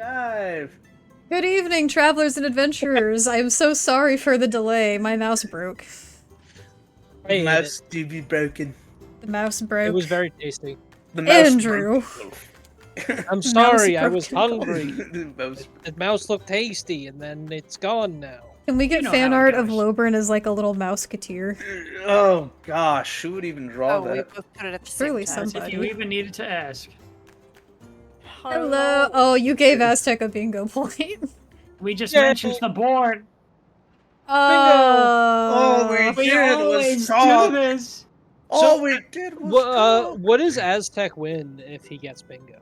Dive. Good evening, travelers and adventurers. I am so sorry for the delay. My mouse broke. The mouse did be broken. The mouse broke. It was very tasty. The mouse Andrew. I'm sorry, I was broken. hungry. The The mouse looked tasty, and then it's gone now. Can we get fan art of Lobern as like a little mouseketeer? Oh gosh, who would even draw we that? both put it at the Surely same time. somebody. If you even needed to ask. Hello. Oh, you gave Aztec a bingo point. We just Yay. mentioned the board. All we We did was always do talk. this. All we did was talk. What does Aztec win if he gets bingo?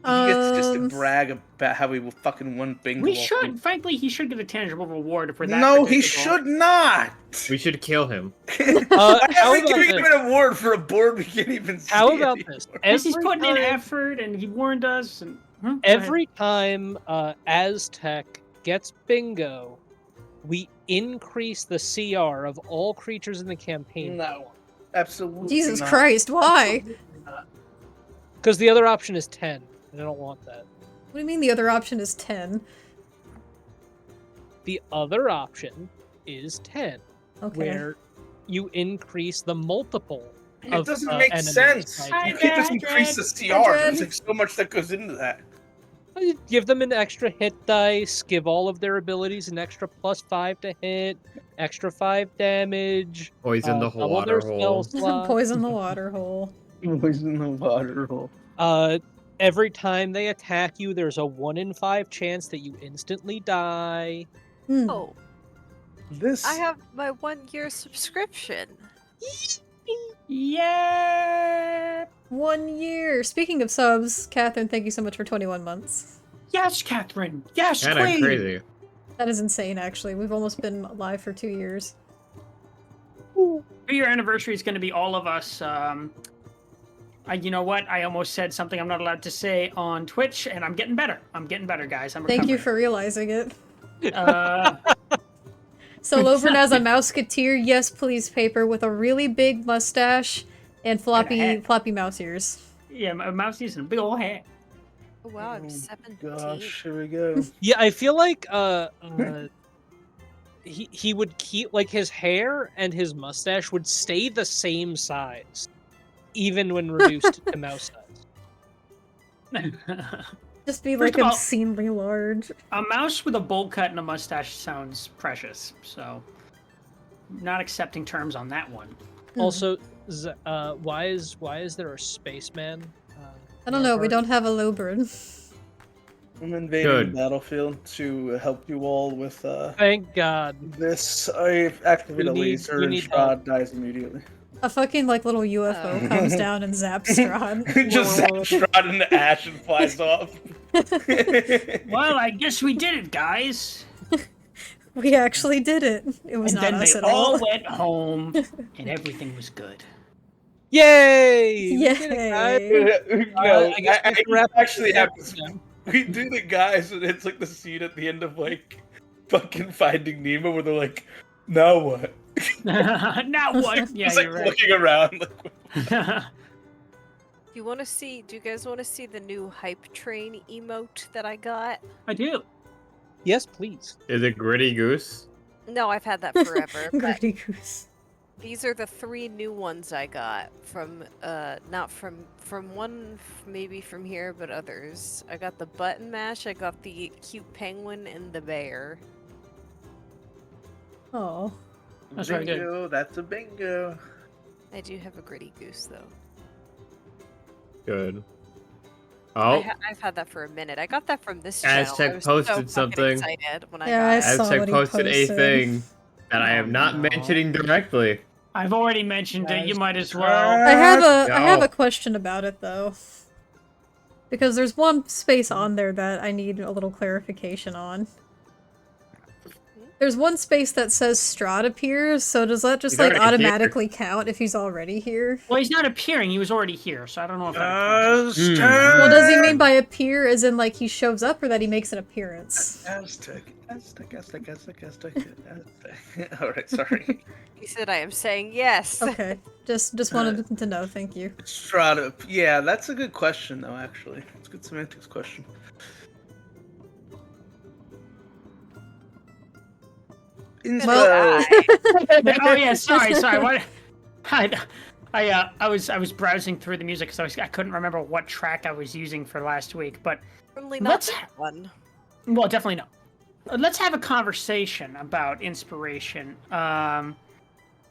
He gets just to brag about how we fucking won bingo. We should, frankly, he should get a tangible reward for that. No, he predictable. should not. We should kill him. Why how are we about giving him this? an award for a board we can't even see? How about this? Because he's Every putting in time- effort and he warned us. And Every time Aztec gets bingo, we increase the CR of all creatures in the campaign. No, absolutely. Jesus not. Christ, why? Because the other option is 10, and I don't want that. What do you mean the other option is 10? The other option is 10, Okay. where you increase the multiple It of doesn't make enemies sense. by You ten. can't just increase the CR. There's like so much that goes into that. Give them an extra hit dice, give all of their abilities an extra +5 to hit, extra 5 damage, Poison the double water their hole. spell slot. Poison the water hole. Poison the water hole. Every time they attack you, there's a 1 in 5 chance that you instantly die. Oh, This. I have my 1-year subscription. yeah. 1 year. Speaking of subs, Catherine, thank you so much for 21 months. Yes, Catherine. Yes, Kinda queen. crazy. That is insane, actually. We've almost been live for 2 years. Your anniversary is going to be all of us. You know what? I almost said something I'm not allowed to say on Twitch, and I'm getting better. I'm getting better, guys. I'm Thank you recovering. for realizing it. Uh, So Lobern as a mouseketeer, yes please, paper, with a really big mustache and floppy hat. mouse ears. yeah, my mouse is in a big old hat. Oh, wow, I'm 17. Gosh, here we go. Yeah, I feel like he would keep, like, his hair and his mustache would stay the same size, even when reduced to mouse size. Just be First like of all- obscenely large. A mouse with a bowl cut and a mustache sounds precious, so not accepting terms on that one. Also, why is there a spaceman? I don't know, we don't have a Lobern. I'm invading Good. the battlefield to help you all with Thank God. this. I activate a We need- laser we and need Strahd help. dies immediately. A fucking like little UFO comes down and zaps Strahd. Just zaps Strahd into ash and flies off. Well, I guess we did it, guys. We actually did it. It was And not then us they at all all. went home, and everything was good. Yay! Yay! No, I guess we I can wrap actually up have this to. now. We do the guys, and it's like the scene at the end of like fucking Finding Nemo, where they're like, "Now what?" Now what? Yeah, It's like you're right. looking around. Like, Do you want to see? Do you guys want to see the new hype train emote that I got? I do. Yes, please. Is it Gritty Goose? No, I've had that forever. but Gritty Goose. these are the 3 new ones I got from, not from one, maybe from here, but others. I got the button mash. I got the cute penguin and the bear. Oh. That's very good. bingo, that's a bingo. I do have a gritty goose though. Good. Oh, I've had that for a minute. I got that from this Aztec channel. I was posted so fucking something. excited when I Yeah, I got it. saw Aztec what he posted a posted. thing that I am not no. mentioning directly. I've already mentioned it. You might as well. I have Go. a question about it though. Because there's one space on there that I need a little clarification on. There's one space that says Strahd appears, so does that just He's like already here. automatically count if he's already here? Well, he's not appearing. He was already here, so I don't know if that counts. Aztec. Well, does he mean by appear as in like he shows up or that he makes an appearance? Aztec. All right, sorry. He said I am saying yes. Okay, just wanted to know, thank you. Strahd. Yeah, that's a good question though. Actually, it's a good semantics question. Well- Oh yeah, sorry. What? I was browsing through the music because I couldn't remember what track I was using for last week. But Certainly not let's that one. well, definitely no. Let's have a conversation about inspiration. I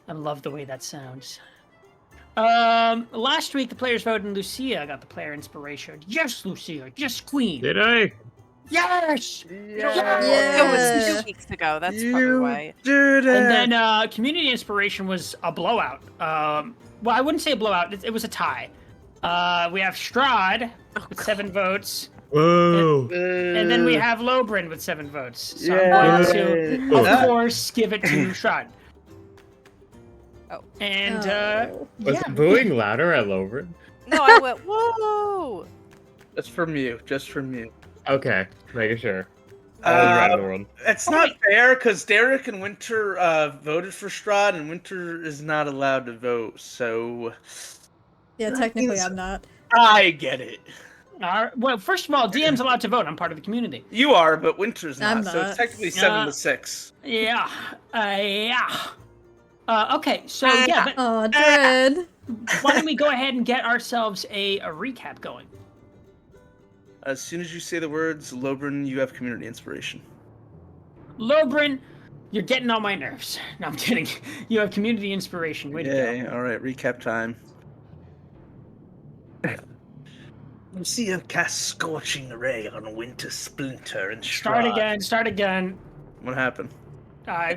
love the way that sounds. Last week the players voted and Lucia got the player inspiration. Yes, Lucia. Yes, Queen. Did I? Yes. It was 2 weeks ago. That's probably why. did And then community inspiration was a blowout. Well, I wouldn't say a blowout. It was a tie. We have Strahd with 7 votes. Whoa. And then we have Lobrin with 7 votes. So Yeah. I'm going to, of course, give it to Strahd. Oh. And, Was yeah. booing louder at Lobrin? No, I went, whoa! Just from you. Just from you. Okay, making sure. All is right in the world. It's not fair because Derek and Winter voted for Strahd, and Winter is not allowed to vote. So Yeah, technically I'm not. I get it. Well, first of all, DM's allowed to vote. I'm part of the community. You are, but Winter's not. I'm So it's not. technically 7 to 6. Yeah. Yeah. Okay, so yeah, but Oh, Dread. why don't we go ahead and get ourselves a recap going? As soon as you say the words, Lobrin, you have community inspiration. Lobrin, you're getting on my nerves. No, I'm kidding. You have community inspiration. Way to Yay! go. All right, recap time. Lucia casts scorching ray on Winter Splinter and Strahd. Start again. What happened?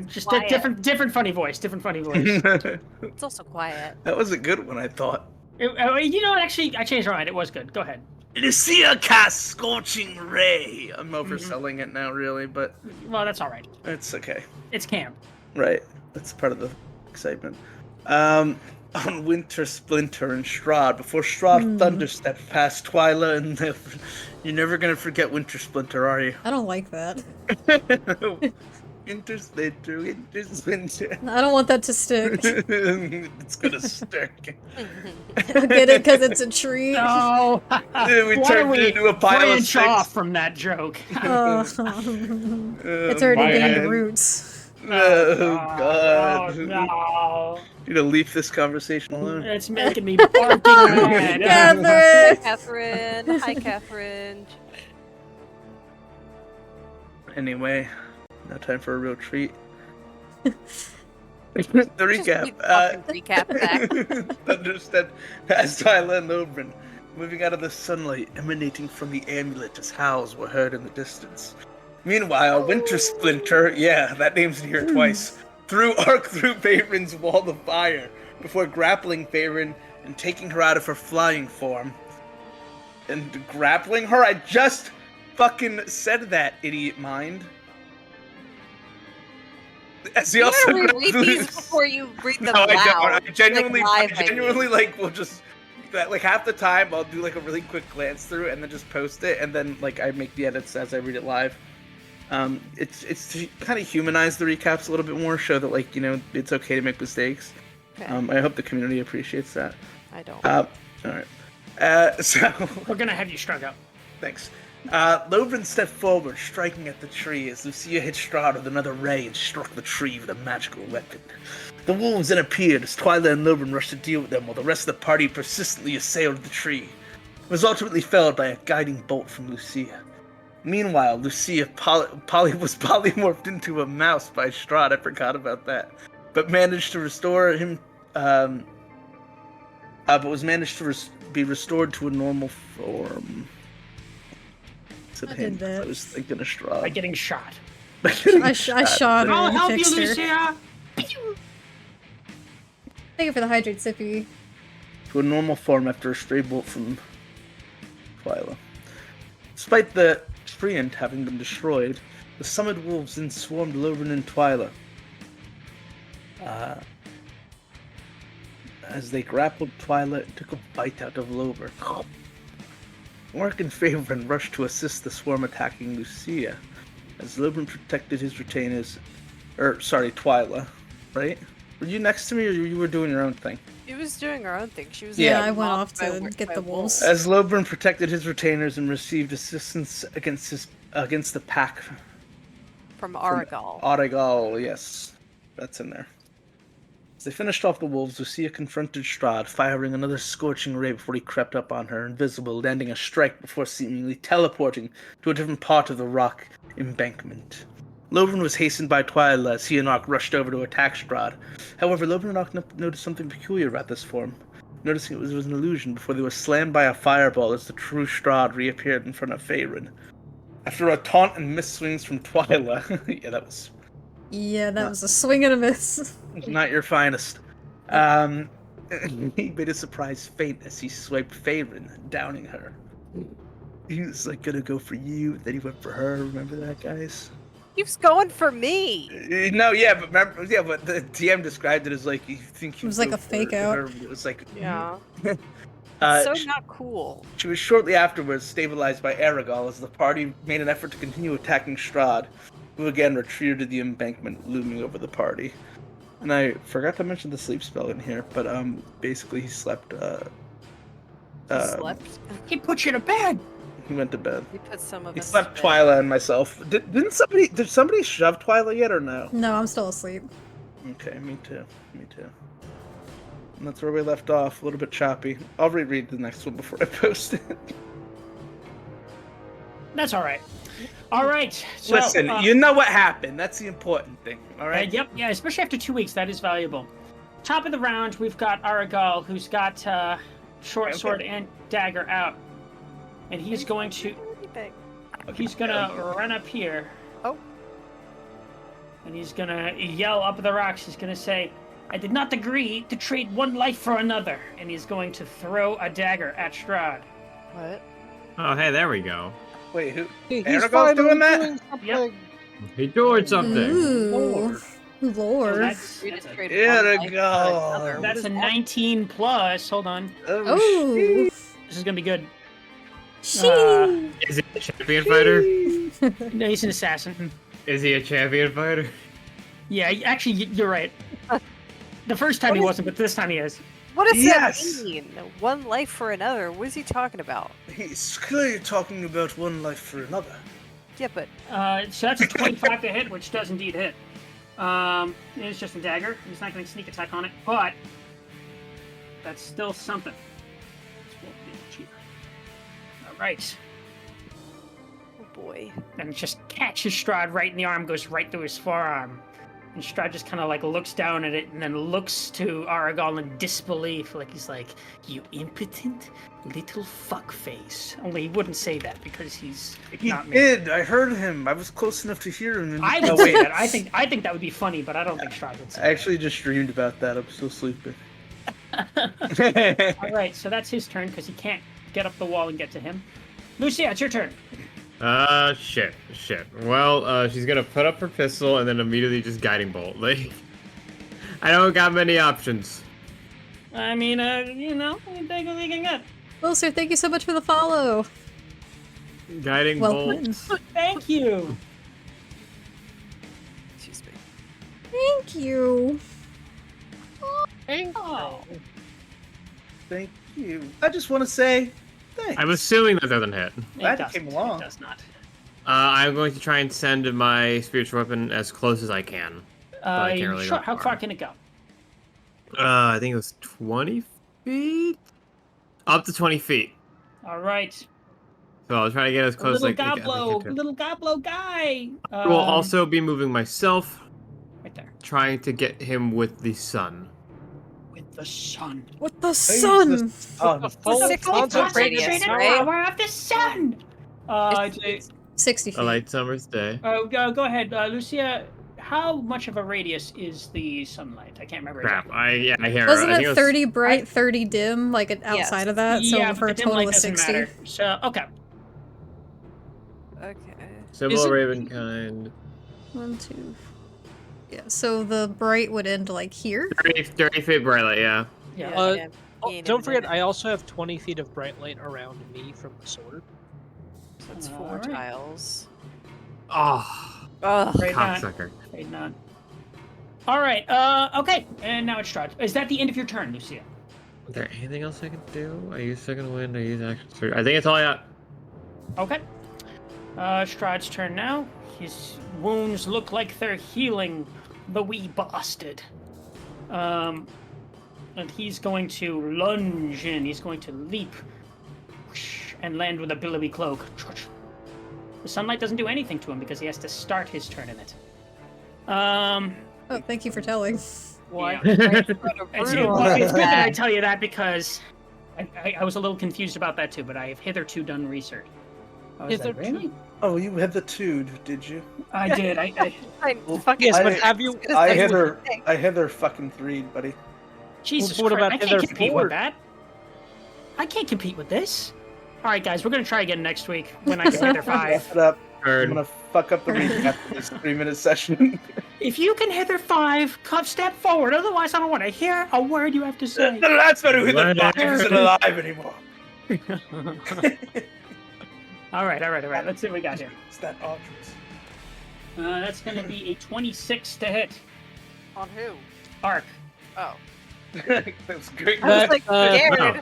Just a Quiet. different funny voice. That It's also quiet. was a good one, I thought. You know what? Actually, I changed my mind. It was good. Go ahead. Lucia casts scorching ray. I'm overselling it now, really, but Well, that's all right. it's okay. It's camp. Right, that's part of the excitement. On Winter Splinter and Strahd, before Strahd thunderstepped past Twyla, and you're never gonna forget Winter Splinter, are you? I don't like that. Winter Splinter, Winter Splinter. I don't want that to stick. It's gonna stick. I get it because it's a tree. No. We Why turned don't we into a pile of branch sticks. off from that joke? It's already my gained God. roots. Oh god. Oh, no. You gonna leave this conversation alone? It's making me barking mad. Catherine! Catherine. Hi, Catherine. Anyway, now time for a real treat. The recap. Recap back. Understand as Tyler and Lobrin, moving out of the sunlight emanating from the amulet as howls were heard in the distance. Meanwhile, Winter Splinter, yeah, that name's in here twice, arc through Faerin's wall of fire before grappling Feirin and taking her out of her flying form. And grappling her? I just fucking said that, idiot mind. As he You also gotta reread grapples- these before you read them No, I loud. don't. I genuinely, live, I mean. will just, like, half the time I'll do, like, a really quick glance through and then just post it, and then, like, I make the edits as I read it live. It's to kind of humanize the recaps a little bit more, show that, like, you know, it's okay to make mistakes. Okay. I hope the community appreciates that. I don't. Alright. So... We're gonna have you strung up. Thanks. Lobrin stepped forward, striking at the tree as Lucia hit Strahd with another ray and struck the tree with a magical weapon. The wolves then appeared as Twyla and Lobrin rushed to deal with them while the rest of the party persistently assailed the tree. It was ultimately felled by a guiding bolt from Lucia. Meanwhile, Lucia was polymorphed into a mouse by Strahd, I forgot about that, but managed to restore him, be restored to a normal form. I did that. I was thinking of Strahd. By getting shot. I shot her I'll and help you, fixed her. Lucia. Thank you for the hydrate, Sippy. To a normal form after a stray bolt from Twyla. Despite the treant having been destroyed, the summoned wolves then swarmed Lobrin and Twyla. As they grappled Twyla and took a bite out of Lobrin. Mark and Favorite rushed to assist the swarm attacking Lucia, as Lobrin protected his retainers. Twyla, right? Were you next to me, or you were doing your own thing? She was doing her own thing. She was Yeah, Yeah, getting I went mocked off to by get the wolves. As Lobrin protected his retainers and received assistance against the pack From Aragal. Aragal, yes. That's in there. As they finished off the wolves, Lucia confronted Strahd, firing another scorching ray before he crept up on her, invisible, landing a strike before seemingly teleporting to a different part of the rock embankment. Lovren was hastened by Twyla as he and Nock rushed over to attack Strahd. However, Lovren and Nock noticed something peculiar about this form, noticing it was an illusion before they were slammed by a fireball as the true Strahd reappeared in front of Faerun. After a taunt and miss swings from Twyla, yeah, that was was a swing and a miss. not your finest. He made a surprise feint as he swiped Faerun, downing her. He was like gonna go for you, then he went for her. Remember that, guys? Keeps going for me. No, yeah, but remember, yeah, but the DM described it as like you think he It was like a fake out. her, it was like Yeah. Uh, So not cool. She was shortly afterwards stabilized by Aragal as the party made an effort to continue attacking Strahd, who again retreated to the embankment looming over the party. And I forgot to mention the sleep spell in here, but basically he slept. Slept. He put you to bed. He went to bed. We put some of He us. slept to bed. Twyla and myself. Did somebody shove Twyla yet or no? No, I'm still asleep. Okay, me too. And that's where we left off. A little bit choppy. I'll reread the next one before I post it. That's all right. All right. So, Listen, you know what happened. That's the important thing. All right. Yep. Yeah. Especially after 2 weeks, that is valuable. Top of the round, we've got Aragal, who's got short Okay. sword and dagger out, and he's going to run up here. Oh. And he's gonna yell up the rocks. He's gonna say, "I did not agree to trade one life for another," and he's going to throw a dagger at Strahd. What? Oh, hey, there we go. Wait, who? He's Aragal's finally doing that? something. Yep. He doing something. Ooh. Lord. That's We just traded There one we life for go. another. that's What a is that? 19 plus. Hold on. Oh. This is gonna be good. She. Is he a champion fighter? No, he's an assassin. Is he a champion fighter? Yeah, actually, you're right. The first time he wasn't, but this time he is. What does Yes! that mean? One life for another? What is he talking about? He's clearly talking about one life for another. Yeah, but So that's a 25 to hit, which does indeed hit. It's just a dagger. He's not going to sneak attack on it, but that's still something. All right. oh boy. And it just catches Strahd right in the arm, goes right through his forearm. And Strahd just kind of like looks down at it and then looks to Aragal in disbelief, like he's like, "You impotent little fuckface." Only he wouldn't say that because he's He not me. did. I heard him. I was close enough to hear him. And... I Oh, would say wait. that. I think that would be funny, but I don't think Strahd would say I actually just dreamed about that. I'm still sleeping. that. All right, so that's his turn because he can't get up the wall and get to him. Lucia, it's your turn. Shit. Well, she's gonna put up her pistol and then immediately just guiding bolt. Like, I don't got many options. I mean, you take what you can get. Well, sir, thank you so much for the follow. Guiding Well bolt. done. Thank you. Excuse me. Thank you. Oh. Thank you. I just want to say thanks. I'm assuming that doesn't hit. Glad It it came doesn't. along. It does not. I'm going to try and send my spiritual weapon as close as I can. I can't really Sure. go How far. far can it go? I think it was 20 feet? Up to 20 feet. All right. So I'll try to get as close as I Little can. little goblo guy. I will also be moving myself, right there trying to get him with the sun. with the sun. What the sun? Oh, Full Six feet concentrated radius, power. right? Power of the sun. Jay, 60 feet. A light summer's day. go ahead, Lucia. How much of a radius is the sunlight? I can't remember. Crap. exactly. I hear. Wasn't I think it was- 30 bright, 30 dim, like outside of that? So yeah, for a but the dim total light of doesn't 60. matter. So okay. Okay. Symbol Is it- Ravenkind. 1, 2. Yeah, so the bright would end like here. 30 feet bright light, yeah. Yeah. Don't forget, I also have 20 feet of bright light around me from the sword. So it's 4 Alright. tiles. Oh, Ugh. Right on. cocksucker. Right on. All right. Okay. And now it's Strahd. Is that the end of your turn, Lucia? Is there anything else I can do? I use second wind, I use action surge. I think it's all I got. Okay. Strahd's turn now. His wounds look like they're healing, the wee bastard. And he's going to lunge in. He's going to leap and land with a billowy cloak. The sunlight doesn't do anything to him because he has to start his turn in it. Oh, thank you for telling. What? Right, It's good that I tell you that because I was a little confused about that too, but I have hitherto done research. I was like, really? Oh, you had the two, did you? I did. Yes, but have you? I hit her fucking 3, buddy. Jesus What Christ, about I can't hither compete forward? with that. I can't compete with this. All right, guys, we're going to try again next week when I can hither 5. Wrap it up. I'm Turn. gonna fuck up the recap of this 3-minute session. If you can hither 5, step forward. Otherwise, I don't want to hear a word you have to say. That's not who the fuck Whatever. isn't alive anymore. All right. Let's see what we got here. It's that Ultras. That's going to be a 26 to hit. On who? Arc. Oh. That was great. I was like scared. no.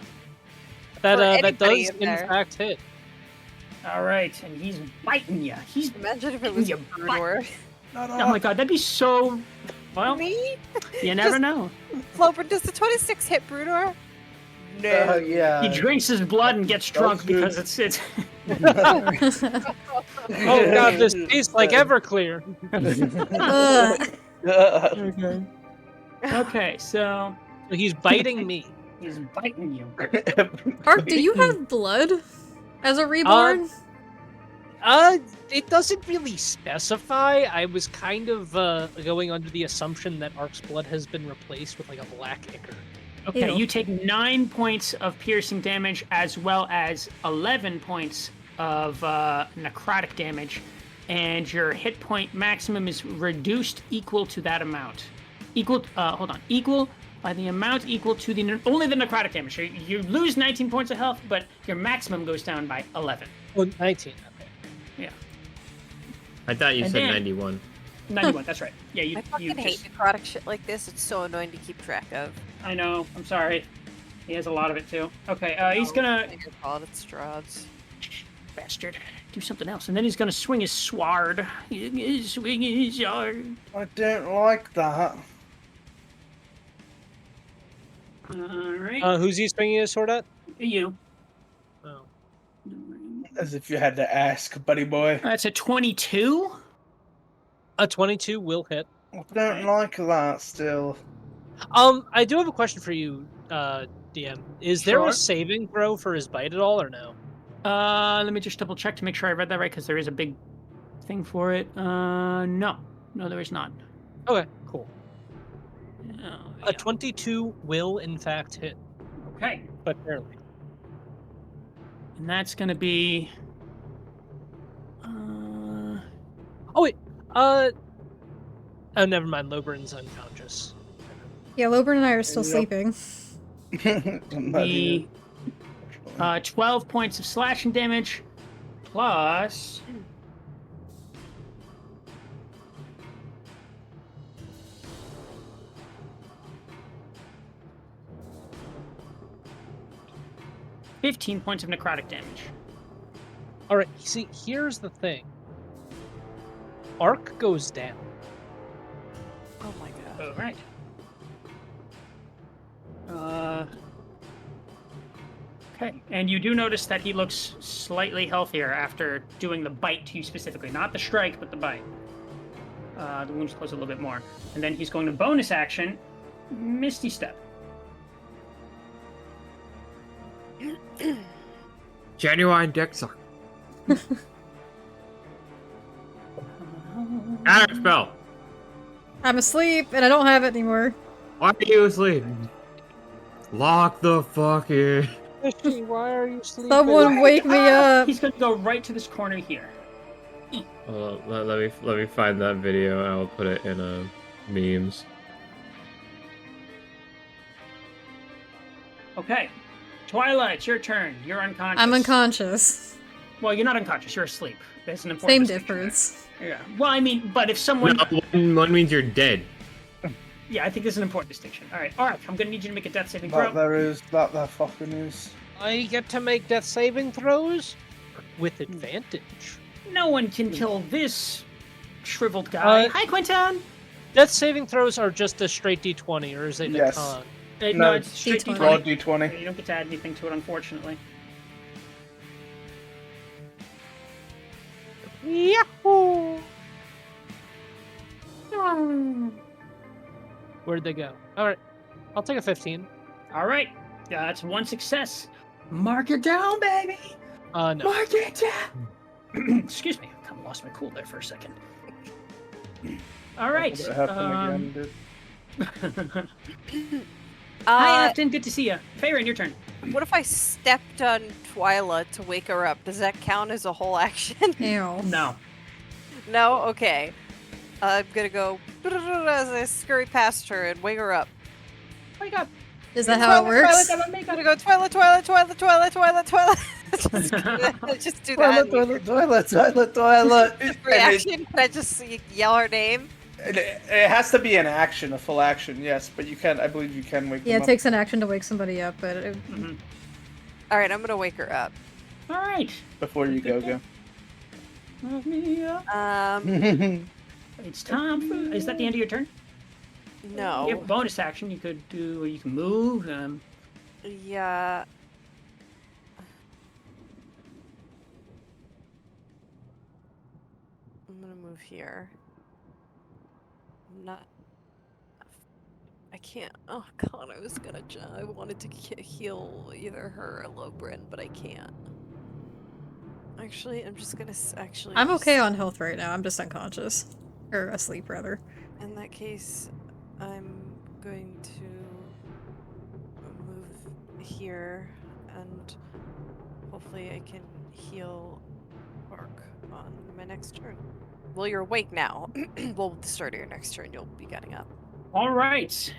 That anybody does in in there. fact hit. All right, and he's biting you. He's Imagine if it was You Brudor. oh my god, that'd be so. Well, Me? you never Just- know. Clover, does the 26 hit Brudor? Yeah. He drinks his blood and gets drunk good. because it's. Oh god, this tastes like Everclear. Ugh. Okay, so He's biting me. he's biting you. Ark, do you have blood as a reborn? It doesn't really specify. I was kind of going under the assumption that Ark's blood has been replaced with like a black ichor. Okay, Ew. you take 9 points of piercing damage as well as 11 points of necrotic damage, and your hit point maximum is reduced equal to that amount. Equal by the amount equal to only the necrotic damage. So you lose 19 points of health, but your maximum goes down by 11. Oh, 19. Okay. Yeah, I thought you And said then- 91. 91. That's right. Yeah, you. I fucking you hate just, necrotic shit like this. It's so annoying to keep track of. I know. I'm sorry. He has a lot of it too. Okay, he's gonna Your fault, it's Strahd's. bastard do something else, and then he's gonna swing his sword. He's swinging his sword. I don't like that. All right, Who's he swinging his sword at? you. Oh. As if you had to ask, buddy boy. That's a 22. A 22 will hit. I don't like that still. I do have a question for you, DM. Is there Sure. a saving throw for his bite at all, or no? Let me just double check to make sure I read that right, because there is a big thing for it. No, there is not. Okay, cool. Oh, A 22 will in fact hit, okay, but barely. and that's gonna be. Oh wait, oh never mind. Lobrin's unconscious. Yeah, Lobern and I are still Yep. sleeping. The 12 points of slashing damage plus $15 points of necrotic damage. All right. See, here's the thing. Arc goes down. Oh my god. All right. Okay, and you do notice that he looks slightly healthier after doing the bite to you specifically. Not the strike, but the bite. The wounds close a little bit more. And then he's going to bonus action, Misty Step. Genuine dick suck. Add spell. I'm asleep and I don't have it anymore. Why are you asleep? Lock the fuck in. Fishy, why are you sleeping? Someone wake me up. He's going to go right to this corner here. Let me find that video and I'll put it in memes. Okay. Twilight, it's your turn. You're unconscious. I'm unconscious. Well, you're not unconscious. You're asleep. That's an important Same distinction there. difference. Yeah. Well, I mean, but if someone... No, one means you're dead. Yeah, I think there's an important distinction. All right, I'm going to need you to make a death saving throw. That there is. That there fucking is. I get to make death saving throws with advantage. No one can kill this shriveled guy. Hi, Quinton! Death saving throws are just a straight D20, or is it Yes. a con? No, it's straight D20. Raw D20. D20. You don't get to add anything to it, unfortunately. Yahoo! Where'd they go? Alright. I'll take a 15. All right, that's one success. Mark it down, baby. No. Mark it down. Excuse me, I kind of lost my cool there for a second. All right. What happened again, dude? Hi, Afton. Good to see you. Feyrin, your turn. What if I stepped on Twyla to wake her up? Does that count as a whole action? Ew. No. No? Okay. I'm gonna go as I scurry past her and wake her up. Wake up. Is that how it works? I'm gonna go Twyla, Twyla, Twyla, Twyla, Twyla, Twyla. Just do that. Toilet. Reaction? Can I just yell her name? It has to be an action, a full action, yes, but you can, I believe you can wake Yeah, them it takes an action to wake somebody up, but Alright, I'm gonna wake her up. All right. up before you go. Wake me up. It's time for. Is that the end of your turn? No. You have bonus action. You could do. You can move. Yeah. I'm gonna move here. I'm not. I can't. Oh god, I was gonna. I wanted to heal either her or Lobrin, but I can't. Actually, I'm just gonna. Actually, I'm okay on health right now. I'm just unconscious. Or asleep, rather. In that case, I'm going to move here, and hopefully I can heal Bark on my next turn. Well, you're awake now. Well, with the start of your next turn, you'll be getting up. All right. So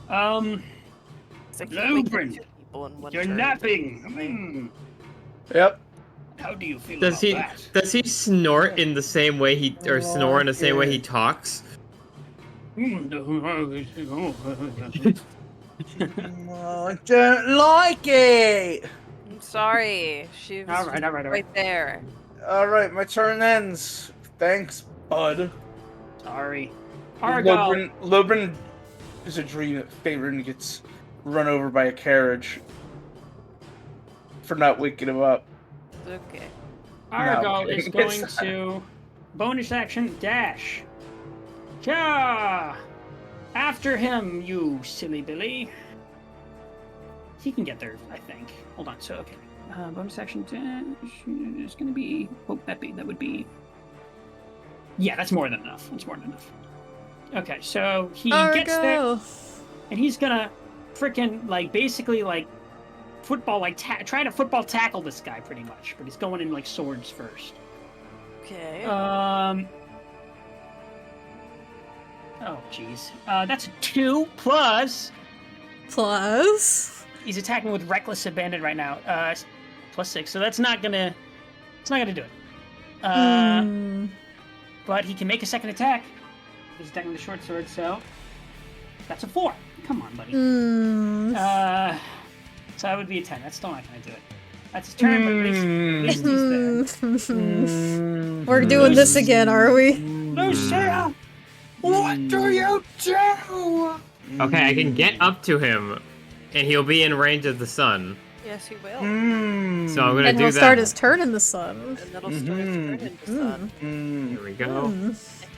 I can't wake up Lobrin, two people in one you're turn. napping. Yep. How do you feel Does about he that? does he snort in the same way he or snore in the same way he talks? I don't like it. I'm sorry. She was All right. right there. Alright, my turn ends. Thanks, bud. Sorry. Argyle. Lobrin is a dream that Faerun gets run over by a carriage for not waking him up. Okay. Argyle No. is going to bonus action dash. Ja! After him, you silly Billy. He can get there, I think. Hold on. So okay. Bonus action dash is going to be. Oh, that would be. Yeah, that's more than enough. That's more than enough. Okay, so he gets there, Argo! and he's gonna freaking basically football try to football tackle this guy pretty much, but he's going in swords first. Okay. Oh jeez. That's a 2 plus. Plus. He's attacking with reckless abandon right now. Plus 6, so that's not gonna. It's not gonna do it. But he can make a second attack. He's attacking with a short sword, so that's a 4. Come on, buddy. So that would be a 10. That's still not gonna do it. That's his turn, but at least he's there. We're doing this again, are we? Lucia, what do you do? Okay, I can get up to him, and he'll be in range of the sun. Yes, he will. So I'm gonna And do he'll that. start his turn in the sun. And that'll start his turn into sun. Here we go.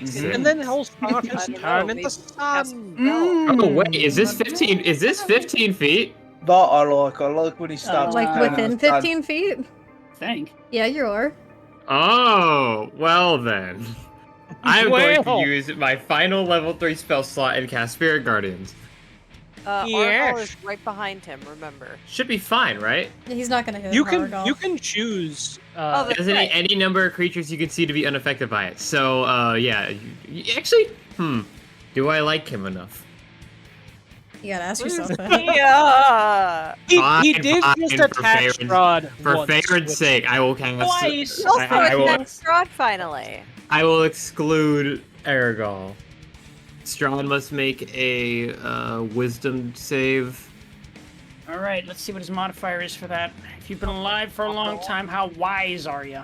And then he'll start his I don't turn know, in the maybe sun. Oh wait, is this 15? Is this 15 feet? That I like when he stops. Like playing within outside. 15 feet? Think. Yeah, you are. Oh, well then. I'm going Well. to use my final level 3 spell slot and cast Spirit Guardians. Argyle Yes. is right behind him, remember. Should be fine, right? He's not gonna hit You Argyle. can choose. Oh, that's Doesn't right. any number of creatures you can see to be unaffected by it. So, yeah. Actually, do I like him enough? You gotta ask yourself that. Yeah. he Fine, did fine, just for attack Faerun's- Strahd For once, Faerun's which- sake, I will cast. Twice. Also I will. attack Strahd finally. I will exclude Aragol. Strahd must make a Wisdom save. All right, let's see what his modifier is for that. If you've been alive for a long time, how wise are you?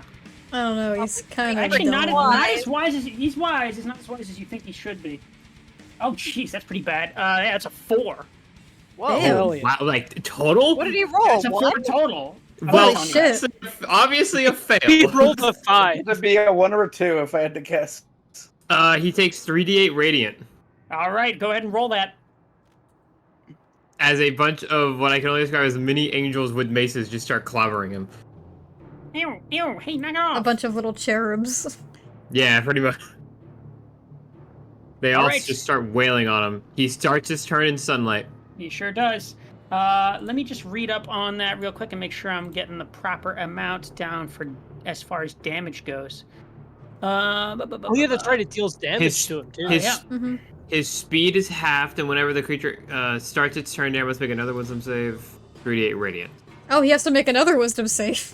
I don't know. He's kind of Actually, not wise. as wise as he's wise. He's not as wise as you think he should be. Oh, jeez, that's pretty bad. Yeah, it's a 4. Whoa. Damn. Hell yeah. Wow, like total? What did he roll? It's a 4 What? total. Well, Holy shit. it's obviously a fail. He rolled a 5. It'd be a 1 or a 2 if I had to guess. He takes 3d8 radiant All right, go ahead and roll that. as a bunch of what I can only describe as mini angels with maces just start clobbering him. Ew, ew, hey, knock it off. A bunch of little cherubs. Yeah, pretty much. They all Alright. just start wailing on him. He starts his turn in sunlight. He sure does. Let me just read up on that real quick and make sure I'm getting the proper amount down for as far as damage goes. Oh yeah, that's right. It deals damage His- to him too. his- yeah. Mm-hmm. His speed is halved, and whenever the creature starts its turn, there must make another wisdom save. 3d8 radiant. Oh, he has to make another wisdom save.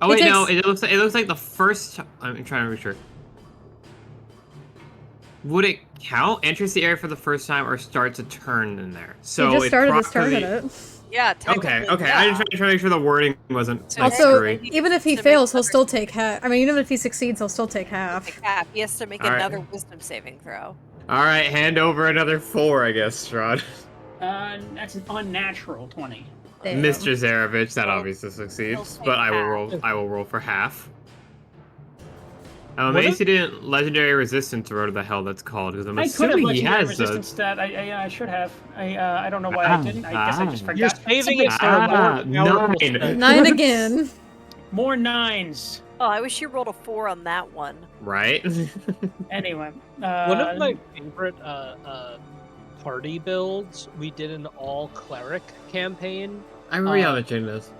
Oh He wait, no, takes- it looks like the first. I'm trying to be sure. Would it count? Enters the area for the first time or starts a turn in there? So he just it started his turn properly- at it. Yeah, Okay, technically, okay. yeah. I just trying to make sure the wording wasn't So like Also, screwy. even if he To make fails, he'll another- still take half. I mean, even if he succeeds, he'll still take half. Like that. He has to make Alright. another wisdom saving throw. All right, hand over another 4, I guess, Strahd. That's an unnatural 20. Damn. Mr. Zarevich, that He'll- obviously succeeds, he'll but take I will half. roll. I will roll for half. I'm What amazed he didn't legendary resistance or whatever the hell that's called, because I'm I could have assuming he legendary has resistance stat. I should have. I don't know why I didn't. I guess I just forgot. You're saving it for a more powerful 9. spell. 9 again. More 9s. Oh, I wish you rolled a 4 on that one. Right? Anyway. One of my favorite party builds, we did an all cleric campaign, I remember you mentioning this.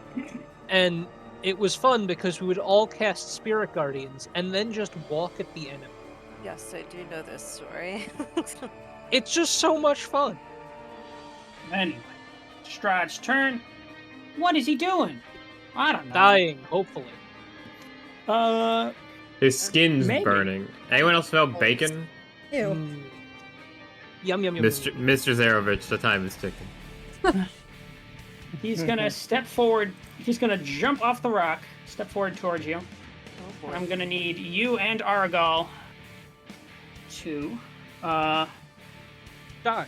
and it was fun because we would all cast spirit guardians and then just walk at the enemy. Yes, I do know this story. It's just so much fun. Anyway. Strahd's turn. What is he doing? I don't know. Dying, hopefully. His skin's Maybe. burning. Anyone else smell bacon? Ew. Mm. Yum yum yum. Mr. Zarevich, the time is ticking. He's gonna step forward. He's gonna jump off the rock, step forward towards you. Oh, boy. I'm gonna need you and Aragal to Die.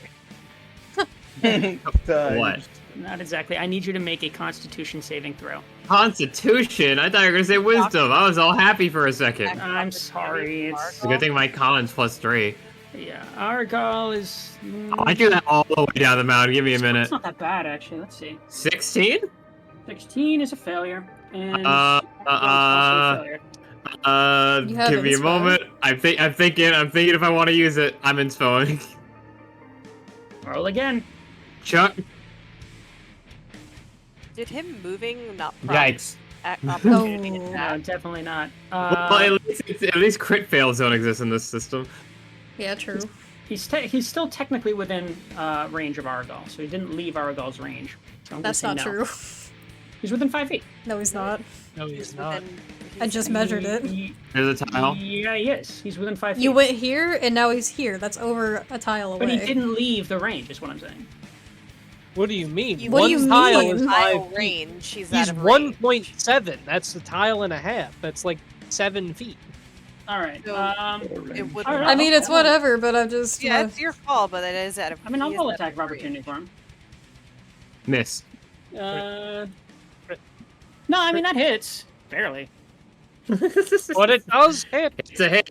What? not exactly. I need you to make a Constitution saving throw. Constitution? I thought you were gonna say wisdom. I was all happy for a second. I'm sorry. It's It's a good thing my con's +3. yeah. Aragal is. Oh, I do that all the way down the mountain. Give me a It's minute. not that bad actually. Let's see. 16? 16 is a failure. And Uh, Aragal's also a failure. You have Give me a inspo. moment. I'm thinking if I want to use it. I'm inspoing. Roll again. Chuck. Did him moving not Yikes. opportunity Oh. attack? No, definitely not. Well, at least crit fails don't exist in this system. Yeah, true. He's still technically within range of Aragal, so he didn't leave Aragal's range. So I'm gonna That's say not no. true. He's within 5 feet. No, he's not. No, he's not. Within- I just measured it. There's a tile. Yeah, he is. He's within 5 feet. You went here, and now he's here. That's over a tile away. But he didn't leave the range, is what I'm saying. What do you mean? What do you One tile mean? is Tile 5 feet. range. He's He's out of range. 1.7. That's a tile and a half. That's like 7 feet. All right. So, It would. All right. I mean, it's Okay. whatever, but I'm just. Yeah, it's your fault, but it is out of. I mean, I'll he is roll out attack of range. opportunity for him. Miss. No, I mean, that hits. Barely. But it does hit. It's a hit.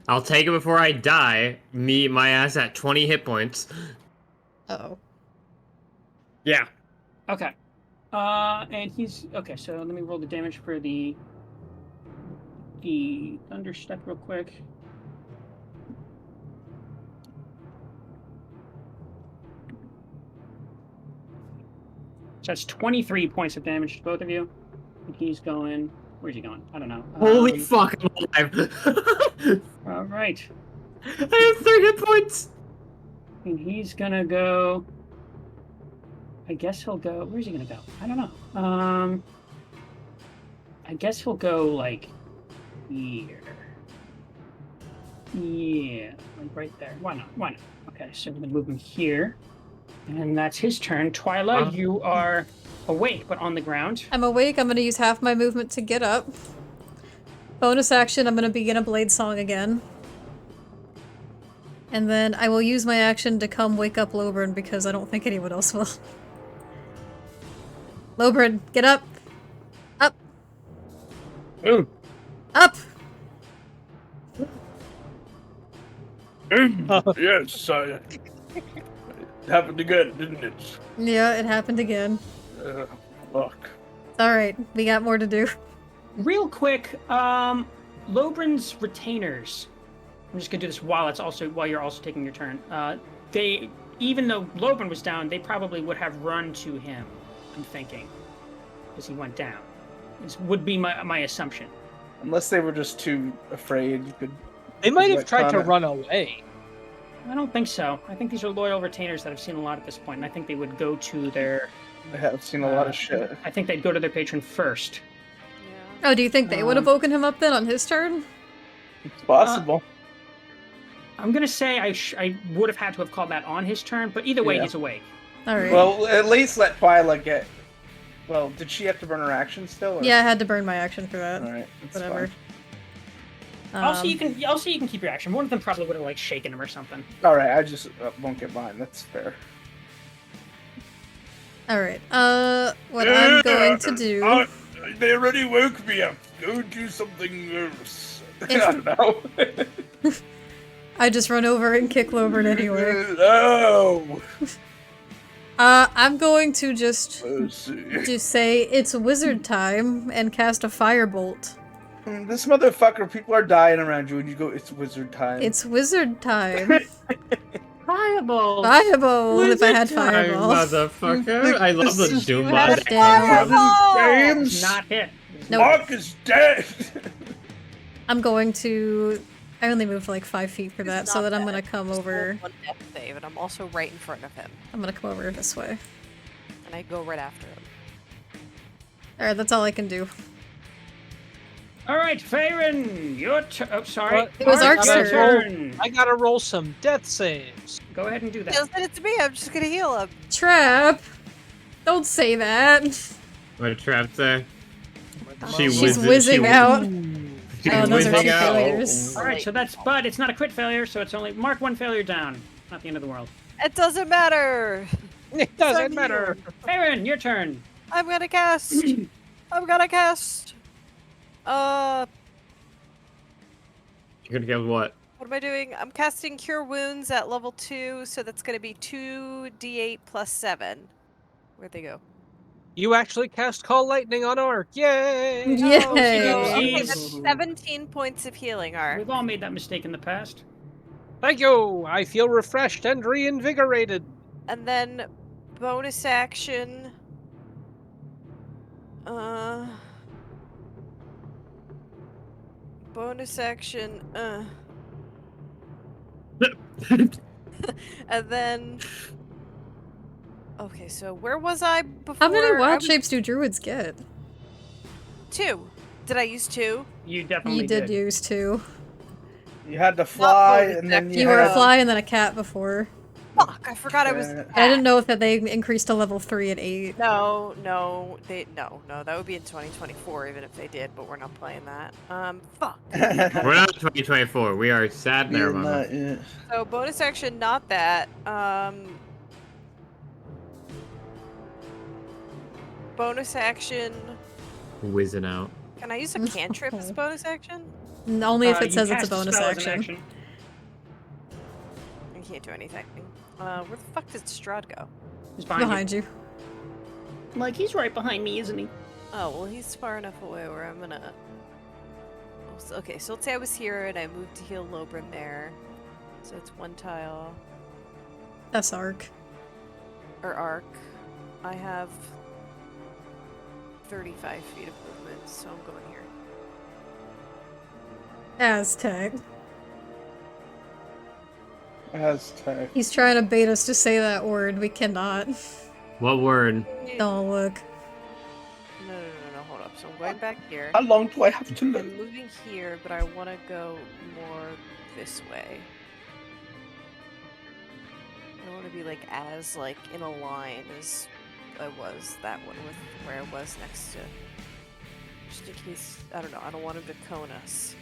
I'll take it before I die. My ass at 20 hit points. Oh. Yeah. Okay. And he's... Okay, so let me roll the damage for the thunder step real quick. So that's 23 points of damage to both of you. And he's going... Where's he going? I don't know. Holy fuck, I'm alive. All right. I have 3 hit points. And he's gonna go... I guess he'll go... Where's he gonna go? I don't know. I guess he'll go, like, here. Yeah, like right there. Why not? Why not? Okay, so we're gonna move him here. And that's his turn. Twyla, you are awake, but on the ground. I'm awake. I'm gonna use half my movement to get up. Bonus action, I'm gonna begin a blade song again. And then I will use my action to come wake up Lobrin because I don't think anyone else will. Lobrin, get up! Up! Ooh. Up! Yes, it happened again, didn't it? Yeah, it happened again. Fuck. Alright, we got more to do. Real quick, Lobrin's retainers. I'm just gonna do this while you're also taking your turn. They, even though Lobrin was down, they probably would have run to him. I'm thinking, because he went down. This would be my assumption. Unless they were just too afraid, you could. They might have tried to Kinda. run away. I don't think so. I think these are loyal retainers that I've seen a lot at this point, and I think they would go to their. I have seen a lot of shit. I think they'd go to their patron first. Oh, do you think they would have woken him up then on his turn? It's possible. I'm gonna say I would have had to have called that on his turn, but either way, Yeah. he's awake. Alright. Well, at least let Twyla get. Well, did she have to burn her action still? Or? Yeah, I had to burn my action for that. Alright. Whatever. Also, you can keep your action. One of them probably would have like shaken him or something. Alright, I just won't get mine. That's fair. Alright, what I'm going to do... They already woke me up. Go do something else. I If- don't know. I just run over and kick Lobrin anyway. No! I'm going to just Let's see. say it's wizard time and cast a firebolt. This motherfucker, people are dying around you and you go, it's wizard time. It's wizard time. Fireball. Fireball, if I had fireball. Motherfucker. I love the This is- Doom You had mod. a fireball! Games. Not hit. Nope. Mark is dead! I'm going to... I only moved like 5 feet for that, He's so not that I'm dead. gonna come Just over... rolled one death save, and I'm also right in front of him. I'm gonna come over this way. And I go right after him. Alright, that's all I can do. All right, Farron, your turn. Oh, sorry. What? It was I Arc's gotta turn. I gotta roll some death saves. Go ahead and do that. Just send it to me, I'm just gonna heal him. Trap! Don't say that! What did Trap say? She's whizzing out. She's Oh, those are whizzing two out. failures. All right, so but it's not a crit failure, so it's only mark 1 failure down. Not the end of the world. It doesn't matter! It doesn't matter. Farron, your turn. I'm gonna cast! I'm gonna cast! You're gonna get what? What am I doing? I'm casting Cure Wounds at level 2, so that's gonna be 2d8 plus 7. Where'd they go? You actually cast Call Lightning on Ark. Yay! Yay! Oh, okay, Jeez. that's 17 points of healing, Ark. We've all made that mistake in the past. Thank you. I feel refreshed and reinvigorated. And then bonus action. Bonus action. And then. Okay, so where was I before? How many I wild was- shapes do druids get? 2. Did I use 2? You definitely You did use 2. You had to fly, bonus and then action. you, You were a had... fly and then a cat before. Fuck! I forgot I was. Uh, I didn't know if that they increased to level 3 and 8. No, no, that would be in 2024 even if they did, but we're not playing that. Fuck. We're not 2024. We are sad there, mama. Yeah. So bonus action, not that. Bonus action. Whizzing out. Can I use a cantrip as bonus action? Only if it You says it's a cast bonus spell as an action. I can't do anything. Where the fuck did Strahd go? He's behind, Behind you. you. Like, he's right behind me, isn't he? Oh, well, he's far enough away where I'm gonna. Okay, so let's say I was here and I moved to heal Lobrin there. So it's 1 tile. That's Arc. Or arc. I have 35 feet of movement, so I'm going here. Aztec. Aztec. He's trying to bait us to say that word. We cannot. What word? Don't look. No, hold up. So I'm going back here. How long do I have to I'm live? moving here, but I want to go more this way. I don't want to be like as like in a line as I was that one with where I was next to Just in case, I don't know, I don't want him to cone us.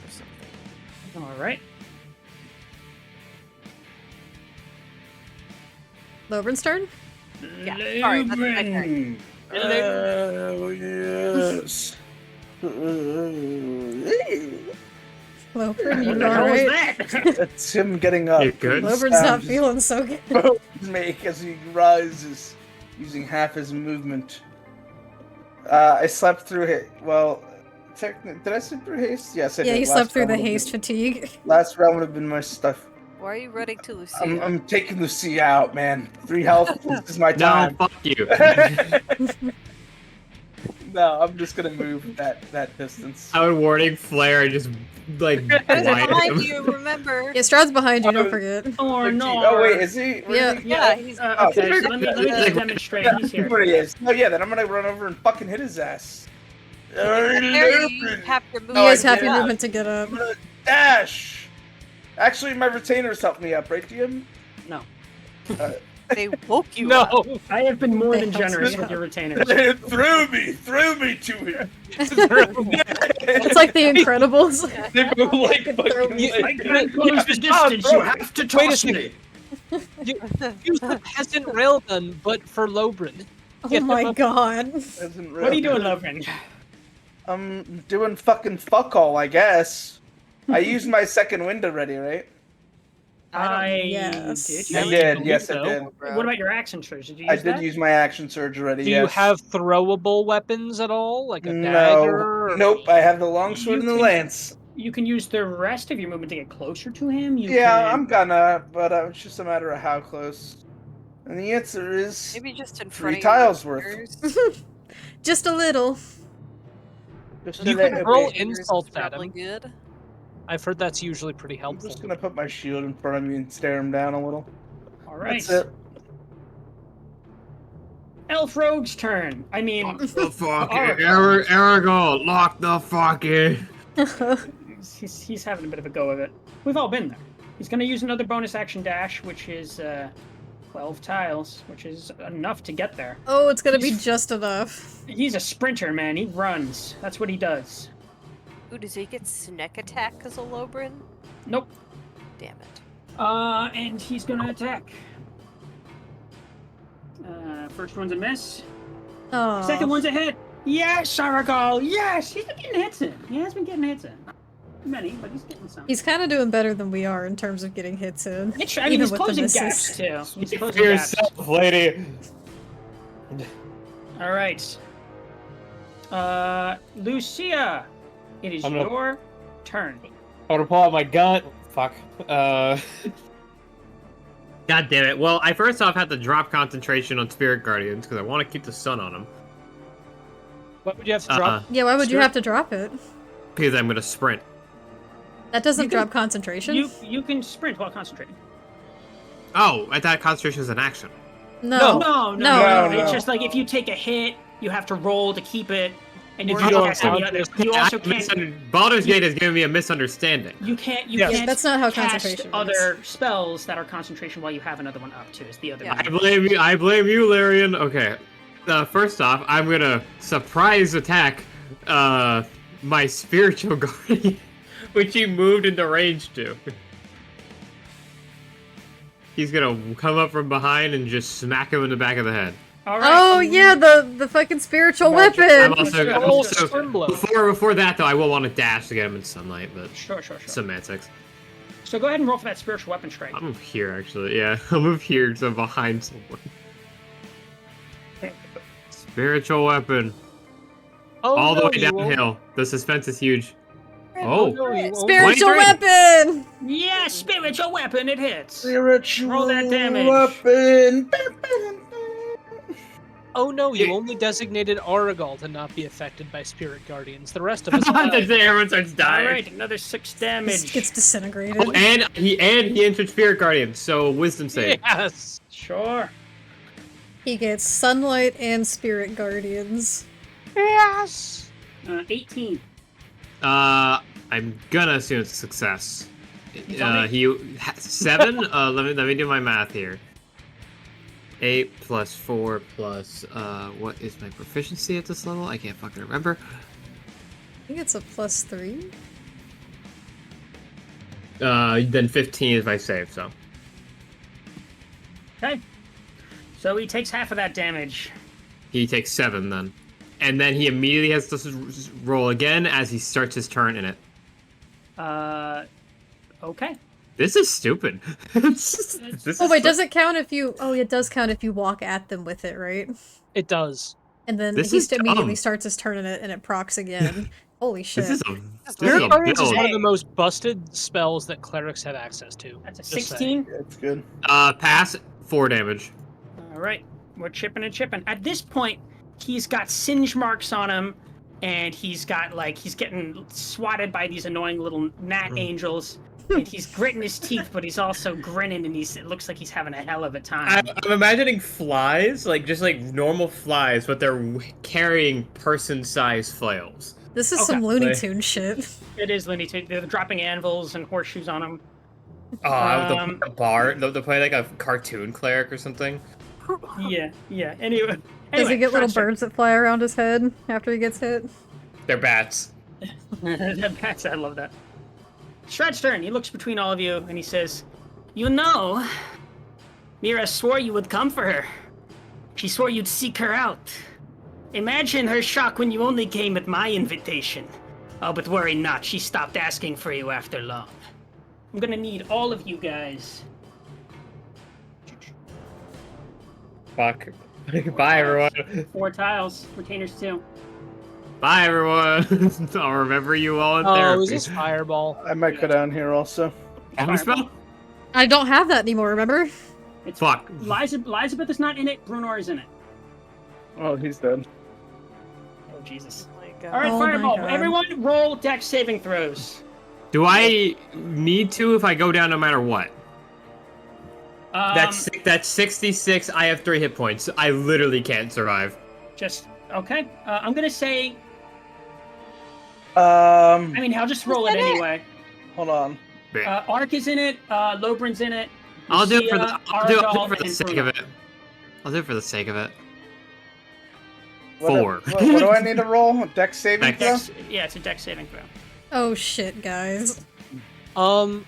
Or something. All right. Lobrin's turn? Yeah, sorry, that's my Lubrin. turn. Oh, yes. Lobrin, What you the hell was alright? that? It's him getting up. You good? Lobrin's not feeling so good. Make as he rises, using half his movement. I slept through it. Well, technically, did I sleep through haste? Yes, I Yeah, did. you Last slept through round the would've haste been- fatigue. Last round would have been my stuff. Why are you running to Lucia? I'm taking Lucia out, man. 3 health. This is my No, time. fuck you. No, I'm just gonna move that distance. I would warning flare and just like There's blind behind him. you, remember? Yeah, Strahd's behind you, don't Oh, forget. Or no. Oh wait, is he? Where did he Yeah, go? he's Okay, Oh, so let me just demonstrate. He's here. There he is. Oh yeah, then I'm gonna run over and fucking hit his ass. there. You have your move. You guys I have did. your movement to get up. I'm gonna dash. Actually, my retainers helped me up, right, DM? No. They woke you up. No. I have been more They than helped generous me with out. your retainers. threw me to him. It's like the Incredibles. They move like Could throw fucking. me. I can't close the Oh, distance. bro. You have to Wait a toss second. me. Use the peasant railgun, but for Lobrin. Oh my god. What are you doing, Lubrin? I'm doing fucking fuck all, I guess. I used my second wind already, right? Yes. Did I you? did. Yes, I so. did. What about your action surge? Did you use I did that? use my action surge already. Do yes. you have throwable weapons at all? Like a No. dagger? or- Nope. I have the longsword You and the can- lance. You can use the rest of your movement to get closer to him. You Yeah, can... I'm gonna, but it's just a matter of how close. And the answer is Maybe just in 3 front of tiles your worth. fingers. Just a little. Just You a can little roll bit. Fingers is insults at probably him. good. I've heard that's usually pretty I'm helpful. just gonna put my shield in front of me and stare him down a little. All right. That's it. Elf Rogue's turn. I mean, Lock the fuck in. Aragorn. Aragorn, lock the fuck in. he's having a bit of a go of it. We've all been there. He's going to use another bonus action dash, which is 12 tiles, which is enough to get there. Oh, it's gonna be just enough. He's a sprinter, man. He runs. That's what he does. Ooh, does he get snack attack because of Lobrin? Nope. Damn it. And he's going to attack. First one's a miss. Oh. Second one's a hit. Yes, Aragal. Yes, he's been getting hits in. He has been getting hits in. Not many, but he's getting some. He's kind of doing better than we are in terms of getting hits in. I mean, even he's with the closing misses. gaps too. He's Speak closing for gaps. yourself, lady. All right. Lucia, it is I'm gonna- your turn. I'm gonna pull out my gun. Fuck. God damn it. Well, I first off had to drop concentration on Spirit Guardians because I want to keep the sun on them. What would you have to drop? Yeah, why would you Sure. have to drop it? Because I'm going to sprint. That doesn't You can- drop concentration. You can sprint while concentrating. Oh, I thought concentration was an action. No. No. No, It's no. just like if you take a hit, you have to roll to keep it, and if Or you you don't don't have any count other, it. you also can't. Baldur's Gate has given me a misunderstanding. You can't. You Yes. can't. That's not how cast concentration other spells that are concentration while you have another one up too. Is the other Yeah. one. I blame you, Larian. Okay. First off, I'm gonna surprise attack my spiritual guardian, which he moved into range to. He's gonna come up from behind and just smack him in the back of the head. All right. Oh yeah, the fucking spiritual Magic. I'm weapon. also Swim blow. before that though, I will want to dash to get him in sunlight, but Sure. semantics. So go ahead and roll for that spiritual weapon strike. I'll move here actually. Yeah, I'll move here so I'm behind someone. Spiritual weapon. Oh, All the no, way you won't. downhill. The suspense is huge. Oh, Oh. no, you won't. Spiritual 23. weapon. Yeah, spiritual weapon. It hits. Spiritual Roll that damage. weapon. Oh no, you only designated Aragal to not be affected by spirit guardians. The rest of us That's are. everyone starts All dying. right, another 6 This damage. gets disintegrated. Oh, and he entered Spirit Guardian, so wisdom save. Yes. Sure. He gets sunlight and spirit guardians. Yes. 18. I'm gonna assume it's a success. tell me. 7. Let me do my math here. 8 plus 4 plus, what is my proficiency at this level? I can't fucking remember. I think it's a +3. Then 15 if I save, so. Okay. So he takes half of that damage. He takes 7 then. And then he immediately has to roll again as he starts his turn in it. Okay. This is stupid. Oh wait, does it count if you... Oh, it does count if you walk at them with it, right? It does. And then This he is immediately dumb. starts his turn in it, and it procs again. Holy shit. This is a Spirit Guardians is build. one of the most busted spells that clerics have access to. That's a Just 16. That's good. Pass, 4 damage. All right. We're chipping and chipping. At this point, he's got singe marks on him, and he's got, like, he's getting swatted by these annoying little gnat angels. And he's gritting his teeth, but he's also grinning, and it looks like he's having a hell of a time. I'm imagining flies, like just like normal flies, but they're carrying person-sized flails. This is Okay. some Looney Tunes shit. It is Looney Tunes. They're dropping anvils and horseshoes on him. Oh, they'll play a bar. They'll play like a cartoon cleric or something. Yeah. Anyway. Does he get little Strahd- birds that fly around his head after he gets hit? They're bats. That's, I love that. Strahd's turn. He looks between all of you and he says, "You know, Mira swore you would come for her. She swore you'd seek her out. Imagine her shock when you only came at my invitation. Oh, but worry not. She stopped asking for you after long. I'm gonna need all of you guys." Fuck. Bye, everyone. 4 tiles. Retainers 2. Bye, everyone. I'll remember you all in Oh, therapy. is this Fireball? I might go down here also. How spell? I don't have that anymore, remember? It's Fuck. Elizabeth is not in it. Brunor is in it. Oh, he's dead. Oh, Jesus. Oh my god. All right, Oh my Fireball. God. Everyone roll dex saving throws. Do I need to if I go down no matter what? That's 66. I have 3 hit points. I literally can't survive. Just, okay. I'm going to say, I I mean, I'll just roll it anyway. hold on. Ark is in it. Lobrin's in it. I'll do it for Lucia, the, I'll do it Aragorn, for the and sake Bruno. of it. I'll do it for the sake of it. What, 4. what do I need to roll? Dex saving throw? Dex, yeah, it's a dex saving throw. Oh shit, guys. I'm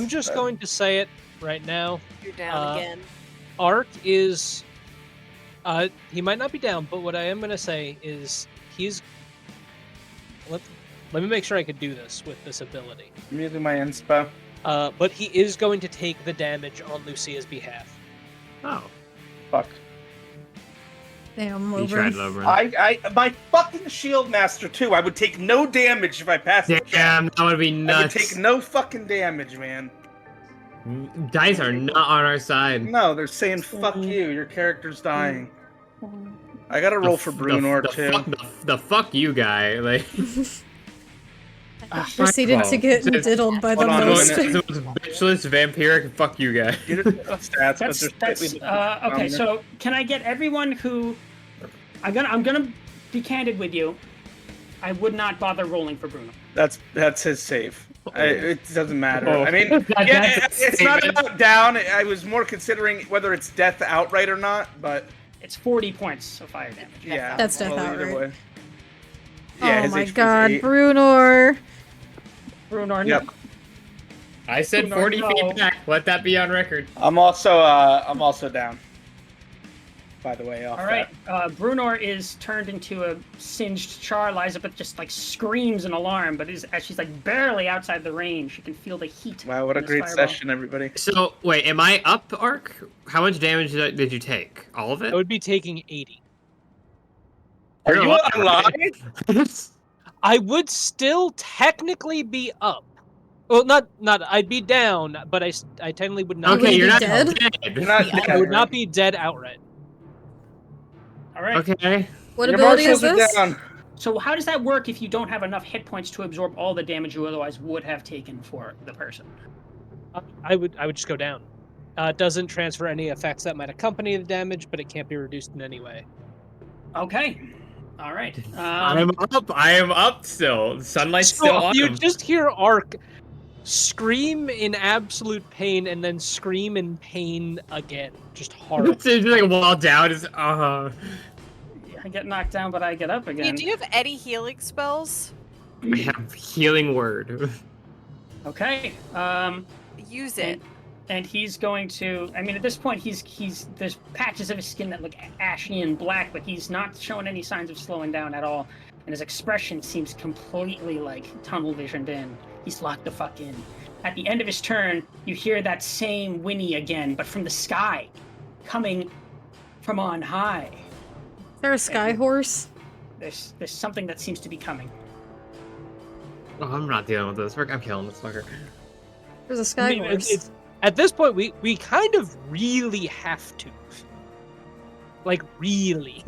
just going to say it right now. You're down Uh, again. Ark is, he might not be down, but what I am going to say is he's. Let me make sure I can do this with this ability. I'm using my inspo. But he is going to take the damage on Lucia's behalf. Oh. Fuck. Damn, You tried Lobrin. Lobrin. My fucking shield master too. I would take no damage if I passed the check. Damn, that would be I would nuts. take no fucking damage, man. Dice are not on our side. No, they're saying fuck you. Your character's dying. I gotta roll for Brunor too. The fuck you guy. Like. Proceeded to get Just- diddled by the Hold on a most. minute. The most bitchless vampiric fuck you guy. You just stats, but they're That's slightly okay. different. So can I get everyone who? I'm gonna be candid with you. I would not bother rolling for Bruno. That's his save. It doesn't matter. Oh. I mean, That's yeah, a it's not statement. about down. I was more considering whether it's death outright or not, but It's 40 points of fire damage. yeah. That's death either outright. way. Yeah, Oh his my HP is god, 8. Brunor. Bruno, Yep. no. I said No, 40 no. feet back. Let that be on record. I'm also down. By the way, off All right, Brunor is turned into a singed char. Elizabeth just like screams in alarm, but as she's like barely outside the range, you can feel the heat. that. Wow, what a from this great fireball. session, everybody. So, wait, am I up, Ark? How much damage did you take? All of I it? would be taking 80. Are You're you alive. alive? I would still technically be up. Well, not I'd be down, but I technically would not. Would Okay, he you're be not dead? dead. You're not I dead. would not be dead outright. All right. Okay. What Your ability is marshals are this? down. So how does that work if you don't have enough hit points to absorb all the damage you otherwise would have taken for the person? I would just go down. It doesn't transfer any effects that might accompany the damage, but it can't be reduced in any way. Okay. All right. I am up. I am up still. The sunlig's still So on. you just hear Ark scream in absolute pain, and then scream in pain again. Just horrible. It's like a wall down. It's I get knocked down, but I get up Hey, again. do you have any healing spells? I have healing word. Okay. Use it. And he's going to. I mean, at this point, he's. There's patches of his skin that look ashy and black, but he's not showing any signs of slowing down at all. And his expression seems completely like tunnel visioned in. He's locked the fuck in. At the end of his turn, you hear that same whinny again, but from the sky, coming from on high. Is there a sky horse? There's something that seems to be coming. Oh, I'm not dealing with this. I'm killing this fucker. There's a sky horse. At this point, we kind of really have to. Like, really.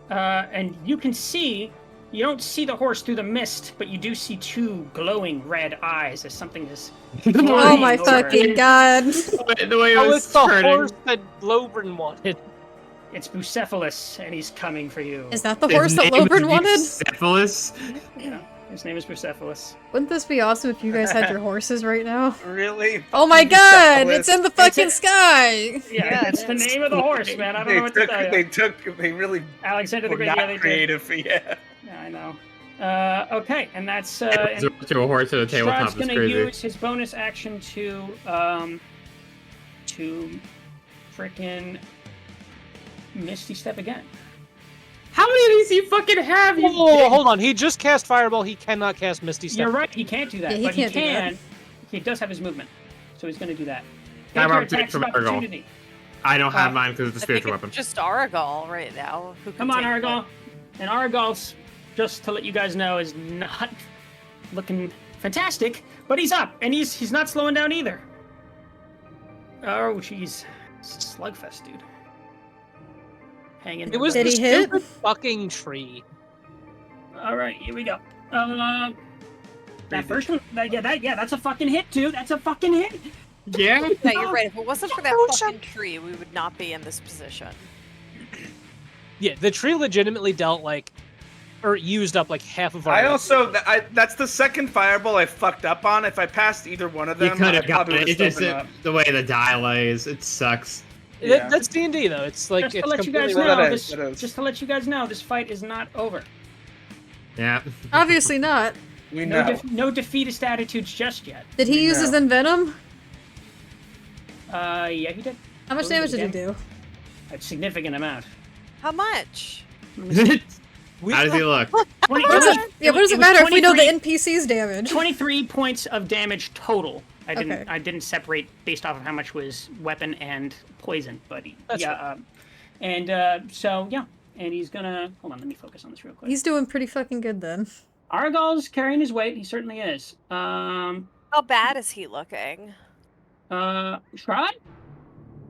And you can see. You don't see the horse through the mist, but you do see two glowing red eyes as something is. Oh my fucking god. The way it Oh, was it's the turning. horse that Lobrin wanted. It's Bucephalus, and he's coming for you. Is that the His horse that name is Lobrin wanted? Bucephalus? Yeah, his name is Bucephalus. Wouldn't this be awesome if you guys had your horses right now? Really? Oh my god! It's in the It's fucking sky! Yeah, Yeah, it's the name of the horse, man. I don't know what to tell you. They really Alexander the were Great. Yeah, not they did. creative. Yeah. Yeah, I know. Okay, and that's To a horse at a tabletop Strahd's is gonna crazy. use his bonus action to frickin' Misty Step again. How many of these do you fucking have? You Oh, hold on. He just cast Fireball. He cannot cast Misty Step. You're right, he can't do that, Yeah, he but can't do he that. can. He does have his movement, so he's gonna do that. Time Make your out to attacks of from Argyle. opportunity. I don't have mine because it's a I think spiritual it's weapon. just Aragal right now. Who can Come on, take Argal. And Argal's, just to let you guys know, is not looking fantastic, but he's up, and he's not slowing down either. Oh, jeez. Slugfest, dude. Hang in It there, was buddy. Did the he hit? stupid fucking tree. All right, here we go. That first one, that's a fucking hit, too. That's a fucking hit. Yeah? Yeah, you're right. If it wasn't for that fucking tree, we would not be in this position. Yeah, the tree legitimately dealt like, or used up like half of our. I also that's the second fireball I fucked up on. If I passed either one of You them, could I have got probably it. would It's have just still been up. the way the die lays. It sucks. Yeah. That's D&D though. It's like Just it's to let you guys completely know, That this, is, that is. just to let you guys know, this fight is not over. Yeah. Obviously not. We No, know. no defeatist attitudes just yet. Did he We use his know. Envenom? Yeah, he did. How much Oh, damage did he again? do? A significant amount. How much? How does he look? 20, What does it, yeah, what does it was matter if we know the 23 NPC's damage? 23 points of damage total. Okay. I didn't separate based off of how much was weapon and poison, but That's yeah. So yeah, and he's gonna hold on. Let me focus on this real quick. He's doing pretty fucking good then. Argal's carrying his weight. He certainly is. How bad is he looking? Strahd?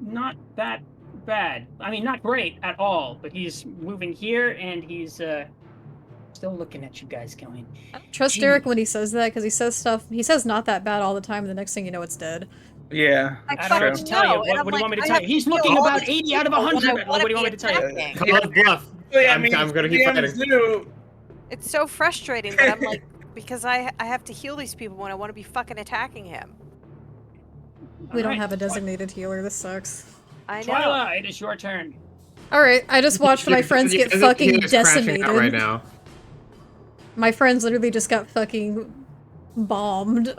Not that bad. I mean, not great at all. But he's moving here, and he's still looking at you guys, going. I don't trust Gee. Derek when he says that because he says stuff. He says not that bad all the time, and the next thing you know, it's dead. Yeah. I I don't know what to fucking tell you. know, What, and I'm what do you want me to like, tell I you? He's have to looking kill all about these 80 out of people when 100. I What wanna do you want me be to tell you? attacking. Call it bluff. I I'm mean, gonna keep DMs fighting. do. It's so frustrating, but I'm like, because I have to heal these people when I want to be fucking attacking him. We don't Alright. have a designated healer. This sucks. I know. Twilight, it's your turn. Alright, I just watched my friends get fucking He's crashing decimated. out right now. My friends literally just got fucking bombed.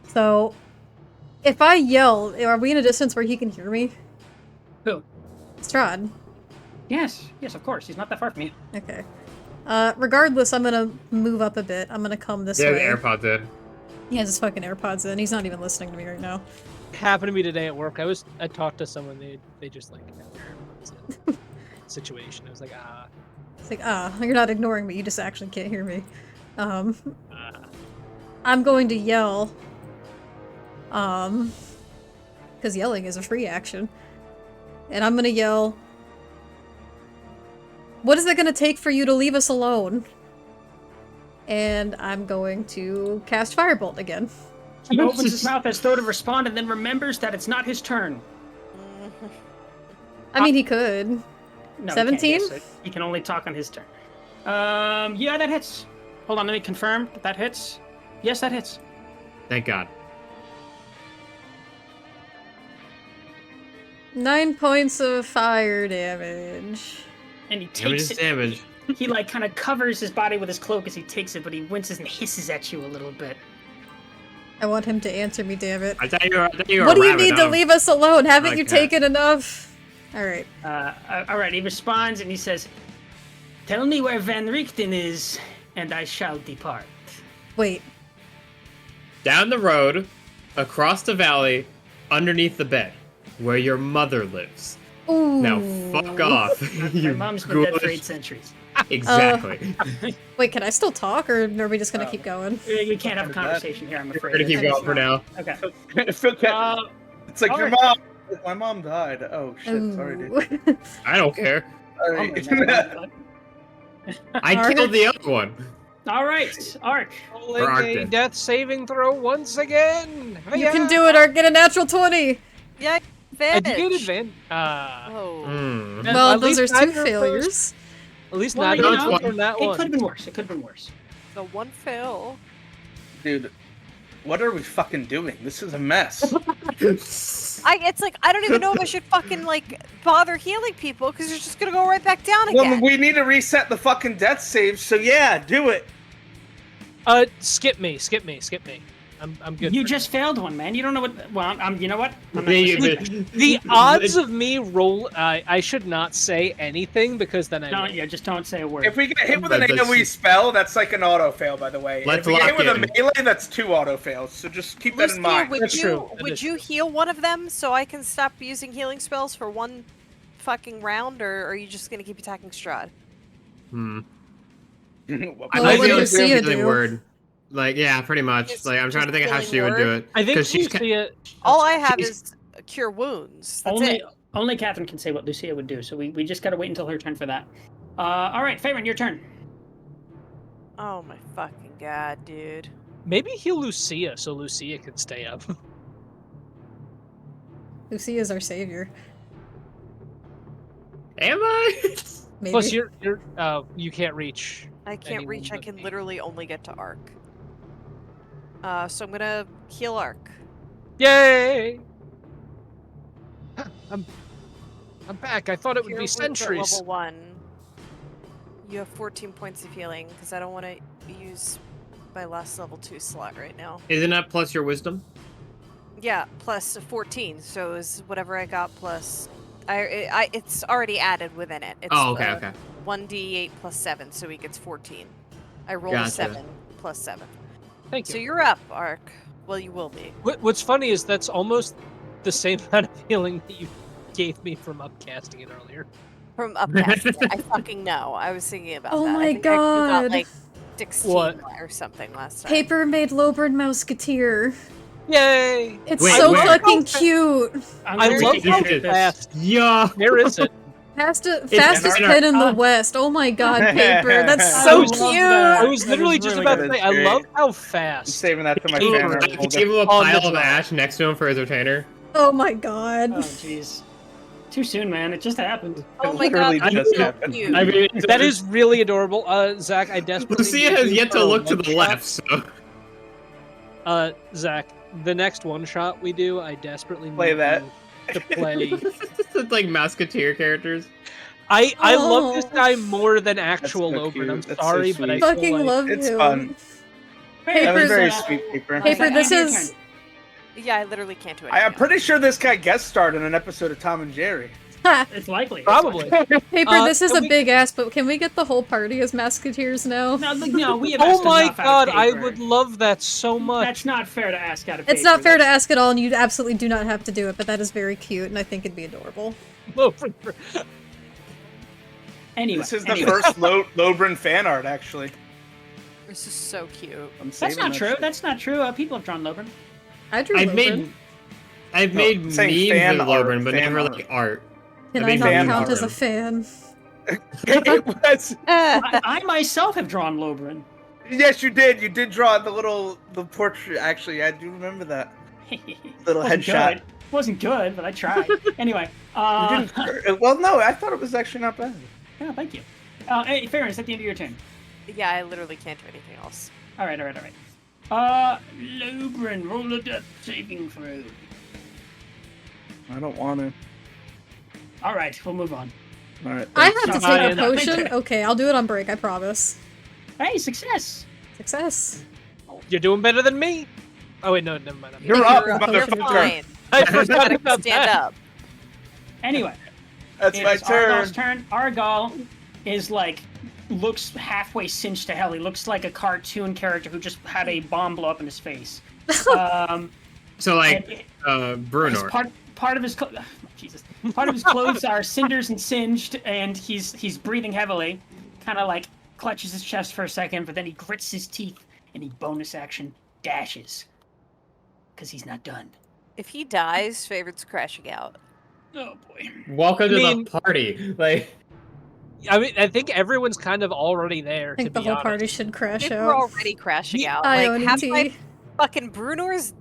So, if I yell, are we in a distance where he can hear me? Who? Strahd. Yes, of course. He's not that far from you. Okay. Regardless, I'm gonna move up a bit. I'm gonna come this Yeah, the way. AirPods in. He has his fucking AirPods in. He's not even listening to me right now. happened to me today at work. I talked to someone. They just like situation. I was like, It's like, you're not ignoring me. You just actually can't hear me. I'm going to yell. Because yelling is a free action. And I'm gonna yell, what is it gonna take for you to leave us alone? And I'm going to cast Firebolt again. He opens his mouth as though to respond and then remembers that it's not his turn. I mean, he could. No, 17? He can only talk on his turn. Yeah, that hits. Hold on, let me confirm. That hits. Yes, that hits. Thank God. 9 points of fire damage. And he Damage takes is it. damage. He like kind of covers his body with his cloak as he takes it, but he winces and hisses at you a little bit. I want him to answer me, damn it. I thought you were What a do you rabbit, need to huh? leave us alone? Haven't Like you that. taken enough? Alright. All right, he responds and he says, "Tell me where Van Richten is, and I shall depart." Wait. Down the road, across the valley, underneath the bed, where your mother lives. Ooh. Now fuck off, My you mom's been dead for 8 ghoulish... Exactly. Exactly. Wait, can I still talk, or are we just gonna keep going? We can't have a conversation here, I'm afraid. We're gonna keep going for now. Okay. It's okay. It's like your alright. mom. Like, my mom died. Oh shit! Sorry, dude. Ooh. I don't care. Sorry. I killed the other one. All right, Ark. Rolling a Arctic. death saving throw once again. You can do it, or get a natural 20! Yeah, I did get advantage. advantage. Oh. Hmm. Yeah. Well, At those are least 2 neither of those- failures. At least Well, not you know, one from that It one. could have been worse. It could have been worse. The one fail. Dude, what are we fucking doing? This is a mess. It's like I don't even know if I should fucking like bother healing people because you're just gonna go right back down Well, again. we need to reset the fucking death save. So yeah, do it. Skip me. I'm good. You for just failed one, man. You don't know what. Well, you know what? I'm not the odds of me roll. I should not say anything because then I. Don't, yeah, just don't say a word. If we get hit with an But that's- AoE spell, that's like an auto fail, by the way. Let's if we get hit lock with a in. melee, that's 2 auto fails. So just keep that in Lucia, mind. would That's you true. That would is you true. heal one of them so I can stop using healing spells for one fucking round, or are you just gonna keep attacking Strahd? Hmm. What I Well, might what be would able to Lucia healing do? word. Like, yeah, pretty much. Just- Like, I'm trying to just think of how healing she would do word? it. I think 'Cause she's Lucia. All I have she's- is cure wounds. That's only it. only Catherine can say what Lucia would do, so we just gotta wait until her turn for that. All right, Faerun, your turn. Oh my fucking god, dude. Maybe heal Lucia so Lucia can stay up. Lucy is our savior. Am I? Maybe. Plus, you can't reach. I can't reach. I anyone can but me. literally only get to Arc. So I'm gonna heal Arc. Yay! I'm back. I thought it would Cure be wounds at centuries. level 1. You have 14 points of healing because I don't want to use my last level 2 slot right now. Isn't that plus your wisdom? Yeah, plus 14. So is whatever I got plus. It's already added within it. It's, Oh, okay, okay. 1d8 plus 7, so he gets 14. I rolled a Gotcha. 7 plus 7. Thank you. So you're up, Arc. Well, you will be. What's funny is that's almost the same amount of healing that you gave me from upcasting it earlier. From upcasting it. I fucking know. I was thinking about Oh that. my I think I got God. like 16 What? or something last time. Paper made Lobern Mouseketeer. Yay! It's Wait, so where? fucking cute. I'm I gonna love take a how look at this. fast. Yeah. Where is it? Fastest in pin in the our- West. Oh my god, Paper. That's I so love cute. that. I was That literally is just really about good. to say, I That's love great. how I'm fast. saving that for my Ooh, fan I art could folder. give him a On the pile of draw. ash next to him for his retainer. Oh my god. Oh, jeez. Too soon, man. It just happened. Oh my Literally god, just that's so happened. cute. I mean, That is really adorable. Zach, I desperately Lucia need has you yet for to a look to the one-shot. left, so. Zach, the next one shot we do, I desperately Play need that. you to play. It's like Musketeer characters. I love this Oh. guy more than actual so Logan. I'm cute. That's so sorry, but I sweet. feel Fucking like love It's you. fun. That was Paper's very a- sweet, Paper. Paper, Zach, this your is. turn. Yeah, I literally can't do it. I'm pretty sure this guy guest starred in an episode of Tom and Jerry. It's likely. probably. Paper, this is can a we- big ass, but can we get the whole party as Musketeers now? No, we have Oh asked my enough out god, of I Paper. would love that so much. That's not fair to ask out of It's Paper. not fair to That's- ask at all, and you absolutely do not have to do it, but that is very cute, and I think it'd be adorable. Anyway, This is the anyway. first Lobrin fan art, actually. This is so cute. I'm That's saving not that true. shit. That's not true. People have drawn Lobrin. I drew I've Lobern. I've No, made I'm memes saying fan with art, Lobern, but fan never art. like art. Can I I mean, not fan count as a art. fan? It was- I myself have drawn Lobrin. yes, you did. You did draw the portrait. Actually, I do remember that little Wasn't headshot. good. Wasn't good, but I tried. Anyway, You didn't, well, no, I thought it was actually not bad. yeah, thank you. Hey, Fairness, at the end of your turn. Yeah, I literally can't do anything else. All right. Lobrin, roll a death saving throw. I don't want to. All right, we'll move on. All right. I have to take a no. potion? Okay, I'll do it on break, I promise. Hey, success. Success. You're doing better than me. Oh wait, no, never mind. You're up, You're up. You're motherfucker. fine. I You forgot gotta about stand that. up. Anyway, That's my it's Argal's turn. turn. Argal is like looks halfway cinched to hell. He looks like a cartoon character who just had a bomb blow up in his face. So like, and Bruno. part of his Jesus, part of his clothes are cinders and singed, and he's breathing heavily. Kind of like clutches his chest for a second, but then he grits his teeth and he bonus action dashes because he's not done. If he dies, Favorite's crashing out. Oh boy. Welcome to mean- the party. Like, I mean, I think everyone's kind of already there. I think to the be whole honest. party should I crash think we're out. already crashing Yeah, out. Like, half my IONT. fucking Brunor's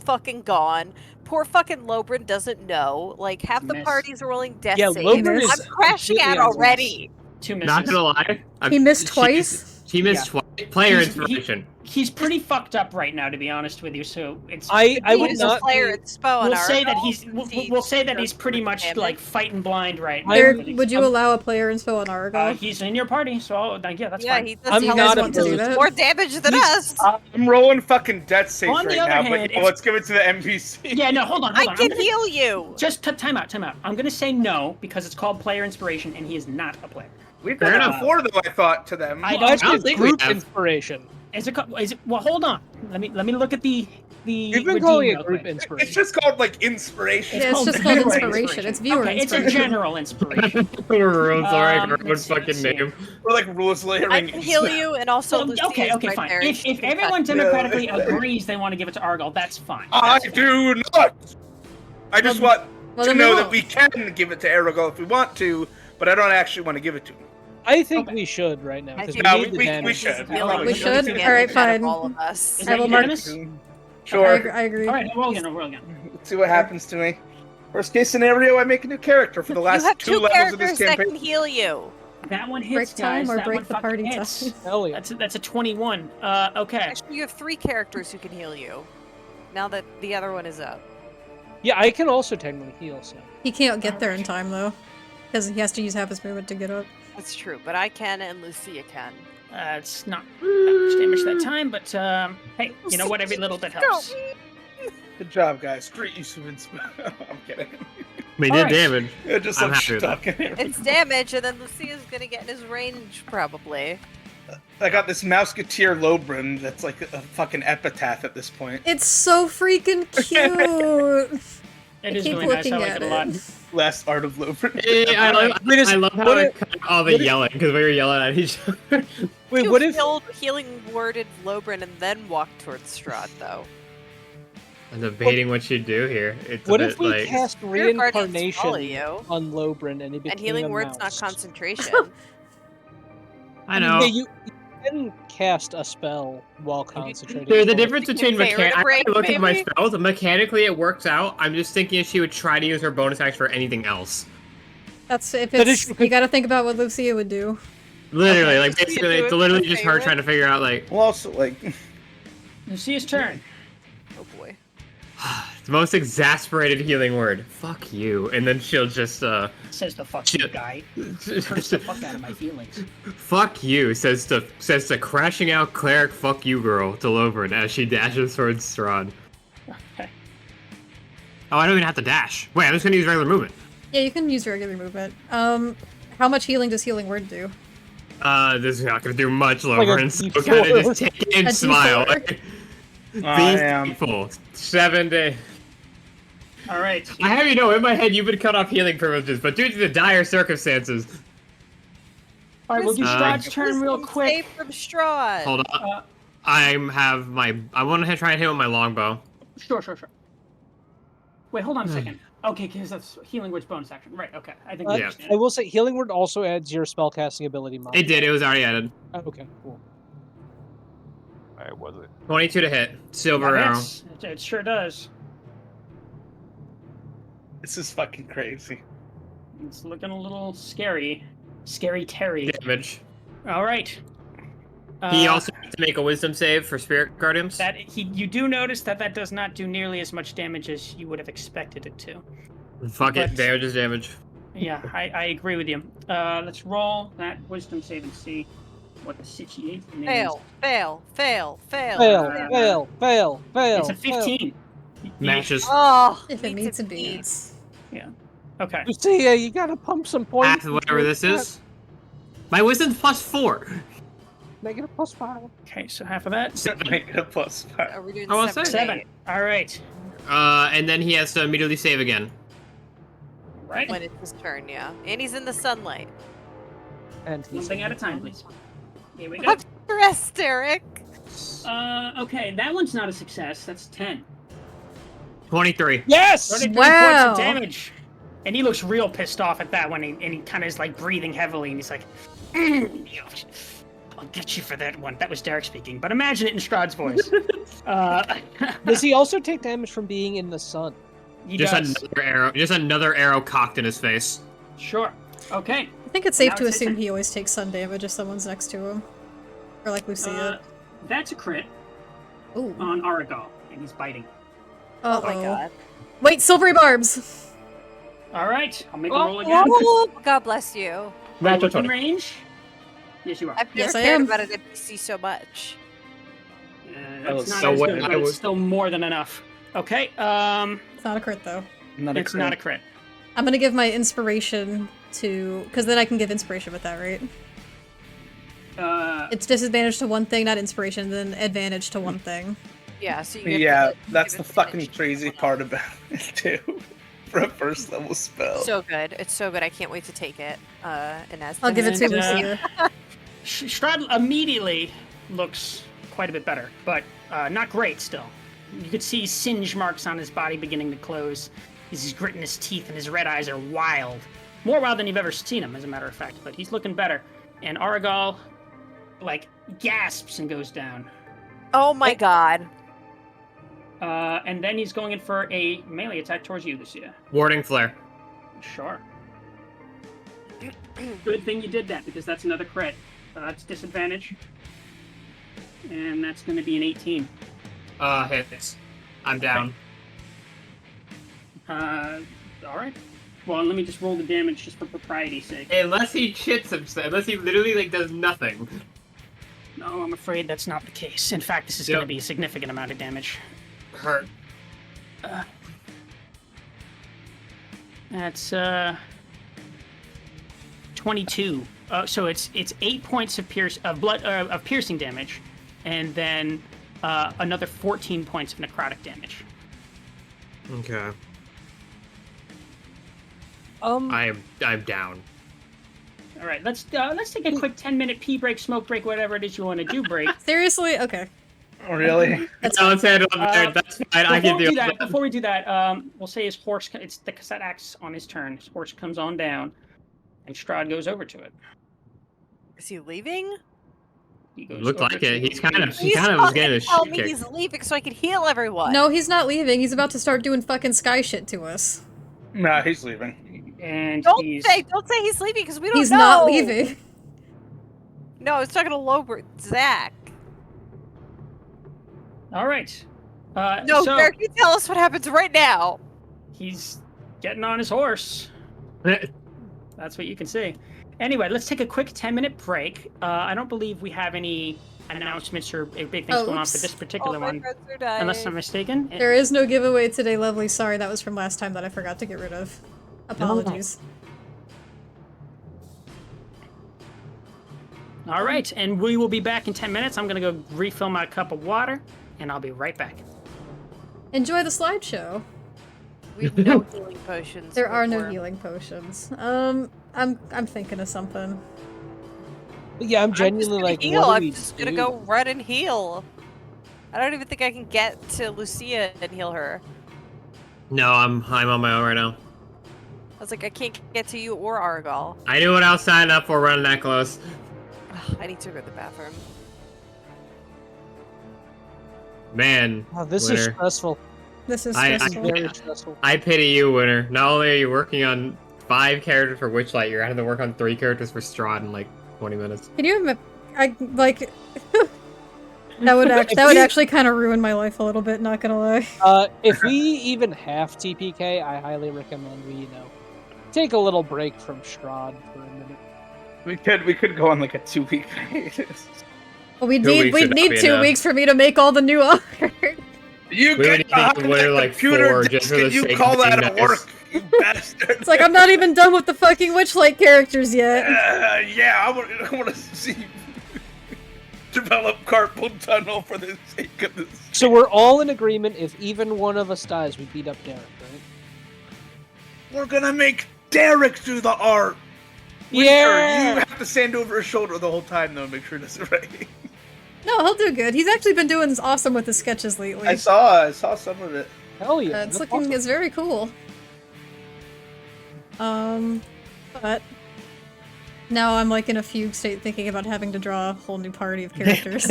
fucking gone. Poor fucking Lobrin doesn't know. Like, half the Miss. party's rolling death Yeah, saves. Lobrin is I'm crashing out completely already. 2 misses. not gonna lie. He missed she- twice? She missed twice. Player He's- inspiration. He's pretty fucked up right now, to be honest with you. So it's. I would Use not a player be- at Spo and We'll say that Argal. he's. We'll say that he's pretty much Damage. like fighting blind right now. Eric, but he's- would you allow a player inspo on Argal? He's in your party, so yeah, that's Yeah, fine. he does. I'm he you does guys not want to do opposed. that? more damage than us. I'm rolling fucking death saves On the right other now, hand, but let's give it to the NPC. Yeah, no, hold on. I I'm can gonna- heal you. Just time out. I'm gonna say no because it's called player inspiration, and he is not a player. We've Fair done enough. before, though, I thought, to them. I Well, don't- actually, I don't it's think we group have. inspiration. Is it? Well, hold on. Let me look at the. We've been redeem calling it real group quick. inspiration. It's just called, like, inspiration. Yeah, it's just called inspiration. It's viewer Okay, it's a inspiration. general inspiration. Ruins let's everyone's see, let's fucking see. name. We're like rules layering. I can heal you, and also Well, Lucy okay, is okay, right fine. there, and If she can everyone touch you. democratically Yeah. agrees they want to give it to Argal, that's fine. I That's fine. do not. I just want well, to then we know that won't. we can give it to Aragal if we want to, but I don't actually want to give it to him. I think Okay. we should right now I because think we No, need the we damage. should. He's We healing probably We the should? damage Alright, out of fine. all of us. Is I that will mark- unanimous? Sure. I agree. All right, roll again. Let's see what happens to me. Worst case scenario, I make a new character for the You last have 2 two levels of this characters that campaign. can heal you. That one hits, Break time guys. or That break one the fucking party hits. time? Hell yeah. That's a 21. Okay. Actually, you have 3 characters who can heal you. Now that the other one is up. Yeah, I can also technically heal. So He can't get there in time, though. Because he has to use half his movement to get up. That's true, but I can and Lucia can. It's not that much damage that time, but hey, you know what? Every little bit helps. Good job, guys. Great use of inspiration. I'm kidding. We All did right. damage. It just I'm looks happy with that. stuck in here. It's damage, and then Lucia's gonna get in his range, probably. I got this Mouseketeer Lobrin that's like a fucking epitaph at this point. It's so freaking cute! It is keep really nice. I looking like at it a lot. it. Last art of Lobrin. I love how what it if- cut all the yelling because we were yelling at each other. wait, You what if? healed healing worded Lobrin and then walked towards Strahd, though. I'm debating what you do here. It's What a if bit we like cast Your guardians follow reincarnation you. on Lobrin and he became And healing a word's not mouse? concentration. I know. Yeah, you can cast a spell while concentrating. There's a on it. difference between Favorite mechanic. I break, looked at my maybe? spells. Mechanically, it works out. I'm just thinking if she would try to use her bonus action for anything else. That's if That it's. is- You gotta think about what Lucia would do. Literally, Okay, like so you basically, do it's it literally for just her favorite? trying to figure out like Well, also, like, Lucia's turn. Oh boy. the most exasperated healing word. Fuck you, and then she'll just Says the fuck you guy. Hurts the fuck out of my feelings. fuck you. Says to crashing out cleric. Fuck you, girl. To Lobrin as she dashes towards Strahd. Okay. Oh, I don't even have to dash. Wait, I'm just gonna use regular movement. Yeah, you can use regular movement. How much healing does healing word do? This is not gonna do much, Like a Lobrin. So D4. kind of just take it and A smile. D4. Be I am. thankful. 7 days. All right. I have you know, in my head, you've been cut off healing privileges, but due to the dire circumstances, All right, we'll do Uh, Strahd's turn real Wisdom quick. save from Strahd. hold on. I want to try and hit with my longbow. Sure. Wait, hold on a second. Okay, because that's healing word's bonus action. Right. Okay. I think. we Yeah. understand. I will say, healing word also adds your spellcasting ability mod. It did. It was already added. Oh, okay, cool. Alright, was it? 22 to hit. Silver That arrow. hits. It sure does. this is fucking crazy. It's looking a little scary. Scary Terry. Damage. All right. He also have to make a wisdom save for spirit guardians? You do notice that does not do nearly as much damage as you would have expected it to. Fuck it, But- damage is damage. Yeah, I agree with you. Let's roll that wisdom save and see what the situation is. Fail, fail, fail, fail. Fail. It's a 15. Matches. Oh, If it meets and beats. Okay. Lucia, you gotta pump some points. Half of whatever this is. My wisdom's +4. Negative +5. Okay, so half of that. Make it a +5. Are we doing Oh, I'll 7 say. or 7. 8? All right. And then he has to immediately save again. Right. When it's his turn, yeah. And he's in the sunlight. And One thing at a time, please. Here we go. I'm stressed, Eric. Okay, that one's not a success. That's 10. 23. Yes! 23 Wow. points of damage. And he looks real pissed off at that one, and he kind of is like breathing heavily, and he's like, I'll get you for that one. That was Derek speaking, but imagine it in Strahd's voice. Does he also take damage from being in the sun? He Just does. another arrow cocked in his face. Sure. Okay. I think it's safe Now to it's his assume turn. he always takes sun damage if someone's next to him. Or like Lucia. That's a crit Ooh. on Aragal, and he's biting. Uh-oh. Oh my god. Wait, silvery barbs! All right, I'll make a roll again. Oh, God bless you. Are you Natural within 20. range? Yes, you are. I've never Yes, I cared am. about an NPC so much. That's was not so as what good, I but was- it's still more than enough. Okay, It's not a crit, though. Not a it's crit. not a crit. I'm gonna give my inspiration to... Because then I can give inspiration with that, right? It's disadvantage to one thing, not inspiration, then advantage to one thing. Yeah, so you get Yeah, to that's give the it fucking advantage. crazy part about it too. For a first level spell. So good. It's so good. I can't wait to take it. And as I'll give it to And, Lucia. Strahd immediately looks quite a bit better, but not great still. You could see singe marks on his body beginning to close. He's gritting his teeth and his red eyes are wild. More wild than you've ever seen him, as a matter of fact, but he's looking better. And Aragal, like, gasps and goes down. Oh my god. And then he's going in for a melee attack towards you, Lucia. Warding flare. Sure. Good thing you did that, because that's another crit. That's disadvantage. And that's going to be an 18. Hits. I'm down. Alright. Well, let me just roll the damage just for propriety's sake. Unless he shits himself. Unless he literally, like, does nothing. No, I'm afraid that's not the case. In fact, this is Yep. going to be a significant amount of damage. Hurt. That's 22. So it's 8 points of piercing damage, and then another 14 points of necrotic damage. Okay. Um, I'm down. All right, let's take a quick 10-minute pee break, smoke break, whatever it is you want to do. Break. Seriously? Okay. Oh, really? That's No, let's handle it there. That's fine. I can do that. Before we do that, we'll say his horse. It's the cassette acts on his turn. His horse comes on down, and Strahd goes over to it. Is he leaving? He goes Looked over like to it. He's it. kind of He's was getting his tell shit me kicked. he's leaving so I can heal everyone. No, he's not leaving. He's about to start doing fucking sky shit to us. Nah, he's leaving. And Don't he's say he's leaving because we don't He's know. not leaving. No, I was talking to Lobert, Zach. all right. No, so Derek, you tell us what happens right now. he's getting on his horse. That's what you can see. Anyway, let's take a quick 10-minute break. I don't believe we have any announcements or big things Oh, going on oops. for this particular All my one, friends are dying. unless I'm mistaken. There is no giveaway today, lovely. Sorry, that was from last time that I forgot to get rid of. Apologies. All right, and we will be back in 10 minutes. I'm going to go refill my cup of water, and I'll be right back. Enjoy the slideshow. We have no healing potions. There are no before. healing potions. I'm thinking of something. but yeah, I'm I'm just genuinely gonna like, heal. what do I'm we just gonna do? go run and heal. I don't even think I can get to Lucia and heal her. No, I'm on my own right now. I was like, I can't get to you or Argal. I knew what I was signing up for running that close. Ugh, I need to go to the bathroom. Man, Oh, this is Winter. stressful. This is I- stressful. Very stressful. I pity you, Winter. Not only are you working on 5 characters for Witchlight, you're having to work on 3 characters for Strahd in like 20 minutes. Can you I like That would actually kind of ruin my life a little bit, not gonna lie. If we even have TPK, I highly recommend we, take a little break from Strahd for a minute. We could go on like a 2-week hiatus. Well, we'd 2 weeks would need not be 2 enough. weeks for me to make all the new art. You We would get behind need to wear, the like, computer 4 desk just for the and you sake of call that being a nice. work, you bastard. It's like I'm not even done with the fucking Witchlight characters yet. Yeah, I want to see you develop carpal tunnel for the sake of this. So we're all in agreement. If even one of us dies, we beat up Derek, right? We're gonna make Derek do the art. Yeah. You have to stand over his shoulder the whole time, though, and make sure it's right. No, he'll do good. He's actually been doing awesome with the sketches lately. I saw some of it. Hell yeah. It's that's looking, awesome. it's very cool. But now I'm like in a fugue state thinking about having to draw a whole new party of characters.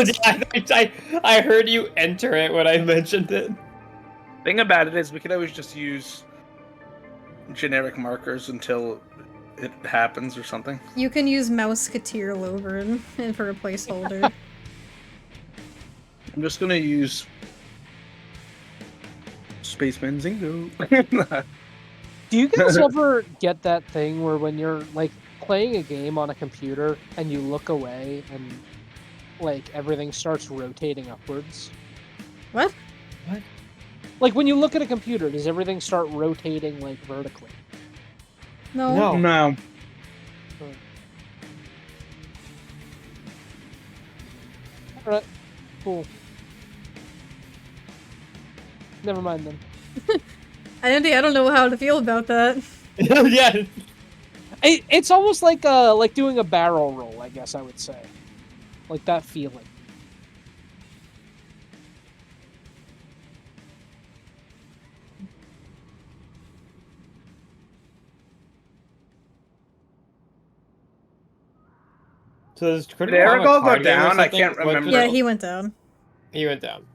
I heard you enter it when I mentioned it. Thing about it is, we could always just use generic markers until it happens or something. You can use Mouseketeer Lobern for a placeholder. I'm just gonna use Spaceman Zingo. Do you guys ever get that thing where when you're like playing a game on a computer and you look away and like everything starts rotating upwards? What? Like when you look at a computer, does everything start rotating like vertically? No. No. Alright, cool. Never mind then. I don't know how to feel about that. Yeah. It's almost like doing a barrel roll, I guess I would say. Like that feeling. So does Did Eric all go down? I can't remember. Yeah, he went down. He went down.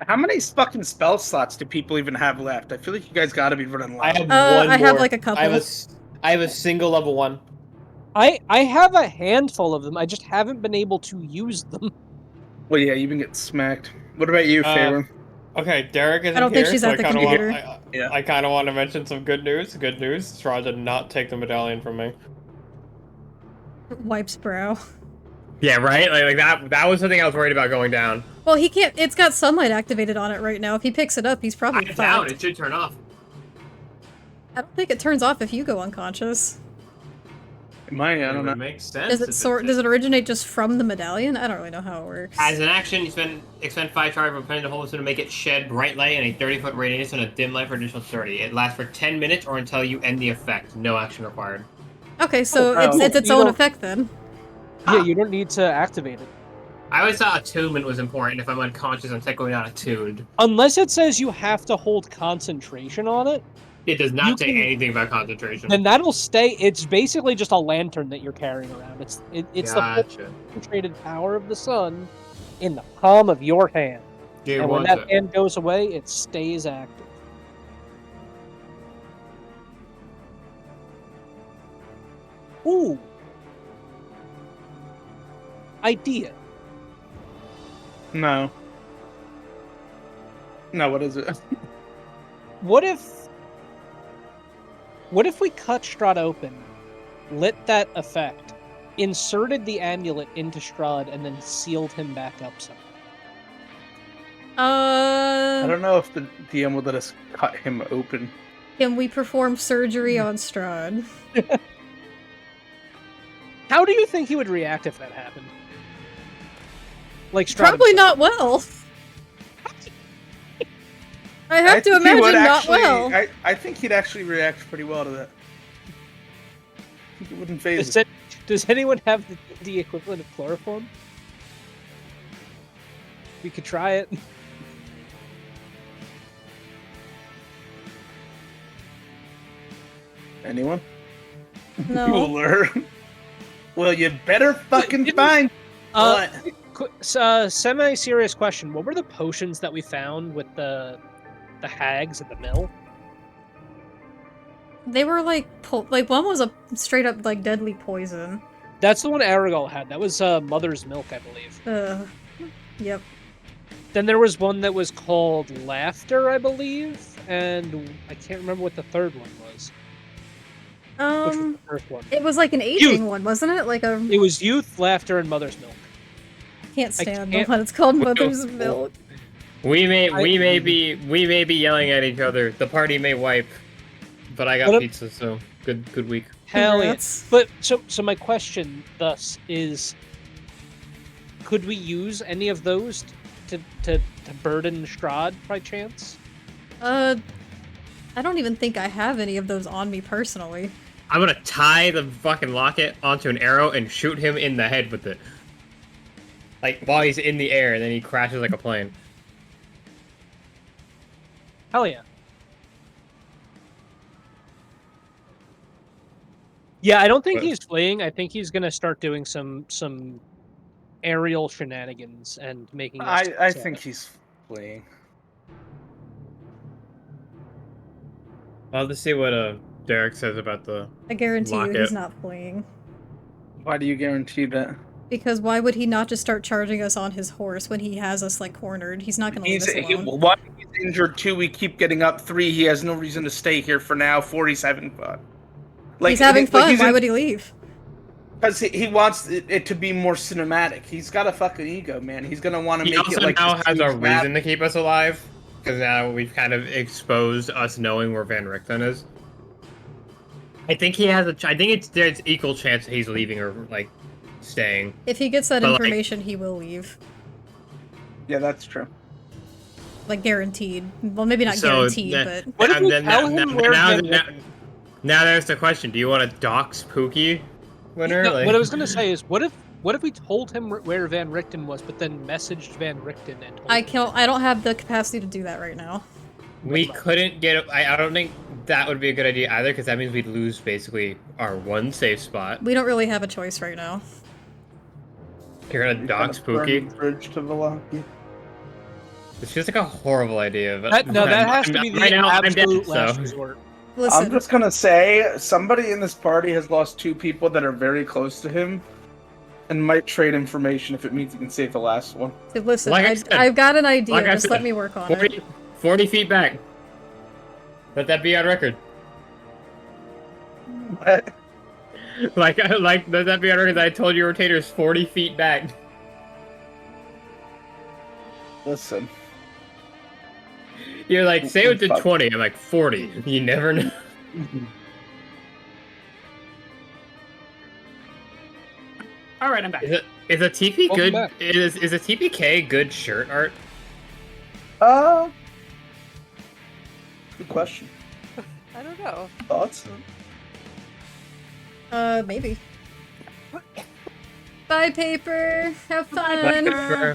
How many fucking spell slots do people even have left? I feel like you guys gotta be running low. I have one I have more. like a couple. I have a single level 1. I have a handful of them. I just haven't been able to use them. Well, yeah, you've been getting smacked. What about you, Faerun? Okay, Derek isn't I don't think here, she's so at the I kinda computer. Yeah. I kind of want to mention some good news. Good news. Strahd did not take the medallion from me. Wipes brow. Yeah, right? Like that was something I was worried about going down. Well, he can't. It's got sunlight activated on it right now. If he picks it up, he's probably I'm down. fucked. It should turn off. I don't think it turns off if you go unconscious. It might, I don't know. It makes sense. Does it originate just from the medallion? I don't really know how it works. As an action, you expend 5 charge from planning to hold to make it shed bright light and a 30-foot radius and a dim light for additional 30. It lasts for 10 minutes or until you end the effect. No action required. Okay, so Oh, it's its you own don't- effect then. Yeah, you don't need to activate it. I always thought attunement was important. If I'm unconscious, I'm technically not attuned. Unless it says you have to hold concentration on it, It does You not say can- anything about concentration. then that'll stay. It's basically just a lantern that you're carrying around. It's the Gotcha. concentrated power of the sun in the palm of your hand. Dude, And when one that sec. hand goes away, it stays active. Ooh. Idea. No. No, what is it? What if we cut Strahd open, lit that effect, inserted the amulet into Strahd, and then sealed him back up somehow? I don't know if the DM would let us cut him open. Can we perform surgery on Strahd? How do you think he would react if that happened? Like Strahd Probably himself. not well. I have to think he imagine would not actually- well. I think he'd actually react pretty well to that. I think it wouldn't phase Does, him. does anyone have the equivalent of chloroform? We could try it. Anyone? No. Cooler. Well, you better fucking Didn't- find Uh, what? semi-serious question. What were the potions that we found with the hags at the mill? They were like one was a straight up like deadly poison. That's the one Aragal had. That was Mother's Milk, I believe. Yep. Then there was one that was called Laughter, I believe, and I can't remember what the third one was. Which was the first one? It was like an aging one, wasn't it? Like a. It was Youth, Laughter, and Mother's Milk. Can't stand can't- the one. It's called Mother's Milk. We may be yelling at each other. The party may wipe, but I got What pizza, so good week. Hell Congrats. yeah. But so my question thus is, could we use any of those to burden Strahd by chance? I don't even think I have any of those on me personally. I'm gonna tie the fucking locket onto an arrow and shoot him in the head with it. Like, while he's in the air, and then he crashes like a plane. Hell yeah. Yeah, I don't think he's fleeing. I think he's gonna start doing some aerial shenanigans and making us I think he's fleeing. I'll have to see what Derek says about the I guarantee you locket. he's not fleeing. Why do you guarantee that? Because why would he not just start charging us on his horse when he has us, like, cornered? He's not gonna leave us alone. One, he's injured. Two, we keep getting up. Three, he has no reason to stay here for now. Four, he's having fun. He's having fun. Why would he leave? Because he wants it to be more cinematic. He's got a fucking ego, man. He's gonna want to He make also it like now this has a huge map. reason to keep us alive, because now we've kind of exposed us knowing where Van Richten is. I think he has I think there's equal chance that he's leaving or like staying. If he gets that But, like- information, he will leave. Yeah, that's true. Like, guaranteed. Well, maybe not So guaranteed, that- but... What if we Now- tell now- him where now- Van now- Richten- Now there's the question: do you want to dox Pookie, winner? No, Like- what I was gonna say is, what if we told him where Van Richten was, but then messaged Van Richten and told him? I don't have the capacity to do that right now. We couldn't get. I don't think that would be a good idea either, because that means we'd lose basically our one safe spot. We don't really have a choice right now. You're gonna dox Pookie. Bridge to Velaki. This feels like a horrible idea, but that has to be the right now, I'm absolute dead, last so. resort. Listen, I'm just gonna say somebody in this party has lost two people that are very close to him, and might trade information if it means he can save the last one. listen, Like I said- I've got an idea. like I Just said, let me work on 40, it. 40 feet back. Let that be on record. Like, let that be on record. I told your rotators 40 feet back. Listen, You're like, say it to Fuck. 20. I'm like, 40. You never know. All right, I'm back. Is a TP Welcome good? back. Is a TPK good shirt art? good question. I don't know. Thoughts? Maybe. Bye, paper. Have fun.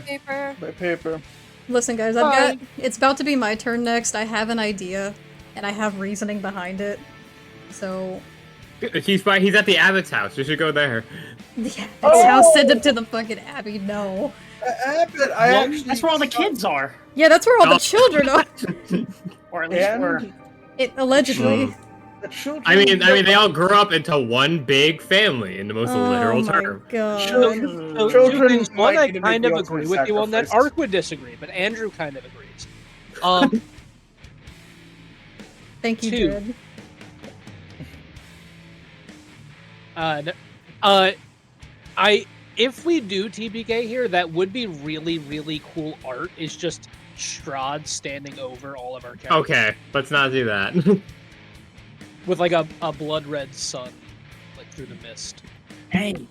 Paper. My paper. Listen, guys, it's about to be my turn next. I have an idea, and I have reasoning behind it. So, He's at the Abbott's house. You should go there. yeah, that's how send him to the fucking Abbey. No. Abbott, That's where all the kids are, Yeah, that's where all No. the children are. or at least And were. Allegedly. the children. I mean, they all grew up into one big family in the most literal Oh my term. god. Children- So Children two things. One, might I need to kind make of the agree ultimate with you on that. sacrifice. Ark would disagree, but Andrew kind of agrees. Thank you, two. Dread. If we do TPK here, that would be really, really cool art. Is just Strahd standing over all of our characters. Okay, let's not do that. With like a blood red sun, like through the mist. Hey,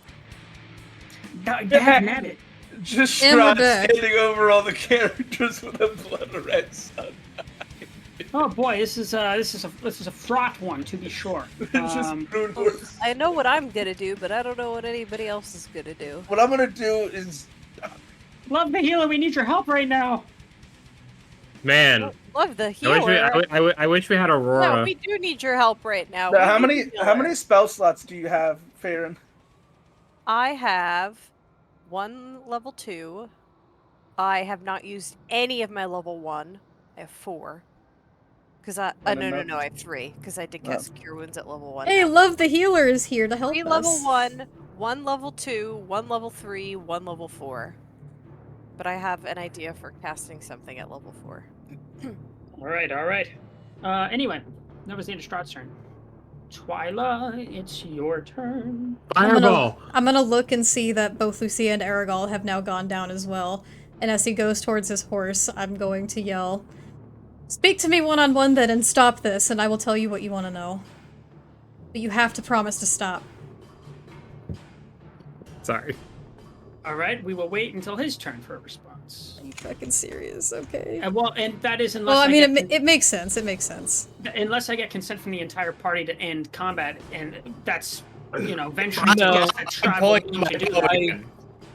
Dad, at it. Just And we're Strahd back. standing over all the characters with a blood red sun. Oh boy, this is a fraught one to be sure. It's just brute force. I know what I'm gonna do, but I don't know what anybody else is gonna do. What I'm gonna do is Love the healer, we need your help right now. Man, Love the I healer. wish we had Aurora. No, we do need your help right now. Now, We need how healer. many spell slots do you have, Farron? I have one level 2. I have not used any of my level 1. I have 4. Because I no, I have 3. Because I did cast Cure Wounds at level 1. Hey, now. Love the Healer is here to help 3 us. level 1, 1 level 2, 1 level 3, 1 level 4. But I have an idea for casting something at level 4. All right. Anyway, that was the end of Strahd's turn. Twyla, it's your turn. Fireball. I'm gonna look and see that both Lucia and Aragal have now gone down as well. And as he goes towards his horse, I'm going to yell, "Speak to me one-on-one then and stop this, and I will tell you what you want to know. But you have to promise to stop." Sorry. All right, we will wait until his turn for a response. Are you fucking serious? Okay. And that is unless Well, I mean, get it makes sense. It makes sense. unless I get consent from the entire party to end combat, and that's venturing No. to guess that Strahd pulling will need to do my that.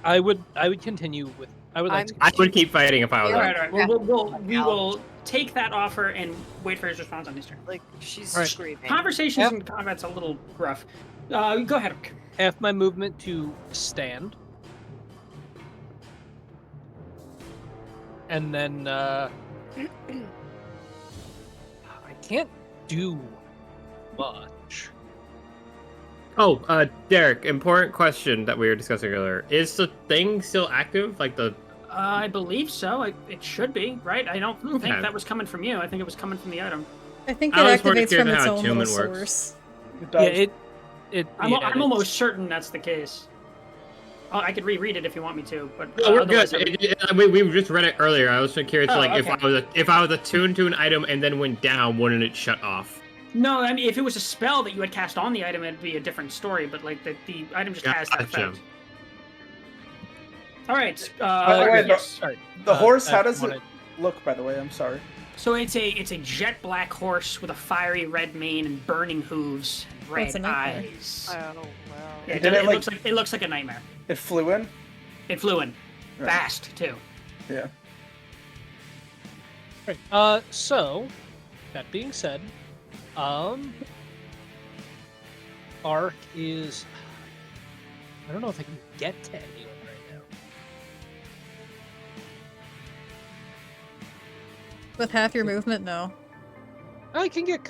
bow. I would continue with. I would like to. I would keep fighting if I was All up. right. Well, we will take that offer and wait for his response on his turn. Like, she's Alright. screaming. Conversations Yep. in combat's a little rough. Go ahead. Half my movement to stand. And then I can't do much. Oh, Derek, important question that we were discussing earlier. Is the thing still active? Like the... I believe so. It should be, right? I don't think Okay. that was coming from you. I think it was coming from the item. I think it I was more activates curious from its how own little attunement works. source. It Yeah, does. I'm almost certain that's the case. I could reread it if you want me to, but No, we're otherwise good. We just read it earlier. I was so curious, Oh, like, okay. if I was attuned to an item and then went down, wouldn't it shut off? No, I mean, if it was a spell that you had cast on the item, it'd be a different story, but, like, the item just has that Gotcha. effect. All right. By the way, yes. Sorry. The horse, I how does it wanted- look, by the way? I'm sorry. So it's a jet black horse with a fiery red mane and burning hooves and Oh, it's red a nightmare. eyes. Oh, wow. Yeah, Did it, it looks like a nightmare. It flew in? It flew in. Right. Fast, too. Yeah. Right. So, that being said, Arc is. I don't know if I can get to anyone right now. With half your movement, no. I can get.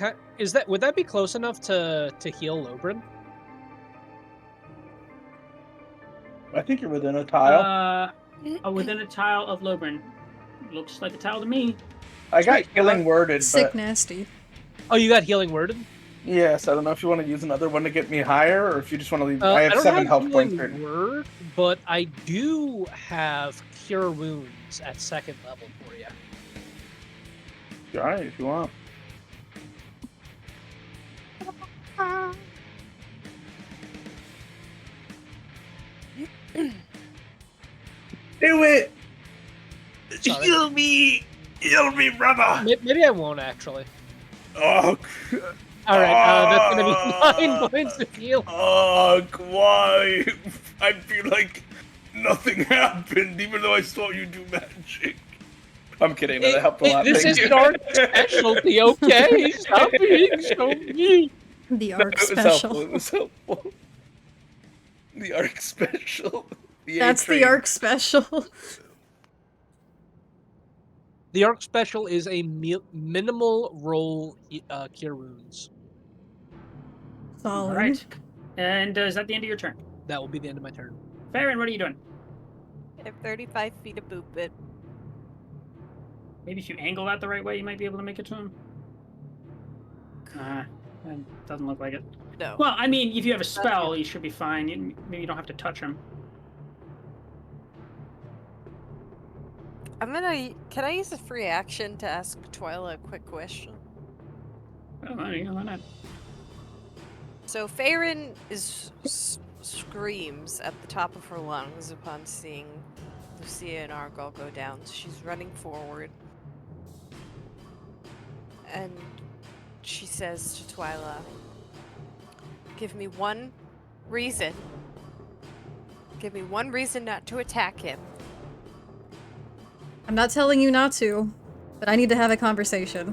Would that be close enough to heal Lobrin? I think you're within a tile. Within a tile of Lobrin. Looks like a tile to me. I got healing worded, Sick but nasty. Oh, you got healing worded? yes, I don't know if you want to use another one to get me higher, or if you just want to leave. I I have don't 7 health points. healing Right? word, but I do have cure wounds at 2nd level for you. Alright, if you want. Do it! Sorry. Heal me, brother! Maybe I won't actually. Oh, All right, that's gonna be 9 points of heal. why? I feel like nothing happened, even though I saw you do magic. I'm kidding. That helped a lot. This Thank is you. Dark specialty, okay? Stop being so mean. The No, arc it was special. helpful. It was helpful. The arc special. That's the A-train. arc special. The Arc special is a minimal roll cure wounds. Solid. All right. And is that the end of your turn? That will be the end of my turn. Farron, what are you doing? I have 35 feet of boop it. Maybe if you angle that the right way, you might be able to make it to him. It doesn't look like it. No. Well, I mean, if you have a spell, you should be fine. Maybe you don't have to touch him. Can I use a free action to ask Twyla a quick question? Oh, why not? So Farron screams at the top of her lungs upon seeing Lucia and Argal go down. She's running forward. And she says to Twyla, give me one reason. Give me one reason not to attack him. I'm not telling you not to, but I need to have a conversation.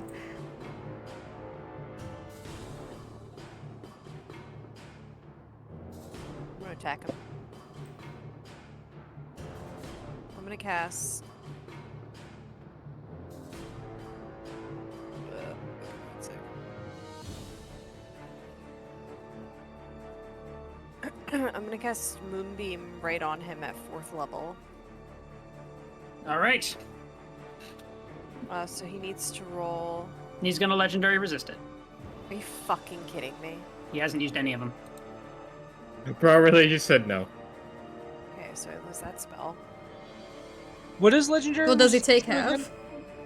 I'm gonna attack him. I'm gonna cast. One second. I'm gonna cast Moonbeam right on him at 4th level. All right. So he needs to roll. He's gonna legendary resist it. Are you fucking kidding me? He hasn't used any of them. Probably just said no. Okay, so I lose that spell. What is legendary? Well, does he take resistance again? half?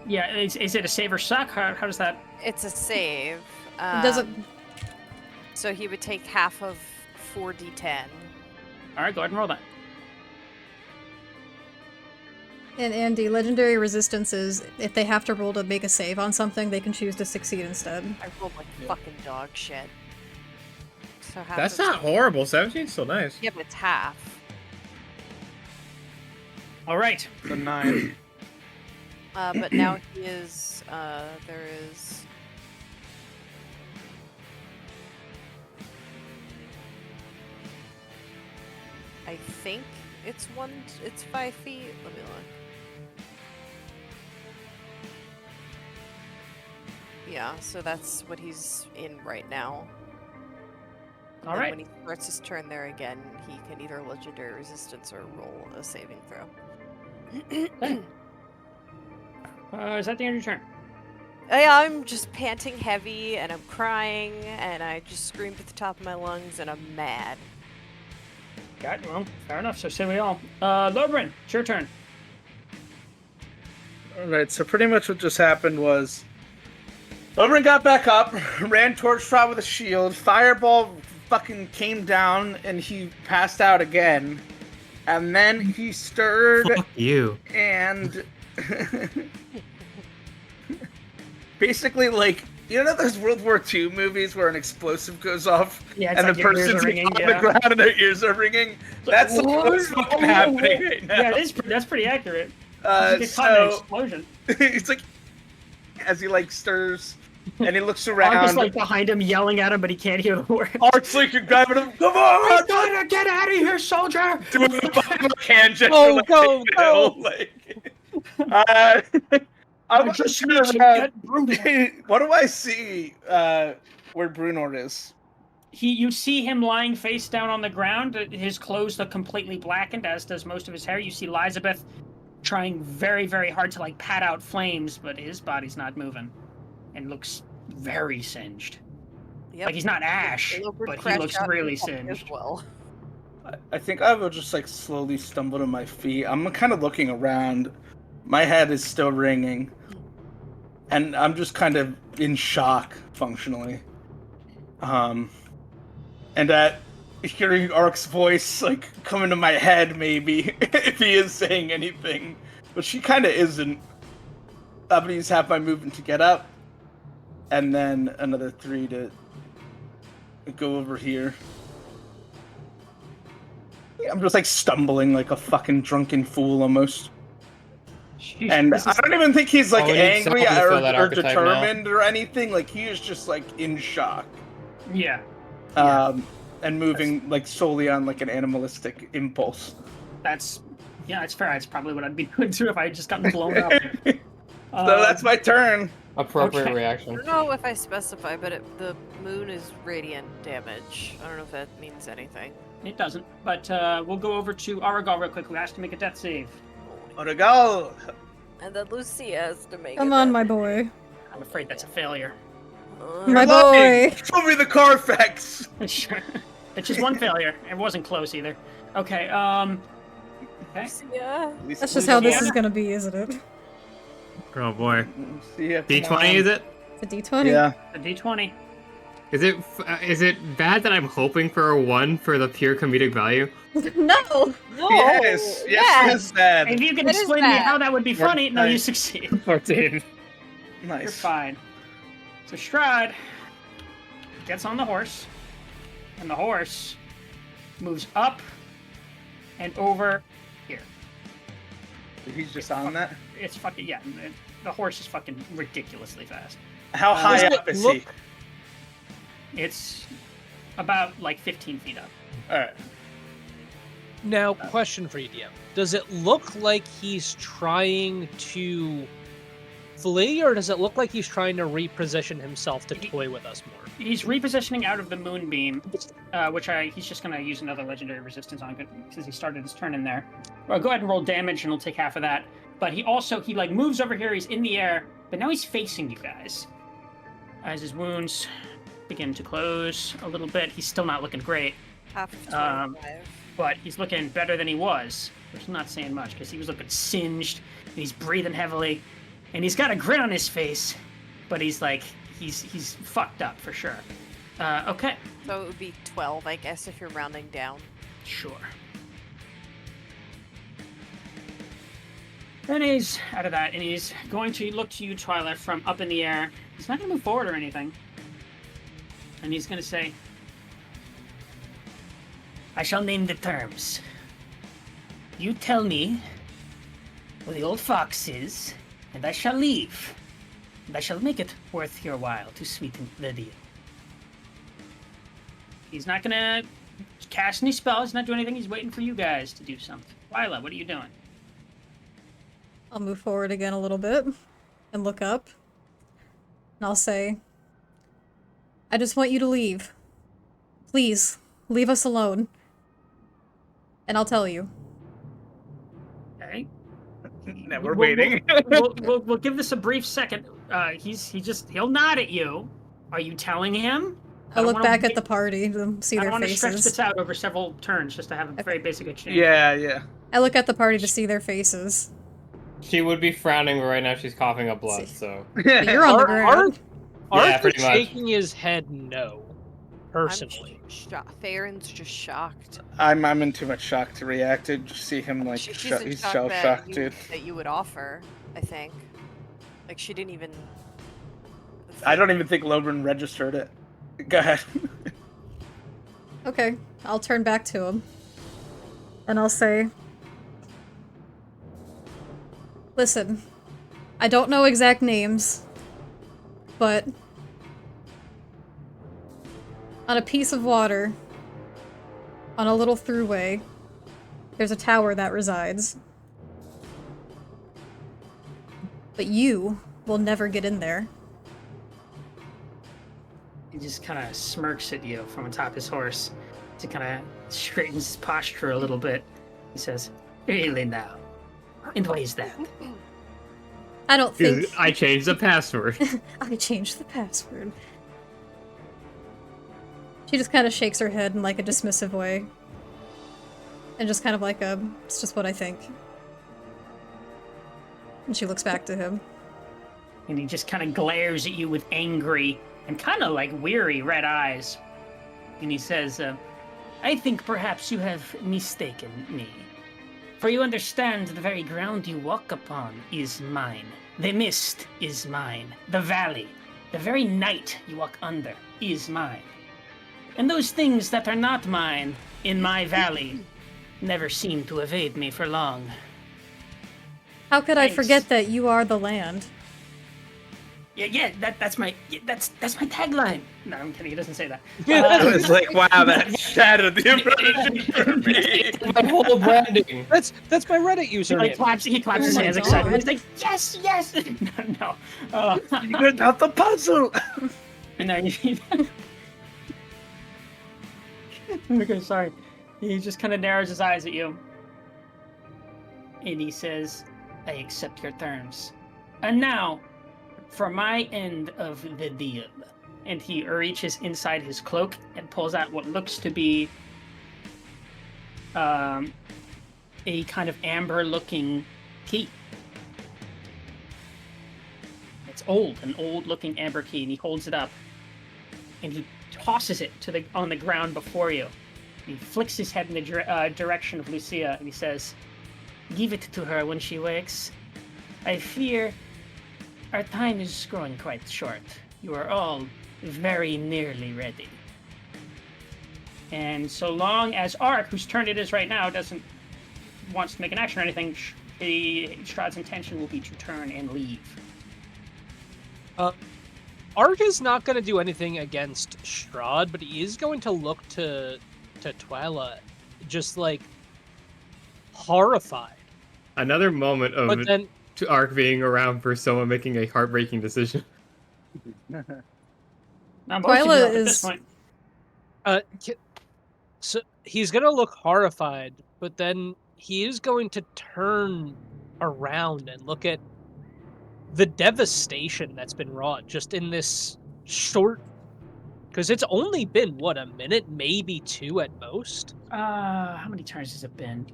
Yeah, is it a save or suck? How does that? It's a save. Does it? So he would take half of 4d10. All right, go ahead and roll that. And Andy, legendary resistance is if they have to roll to make a save on something, they can choose to succeed instead. I rolled like fucking dog shit. So half That's of- not horrible. 17's still nice. Yeah, but it's half. All right. The 9. But now he is. There is. I think it's 5 feet. Let me look. Yeah, so that's what he's in right now. All And right. when he starts his turn there again, he can either legendary resistance or roll a saving throw. Is that the end of your turn? I'm just panting heavy and I'm crying and I just screamed at the top of my lungs and I'm mad. Got you. Well, fair enough. So say we all. Lobrin, it's your turn. Alright, so pretty much what just happened was Oberyn got back up, ran towards Strahd with a shield, fireball fucking came down, and he passed out again. And then he stirred Fuck you. and basically, like, you know those World War II movies where an explosive goes off Yeah, it's and like the your ears person's are ringing, on yeah. the ground and their ears are ringing? That's like what's fucking happening right now. Yeah, that's pretty accurate. It's So an explosion. it's like as he like stirs and he looks Ark is around. like behind him, yelling at him, but he can't hear the words. Ark's like you're grabbing him. Come on! Get out of here, soldier! Doing the fucking hand gesture. Go, like, go, you go. know, like, I'm just turn need to around. get Bruno. What do I see? Where Brunor is? You see him lying face down on the ground. His clothes look completely blackened, as does most of his hair. You see Elizabeth trying very, very hard to like pat out flames, but his body's not moving, and looks very singed. Yep. Like he's not ash, Lobrin but he crashed looks out really in the as singed. well. I think I will just like slowly stumble to my feet. I'm kind of looking around. My head is still ringing, and I'm just kind of in shock, functionally. And at hearing Ark's voice like come into my head, maybe if he is saying anything, but she kind of isn't. I'm gonna use half my movement to get up, and then another 3 to go over here. I'm just like stumbling like a fucking drunken fool almost. And I don't even think he's like Oh, we need angry someone to fill that or archetype now. determined or anything. Like he is just like in shock. Yeah, And moving like solely on like an animalistic impulse. that's fair. That's probably what I'd be doing too if I had just gotten blown up. So that's my turn. Appropriate Okay. I reaction. don't know if I specify, but the moon is radiant damage. I don't know if that means anything. It doesn't, but we'll go over to Aragal real quick. We asked to make a death save. Oregal. And then Lucia has to make Come it on, that my way. boy. I'm afraid that's a failure. My Lying. boy. Show me the Carfax. Sure. It's just one failure. It wasn't close either. Okay, okay. Lucia. That's just how this is gonna be, isn't it? Oh boy. Yeah, D20 is it? It's a D20. Yeah. The D20. Is it bad that I'm hoping for a 1 for the pure comedic value? No! No. Yes. Yes. It is bad. If you can That is explain to me bad. how that would be funny, no, you Nice. succeed. 14. You're Nice. fine. So Strahd gets on the horse, and the horse moves up and over here. He's just on that. It's fucking, yeah, the horse is fucking ridiculously fast. How high does up it is look- he? It's about like 15 feet up. All right. Now, question for you, DM. Does it look like he's trying to flee, or does it look like he's trying to reposition himself to toy with us more? He's repositioning out of the moonbeam, which he's just gonna use another legendary resistance on since he started his turn in there. Well, go ahead and roll damage, and he'll take half of that. But he like moves over here. He's in the air, but now he's facing you guys. As his wounds begin to close a little bit, he's still not looking great. Half of 25. But he's looking better than he was, which is not saying much because he was looking singed, and he's breathing heavily, and he's got a grin on his face, but he's like, he's fucked up for sure. Okay. So it would be 12, I guess, if you're rounding down. Sure. Then he's out of that, and he's going to look to you, Twilight, from up in the air. He's not going to move forward or anything. And he's going to say, I shall name the terms. You tell me where the old fox is, and I shall leave. And I shall make it worth your while to sweeten the deal. He's not going to cast any spells, he's not doing anything, he's waiting for you guys to do something. Twyla, what are you doing? I'll move forward again a little bit and look up. And I'll say, I just want you to leave. Please, leave us alone. And I'll tell you. Okay. Now we're waiting. We'll give this a brief second. He'll nod at you. Are you telling him? I'll look back at the party to see their I want to stretch faces. this out over several turns just to have a very basic exchange. Yeah. I look at the party to see their faces. She would be frowning, but right now she's coughing up blood, so... But you're on the ground. Yeah, pretty much. Shaking his head no, personally. Farron's just shocked. I'm in too much shock to react. To see him like She's in he's shock so that shocked, you, dude. that you would offer, I think. Like, she didn't even... I don't even think Lobrin registered it. Go ahead. Okay, I'll turn back to him. And I'll say, listen, I don't know exact names, but on a piece of water, on a little throughway, there's a tower that resides. But you will never get in there. He just kind of smirks at you from atop his horse to kind of straightens his posture a little bit. He says, really now? And why is that? I don't think... I changed the password. I changed the password. She just kind of shakes her head in like a dismissive way. And just kind of like it's just what I think. And she looks back to him. And he just kind of glares at you with angry and kind of like weary red eyes. And he says, I think perhaps you have mistaken me. For you understand the very ground you walk upon is mine. The mist is mine. The valley, the very night you walk under is mine. And those things that are not mine in my valley never seem to evade me for long. How could I Thanks. forget that you are the land? Yeah, that's my tagline. No, I'm kidding. He doesn't say that. I was like, wow, that shattered the impression for me. My whole branding. That's my Reddit He username. claps his my hands God. excited. He's like, yes. No. You got out the puzzle. And then okay, sorry. He just kind of narrows his eyes at you. And he says, I accept your terms. And now, for my end of the deal. And he reaches inside his cloak and pulls out what looks to be a kind of amber-looking key. It's an old-looking amber key, and he holds it up. And he tosses it on the ground before you. He flicks his head in the direction of Lucia, and he says, give it to her when she wakes. I fear our time is growing quite short. You are all very nearly ready. And so long as Ark, whose turn it is right now, wants to make an action or anything, Strahd's intention will be to turn and leave. Ark is not going to do anything against Strahd, but he is going to look to Twyla, just like horrified. Another moment of to Ark being around for someone making a heartbreaking decision. Now, most of you Twyla up at this is- point. So he's gonna look horrified, but then he is going to turn around and look at the devastation that's been wrought just in this short. Because it's only been what, a minute, maybe 2 at most. How many turns has it been?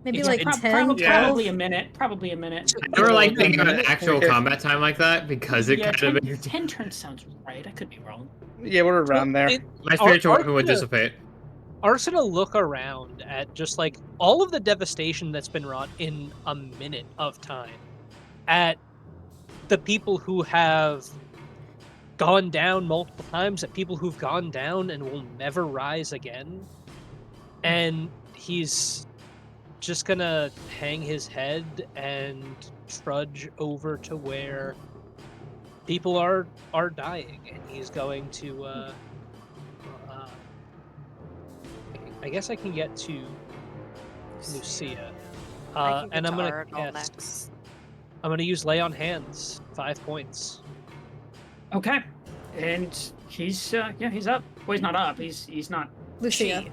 Maybe It's like been 10, Yeah. 12? Probably a minute. Probably a minute. I never like Yeah. thinking of an actual combat time like that because it Yeah, kind 10, of 10 turns sounds right. I could be wrong. Yeah, we're around there. my spiritual Ark's weapon would gonna- dissipate. Ark's gonna look around at just like all of the devastation that's been wrought in a minute of time, at the people who have gone down multiple times, at people who've gone down and will never rise again, and he's just gonna hang his head and trudge over to where people are dying, and he's going to I guess I can get to Lucia, I can get and I'm to gonna Aragorn cast. next. I'm gonna use Lay on Hands, 5 points. Okay. And he's he's up. Well, he's not up. He's not. Lucia. She.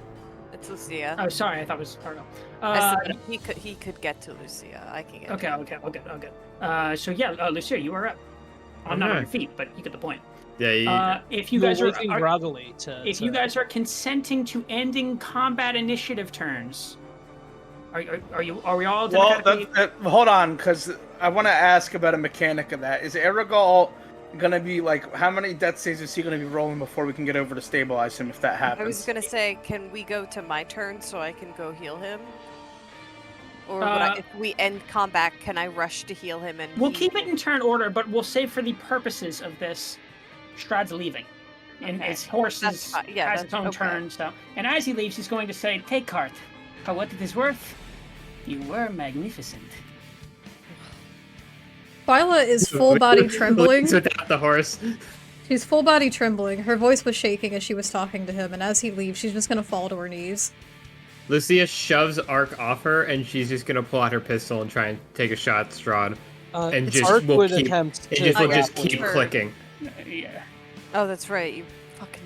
It's Lucia. Oh, sorry. I thought it was Argo. I said he could get to Lucia. I can get. Okay. to Okay. So yeah, Lucia, you are up. I'm not on your feet, but you get the point. Yeah, If you guys are, groggily if you guys are consenting to ending combat initiative turns, are we all? Well, democratically- hold on, because I want to ask about a mechanic of that. Is Aragorn gonna be like, how many death saves is he gonna be rolling before we can get over to stabilize him if that happens? I was gonna say, can we go to my turn so I can go heal him? Or would if we end combat, can I rush to heal him and? We'll keep it in turn order, but we'll say for the purposes of this, Strahd's leaving. And Okay. his horse That's fine. Yeah, has its own okay. turn, so. And as he leaves, he's going to say, "Take heart. For what it is worth, you were magnificent." Twyla is full body trembling. Without the horse. She's full body trembling. Her voice was shaking as she was talking to him, and as he leaves, she's just gonna fall to her knees. Lucia shoves Ark off her, and she's just gonna pull out her pistol and try and take a shot at Strahd. And just Ark will would keep. attempt It to just will yeah, just grapple keep you. her. clicking. Yeah. Oh, that's right. You fucking.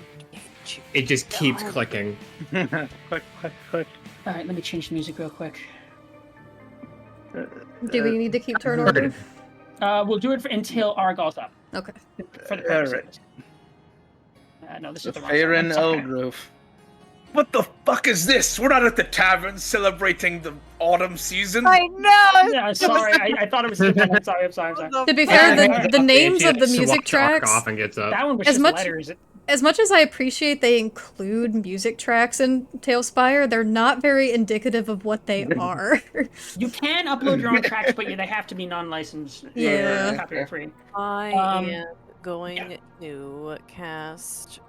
It just keeps God. clicking. Quick. All right, let me change the music real quick. Do we need to keep turn order? We'll do it until Argyl's up. Okay. For the purpose Alright. of this. No, this The is the wrong Faerun song. I'm sorry. Elgrove. What the fuck is this? We're not at the tavern celebrating the autumn season. I know. Yeah, sorry. I thought it was. I'm sorry. I'm sorry. To be fair, Yeah, the names She of the swats music Ark tracks, off and gets up. That one was As just much- letters. as much as I appreciate they include music tracks in Tailspire, they're not very indicative of what they are. You can upload your own tracks, but they have to be non-licensed. Yeah. Copyright free. I Um, am going to cast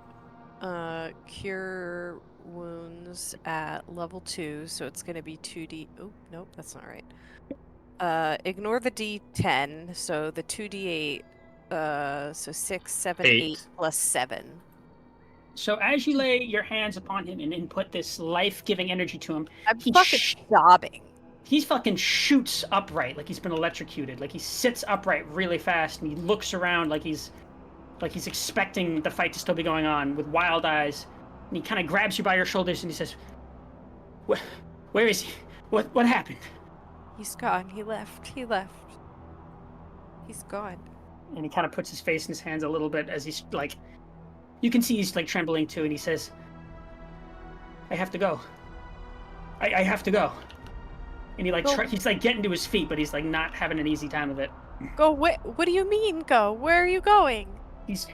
Cure Wounds at level 2, so it's going to be 2d. Oh, nope, that's not right. Ignore the d10, so the 2d8. So 6, 7, 8 plus 7. So as you lay your hands upon him and input this life-giving energy to him, I'm He fucking sobbing. he fucking shoots upright like he's been electrocuted. Like he sits upright really fast and he looks around like he's expecting the fight to still be going on with wild eyes. And he kind of grabs you by your shoulders and he says, "Where is he? What happened?" He's gone. He left. He's gone. And he kind of puts his face in his hands a little bit as he's like, you can see he's like trembling too. And he says, "I have to go. I have to go." And he like Go. he's like getting to his feet, but he's like not having an easy time of it. Go. What do you mean, go? Where are you going? He's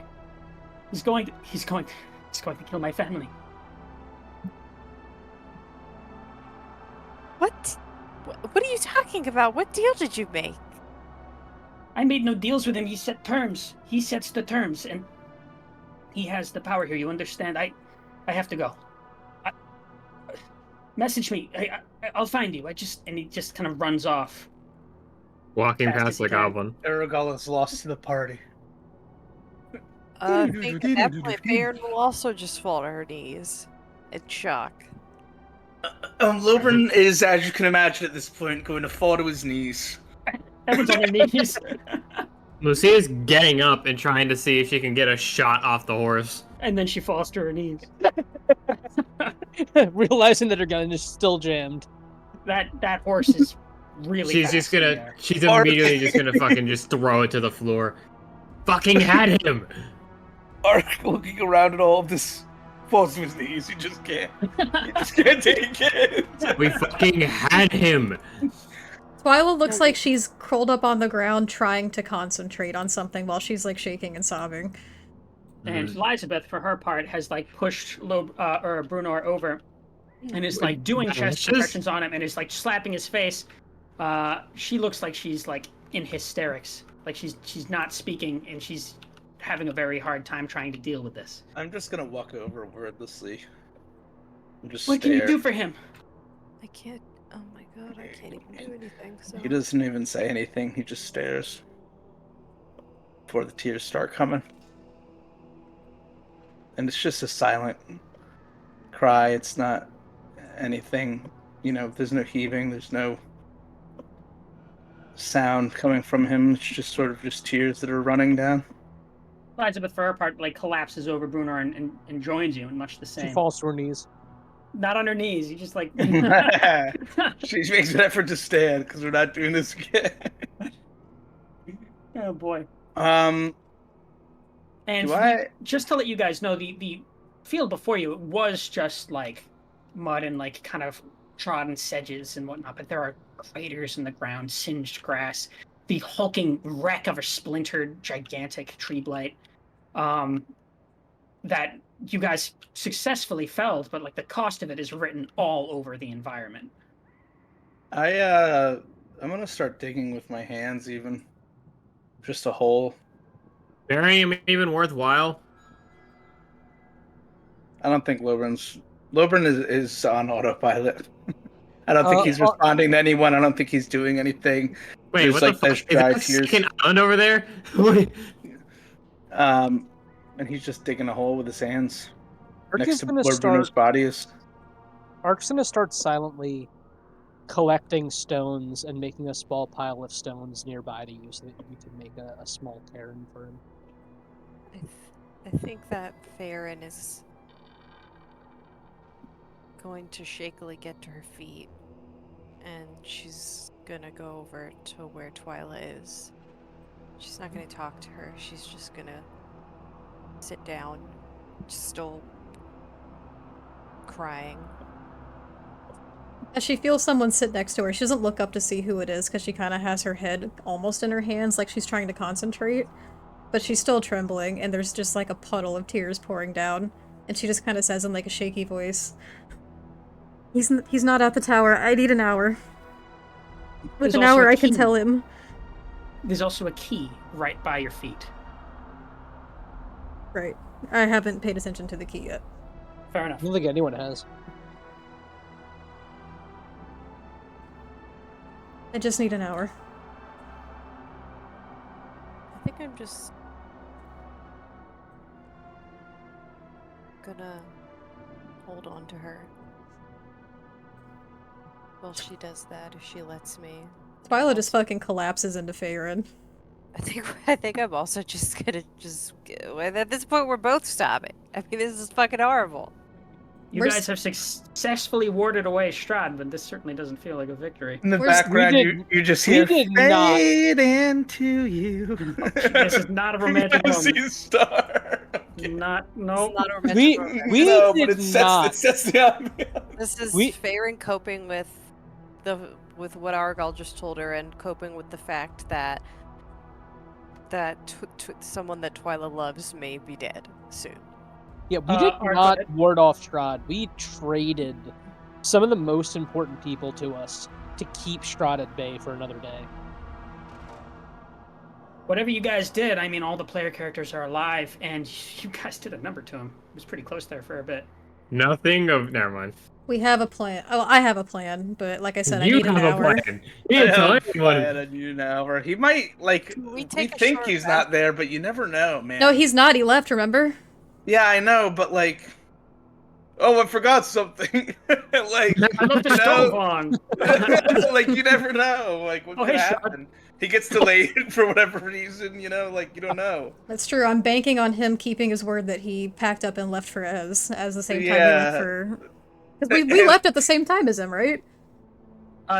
going to kill my family. What? What are you talking about? What deal did you make? I made no deals with him. He set terms. He sets the terms, and he has the power here. You understand? I have to go. Message me. I'll find you. And he just kind of runs off. Walking Fast as past you the can. goblin. Aragorn is lost to the party. I think at that point, Baird will also just fall to her knees in shock. Lobrin is, as you can imagine at this point, going to fall to his knees. Everyone's on their knees. Lucia's getting up and trying to see if she can get a shot off the horse. And then she falls to her knees. Realizing that her gun is still jammed. That horse is really She's fast just in the gonna. air. She's immediately just gonna fucking just throw it to the floor. Fucking had him. Ark looking around at all of this falls to his knees. You just can't. You just can't take it. We fucking had him. Twyla looks like she's curled up on the ground trying to concentrate on something while she's like shaking and sobbing. And Elizabeth, for her part, has like pushed Brunor over and is like doing chest compressions on him and is like slapping his face. She looks like she's like in hysterics. Like she's not speaking and she's having a very hard time trying to deal with this. I'm just gonna walk over wordlessly. And just What can stare. you do for him? I can't. Oh my god, I can't even do anything. So He doesn't even say anything. He just stares. Before the tears start coming. And it's just a silent cry. It's not anything, there's no heaving, there's no sound coming from him. It's just sort of just tears that are running down. Elizabeth, for her part, like collapses over Brunor and joins you in much the same. She falls to her knees. Not on her knees. You just like. She makes an effort to stand because we're not doing this again. Oh boy. And just to let you guys know, the field before you was just like mud and like kind of trodden sedges and whatnot, but there are craters in the ground, singed grass, the hulking wreck of a splintered gigantic tree blight that you guys successfully felled, but like the cost of it is written all over the environment. I'm gonna start digging with my hands, even just a hole. Burying him even worthwhile? I don't think Lobrin is on autopilot. I don't think he's responding to anyone. I don't think he's doing anything. Wait, There's what like the fuck? those Is dry that tears. second island over there? And he's just digging a hole with his hands Ark next is to gonna where Bruno's body is. Ark's gonna start silently collecting stones and making a small pile of stones nearby to you so that you can make a small cairn for him. I think that Farron is going to shakily get to her feet, and she's gonna go over to where Twyla is. She's not gonna talk to her. She's just gonna sit down, still crying. As she feels someone sit next to her, she doesn't look up to see who it is because she kind of has her head almost in her hands like she's trying to concentrate. But she's still trembling, and there's just like a puddle of tears pouring down. And she just kind of says in like a shaky voice, He's not at the tower. I need an hour. With There's an also hour a I can key. tell him. There's also a key right by your feet. Right. I haven't paid attention to the key yet. Fair I enough. don't think anyone has. I just need an hour. I think I'm just gonna hold on to her while she does that, if she lets me. Twyla just fucking collapses into Farron. I think I'm also just gonna at this point we're both stopping. I mean, this is fucking horrible. You guys have successfully warded away Strahd, but this certainly doesn't feel like a victory. In the Where's- background, you just hear did not- fade into you. This is not a romantic moment. See star. Nope. It's not a romantic We- romance. we- no, did but it not. sets the ambiance. This is we- Farron coping with what Argal just told her, and coping with the fact that someone that Twyla loves may be dead soon. Yeah, we did Ark, not ward off Strahd. We traded some of the most important people to us to keep Strahd at bay for another day. Whatever you guys did, I mean, all the player characters are alive, and you guys did a number to him. It was pretty close there for a bit. Nothing of. Never mind. We have a plan. Oh, I have a plan, but like I said, I You need an have a hour. plan. You didn't tell anyone. On you now, or he might like. We We take a think short he's rest. not there, but you never know, man. No, he's not. He left, remember? Yeah, I know, but like. Oh, I forgot something. Like, I left the you know, stove on. like you never know, like what Oh, could hey, Strahd. happen. He gets delayed for whatever reason, you know, like, you don't know. That's true. I'm banking on him keeping his word that he packed up and left for Ez as the same time we left Yeah. for... Because we left at the same time as him, right?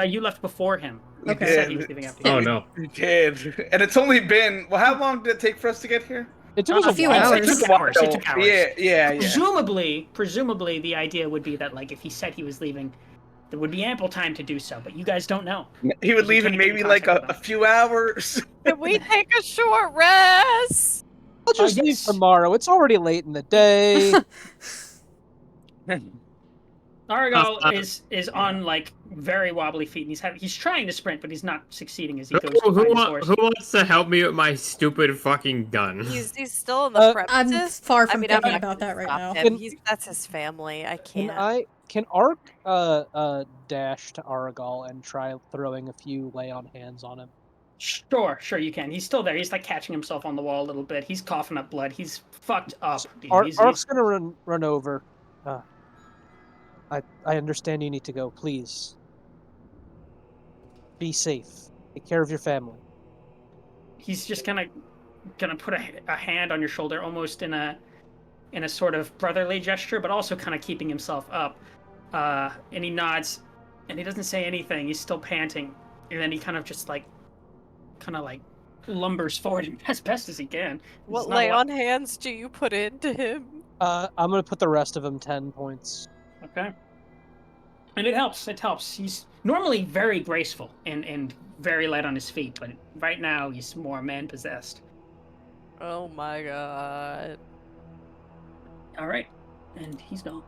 You left before him. We Okay. He said he did. was leaving after Oh you. no. We did. And it's only been, well, how long did it take for us to get here? It took us A few while. hours. It took hours. It took hours. Yeah. Presumably, the idea would be that, like, if he said he was leaving, there would be ample time to do so. But you guys don't know. He would You leave in can't get in maybe like contact a with him. few hours. Can we take a short rest? I'll just leave yes. tomorrow. It's already late in the day. Argal is on like very wobbly feet, and he's trying to sprint, but he's not succeeding as he goes Who, behind his horse. who wants to help me with my stupid fucking gun? He's still in the I'm premises. far from I'm thinking not about gonna that right stop now. him. That's his family. I can't. Can Ark dash to Aragal and try throwing a few lay on hands on him? Sure, you can. He's still there. He's like catching himself on the wall a little bit. He's coughing up blood. He's fucked up. Dude. Ark's gonna run over. I understand you need to go. Please, be safe. Take care of your family. He's just gonna put a hand on your shoulder, almost in a sort of brotherly gesture, but also kind of keeping himself up. And he nods, and he doesn't say anything. He's still panting, and then he kind of lumbers forward as best as he can. What lay on hands do you put into him? I'm gonna put the rest of him 10 points. Okay. And it helps. He's normally very graceful and very light on his feet, but right now he's more man-possessed. Oh my god. All right. And he's gone.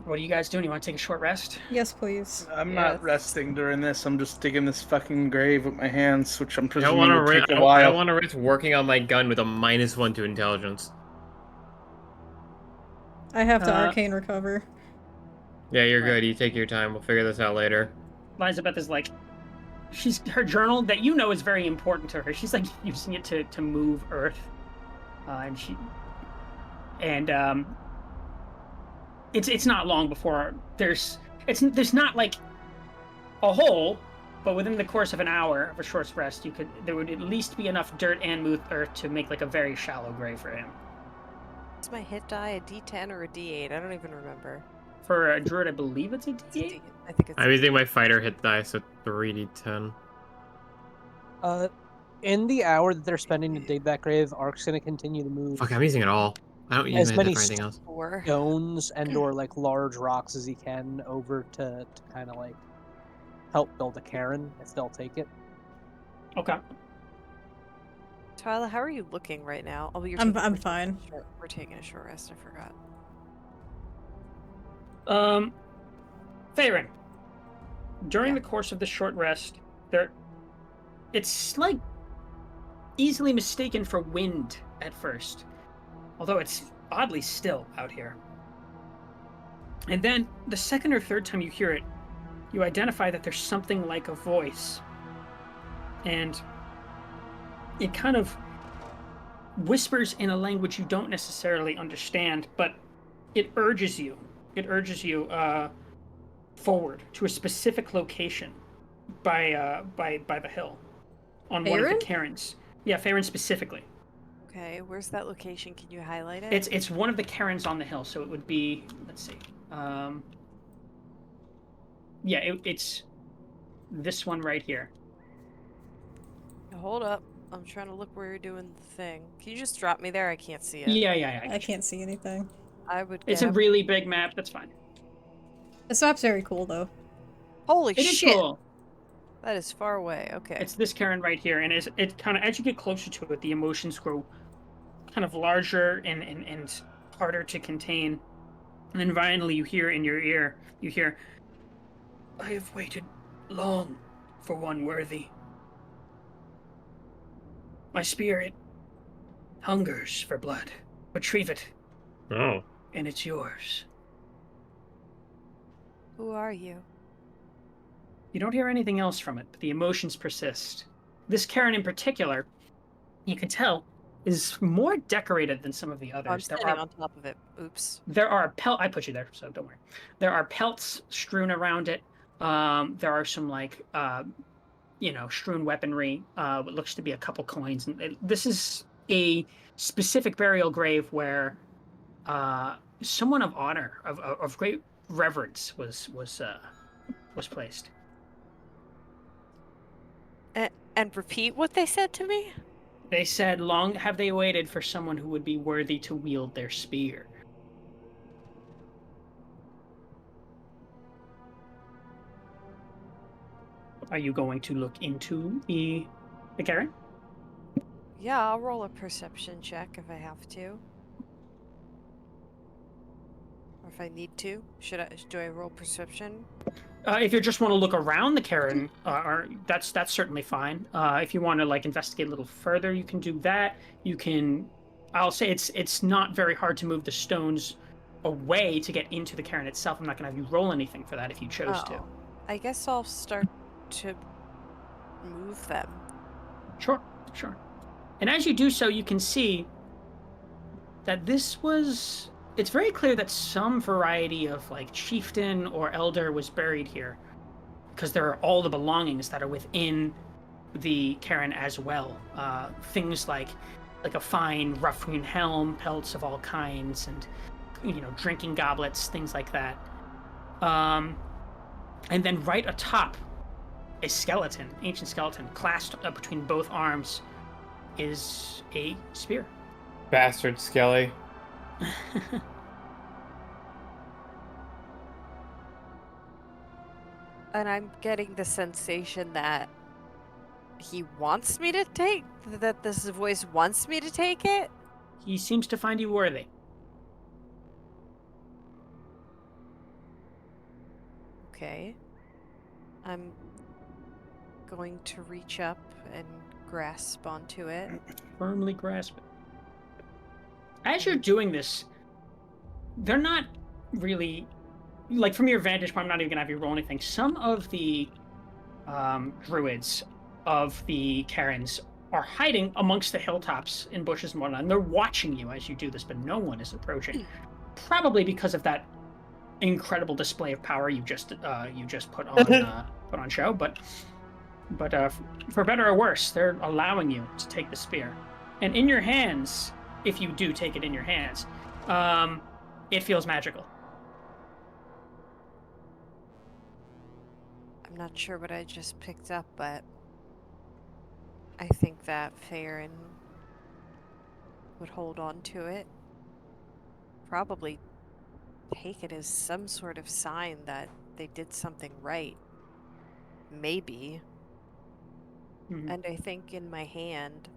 What are you guys doing? You want to take a short rest? Yes, please. I'm not resting during this. I'm just digging this fucking grave with my hands, which I'm I presuming don't will take a while. I don't want to risk working on my gun with a -1 to intelligence. I have to arcane recover. Yeah, you're good. You take your time. We'll figure this out later. Elizabeth is like, her journal that you know is very important to her. She's like using it to move Earth, it's not long before there's not like a hole, but within the course of an hour of a short rest, there would at least be enough dirt and smooth earth to make like a very shallow grave for him. Is my hit die a D10 or a D8? I don't even remember. For a druid, I believe it's a D8. I think it's. I'm using my fighter hit die, so 3d10. In the hour that they're spending to dig that grave, Ark's gonna continue to move Fuck, I'm using it all. I don't use as my many hit for anything else. stones and or like large rocks as he can over to kind of like help build a cairn if they'll take it. Okay. Tyler, how are you looking right now? Oh, I'm fine. We're taking a short rest. I forgot. Faerun, during the course of the short rest, it's like easily mistaken for wind at first, although it's oddly still out here. And then the second or third time you hear it, you identify that there's something like a voice, and it kind of whispers in a language you don't necessarily understand, but it urges you forward to a specific location by the hill on one of the cairns. Yeah, Faerun specifically. Okay, where's that location? Can you highlight it? It's one of the cairns on the hill, so it would be, let's see. It's this one right here. Hold up. I'm trying to look where you're doing the thing. Can you just drop me there? I can't see it. Yeah. I can't see anything. It's a really big map. That's fine. This map's very cool, though. Holy It is shit! cool. That is far away. Okay. It's this cairn right here, and it kind of, as you get closer to it, the emotions grow kind of larger and harder to contain. And then finally, you hear in your ear, I have waited long for one worthy. My spirit hungers for blood. Retrieve it, Oh. and it's yours. Who are you? You don't hear anything else from it, but the emotions persist. This cairn in particular, you can tell, is more decorated than some of the others. I'm standing on top of it. Oops. There are I put you there, so don't worry. There are pelts strewn around it. There are some strewn weaponry. What looks to be a couple coins. And this is a specific burial grave where someone of honor, of great reverence, was placed. And repeat what they said to me? They said, "Long have they waited for someone who would be worthy to wield their spear." Are you going to look into the Karen? Yeah, I'll roll a perception check if I have to. Or if I need to. Do I roll perception? If you just want to look around the Karen, that's certainly fine. If you want to investigate a little further, you can do that. You can. I'll say it's not very hard to move the stones away to get into the Karen itself. I'm not going to have you roll anything for that if you chose to. I guess I'll start to move them. Sure. And as you do so, you can see that it's very clear that some variety of chieftain or elder was buried here, because there are all the belongings that are within the Karen as well. Things like a fine rough-hewn helm, pelts of all kinds, and drinking goblets, things like that. And then right atop a skeleton, ancient skeleton, clasped up between both arms, is a spear. Bastard Skelly. And I'm getting the sensation that he wants me to that this voice wants me to take it? He seems to find you worthy. Okay. I'm going to reach up and grasp onto it. Firmly grasp it. As you're doing this, they're not really, from your vantage point, I'm not even going to have you roll anything. Some of the druids of the Karens are hiding amongst the hilltops in bushes and whatnot, and they're watching you as you do this, but no one is approaching. Probably because of that incredible display of power you just put on show, but for better or worse, they're allowing you to take the spear. And in your hands, if you do take it in your hands, it feels magical. I'm not sure what I just picked up, but I think that Farron would hold on to it. Probably take it as some sort of sign that they did something right. Maybe. Mm-hmm. And I think in my hand,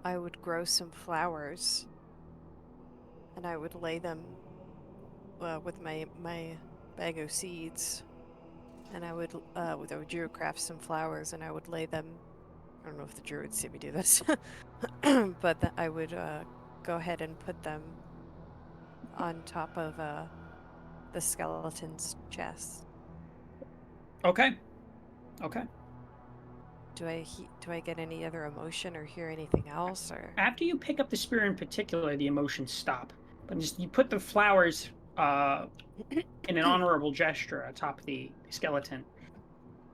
I would grow some flowers and I would lay them with my bag of seeds, and I would druidcraft some flowers and I would lay them. I don't know if the druids see me do this, but I would go ahead and put them on top of the skeleton's chest. Okay. Do I get any other emotion or hear anything else? Or after you pick up the spear in particular, the emotions stop. But just you put the flowers in an honorable gesture atop the skeleton.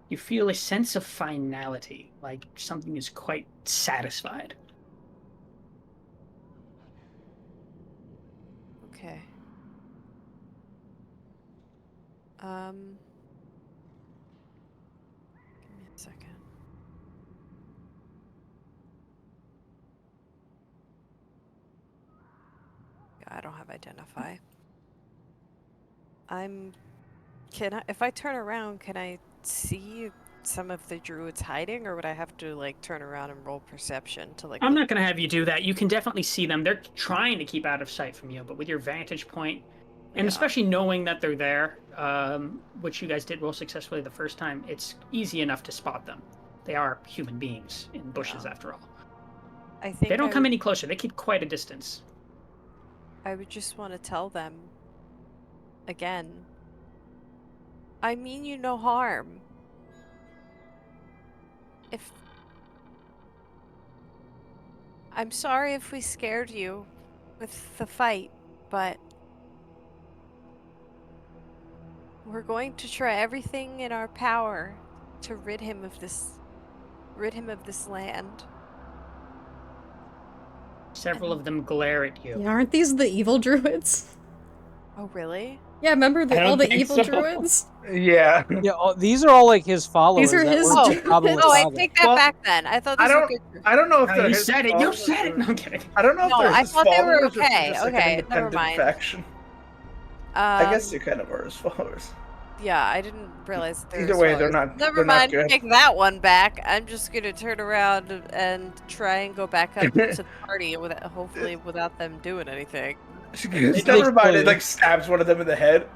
You feel a sense of finality, like something is quite satisfied. okay. Give me a second. I don't have identify. If I turn around, can I see some of the druids hiding, or would I have to turn around and roll perception to I'm not going to have you do that. You can definitely see them. They're trying to keep out of sight from you, but with your vantage point, and especially knowing that they're there, which you guys did roll successfully the first time, it's easy enough to spot them. They are human beings in bushes, after all. I think they don't come any closer. They keep quite a distance. I would just want to tell them again, I mean you no harm. I'm sorry if we scared you with the fight, but we're going to try everything in our power to rid him of this land. Several of them glare at you. Yeah, aren't these the evil druids? Oh, really? Yeah, remember I don't all the think evil so. druids? Yeah. Yeah, these are all like his followers. These are that his were druids. probably Oh, I father. take that Well, back then. I thought I these were don't. good. I don't know if No, they're you his said it. You followers said it. or- No, I'm kidding. I don't know if No, they're I his thought they were followers or if they're okay. just like an Okay, never independent mind. faction. I guess they kind of are his followers. Yeah, I didn't realize that they were Either his way, they're followers. not. Never They're not mind. good. Take that one back. I'm just gonna turn around and try and go back up to the party hopefully without them doing anything. Never mind. It like stabs one of them in the head.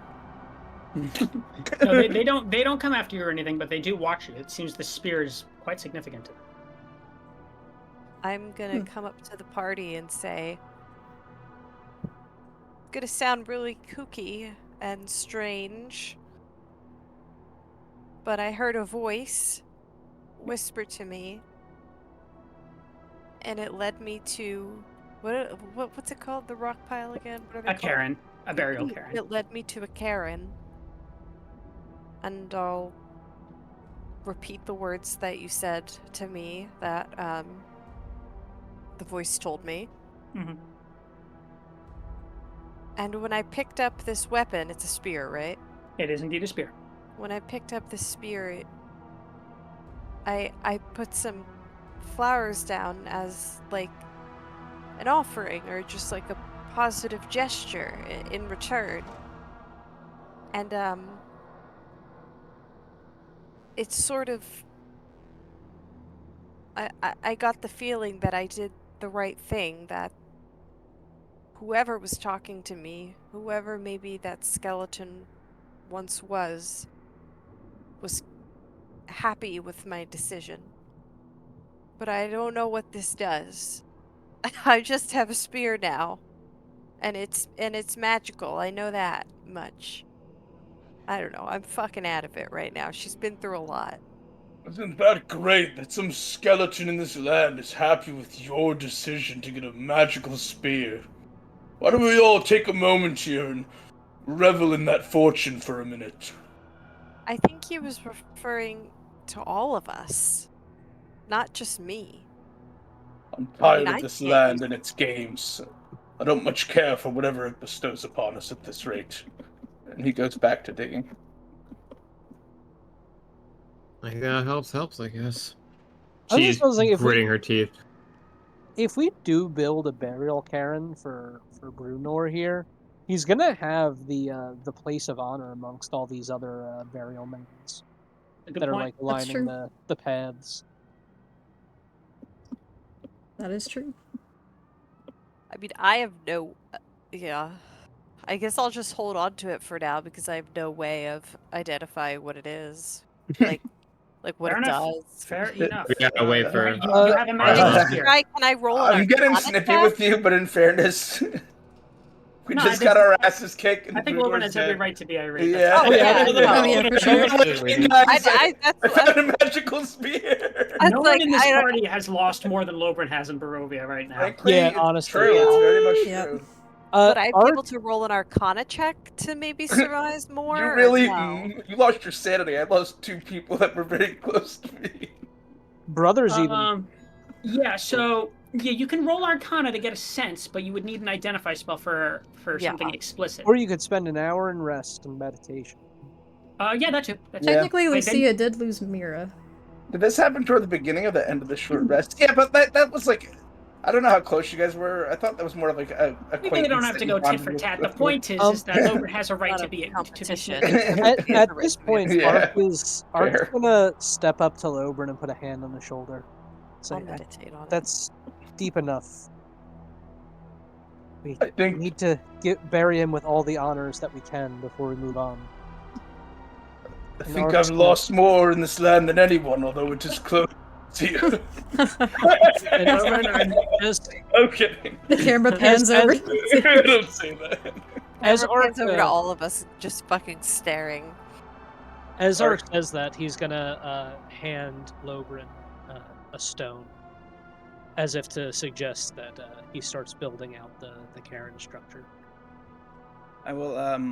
No, they don't come after you or anything, but they do watch you. It seems the spear is quite significant to them. I'm gonna come up to the party and say, it's gonna sound really kooky and strange, but I heard a voice whisper to me, and it led me to what's it called? The rock pile again? What are they A called? Karen, a burial Karen. It led me to a Karen, and I'll repeat the words that you said to me that the voice told me. Mhm. And when I picked up this weapon, it's a spear, right? It is indeed a spear. When I picked up the spear, I put some flowers down as like an offering or just like a positive gesture in return. And it's sort of I got the feeling that I did the right thing, that whoever was talking to me, whoever maybe that skeleton once was happy with my decision. But I don't know what this does. I just have a spear now. And it's magical. I know that much. I don't know. I'm fucking out of it right now. She's been through a lot. Isn't that great that some skeleton in this land is happy with your decision to get a magical spear? Why don't we all take a moment here and revel in that fortune for a minute? I think he was referring to all of us, not just me. I'm tired I of this can't land use and its games. I don't much care for whatever it bestows upon us at this rate. And he goes back to digging. Like, helps, I guess. I was She's just thinking, gritting her teeth. if we do build a burial cairn for Brunor here, he's gonna have the place of honor amongst all these other burial mounds A good that are point. like lining true. the paths. That is true. I mean, I have no yeah. I guess I'll just hold on to it for now because I have no way of identifying what it is. Like what Fair it enough. does. Fair enough. We gotta wait for. You have a magical spear. Can I roll an I'm getting Arcana snippy check? with you, but in fairness, we No, just I got think- our asses kicked. And I think Brunor's Logan has every dead. right to be irate. Yeah. Oh, yeah, Oh, yeah, for sure. Hey, guys, I that's found a magical spear. I No was like, one in this I don't- party has lost more than Lobrin has in Barovia right now. Frankly, Yeah, it's honestly, true. yeah. It's very much Yep. true. Would I be Art- able to roll an Arcana check to maybe surmise more? You or really, no? you lost your sanity. I lost 2 people that were very close to me. Brothers even. Yeah, so yeah, you can roll Arcana to get a sense, but you would need an identify spell for Yeah. something explicit. Or you could spend an hour in rest and meditation. Yeah, that too. That too. Yeah. Technically, Wait, then- Lucia did lose Mira. Did this happen toward the beginning or the end of the short rest? Yeah, but that was like, I don't know how close you guys were. I thought that was more of like a We really don't have to go tit for tat. The point is that Lobrin has a right Not to a be competition. At this point, Yeah. Art's Fair. gonna step up to Lobrin and put a hand on his shoulder. Say, I'll meditate on it. that's deep enough. We I think need to bury him with all the honors that we can before we move on. I think I've lost more in this land than anyone, although it is close to you. Okay. The camera pans over. Don't say that. As Camera pans over to Ark, all of us, just fucking staring. as Ark says that, he's gonna hand Lobrin a stone, as if to suggest that he starts building out the cairn structure. I will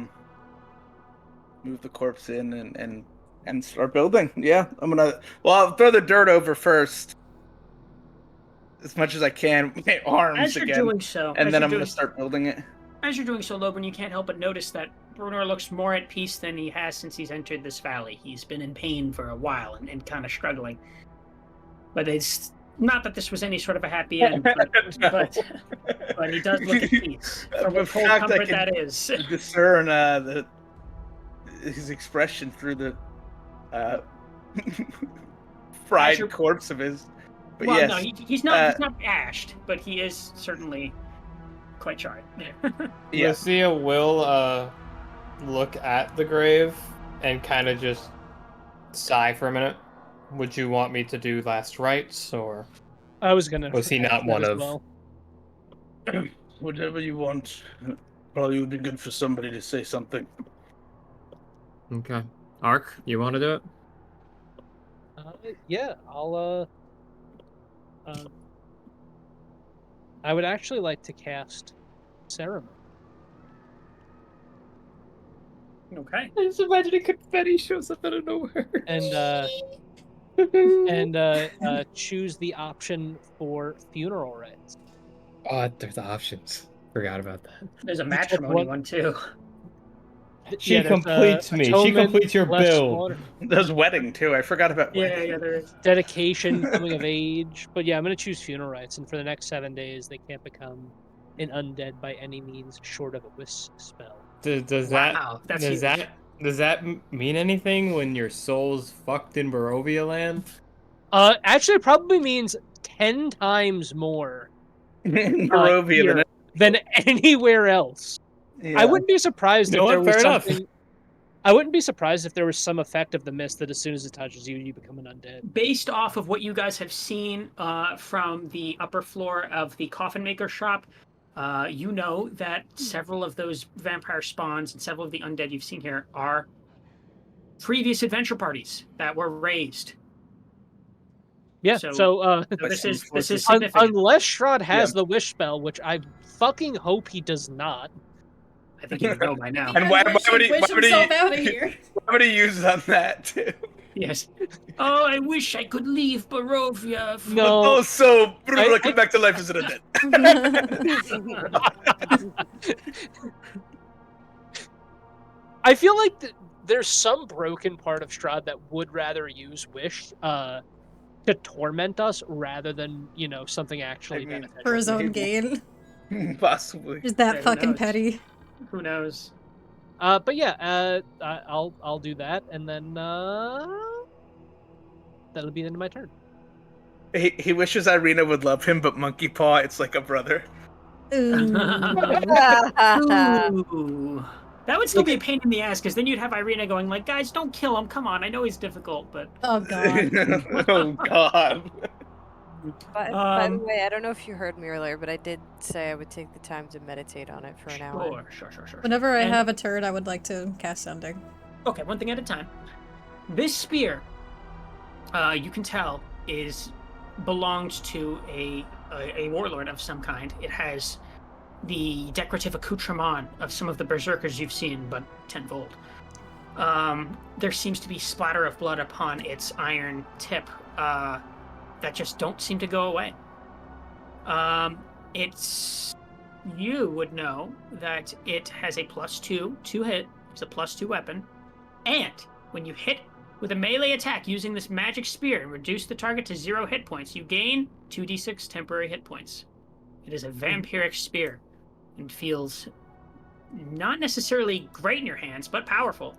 move the corpse in and And start building. Yeah, I'll throw the dirt over first, as much as I can. My arms As you're again, doing so, and then I'm gonna start building it. As you're doing so, Logan, you can't help but notice that Bruno looks more at peace than he has since he's entered this valley. He's been in pain for a while and kind of struggling. But it's not that this was any sort of a happy end, No. but he does look at peace. For The what cold fact I comfort can that is. discern his expression through the fried your- corpse of his. But Well, yes, no, he's not ashed, but he is certainly quite charred. yeah. Lucia will look at the grave and kind of just sigh for a minute. Would you want me to do last rites, or I was gonna. was he ask not that one as of? well. Whatever you want. Probably would be good for somebody to say something. Okay. Ark, you want to do it? Yeah, I'll. I would actually like to cast ceremony. Okay. I just imagining confetti shows up out of nowhere. and choose the option for funeral rites. Oh, there's options. Forgot about that. There's a check matrimony one- one too. She Yeah, there's, completes me. She atonement, completes your blessed bill. water, There's wedding too. I forgot about wedding. Yeah, there is. dedication, coming of age. But yeah, I'm gonna choose funeral rites, and for the next 7 days, they can't become an undead by any means short of a whisk spell. Does Wow, that's huge. that mean anything when your soul's fucked in Barovia land? Actually, it probably means 10 times more Barovia than anywhere else. yeah. I wouldn't be surprised You know if there what? was Fair enough. something. I wouldn't be surprised if there was some effect of the mist that as soon as it touches you, you become an undead. Based off of what you guys have seen from the upper floor of the coffin maker shop, you know that several of those vampire spawns and several of the undead you've seen here are previous adventure parties that were raised. Yeah, so This is significant. unless Strahd has the wish spell, which I fucking hope he does not. I think you know by now. And why would he wish himself out of here? why would he use on that too? Yes. Oh, I wish I could leave Barovia. No. Oh, so Bruno I- come back to life as an undead. I feel like there's some broken part of Strahd that would rather use wish to torment us rather than something actually beneficial. For his own gain. Possibly. Is that Who fucking knows? petty? Who knows? But yeah, I'll do that, and then that'll be the end of my turn. He wishes Irina would love him, but Monkey Paw, it's like a brother. Ooh. Ooh. That would still be a pain in the ass, because then you'd have Irina going like, guys, don't kill him. Come on, I know he's difficult, but... Oh god. Oh god. By the way, I don't know if you heard me earlier, but I did say I would take the time to meditate on it for an hour. Sure. Whenever I And- have a turn, I would like to cast Sending. Okay, one thing at a time. This spear, you can tell, belongs to a warlord of some kind. It has the decorative accoutrement of some of the berserkers you've seen, but tenfold. There seems to be splatter of blood upon its iron tip that just don't seem to go away. You would know that it has a +2 to hit. It's a +2 weapon. And when you hit with a melee attack using this magic spear and reduce the target to 0 hit points, you gain 2d6 temporary hit points. It is a vampiric spear and feels not necessarily great in your hands, but powerful.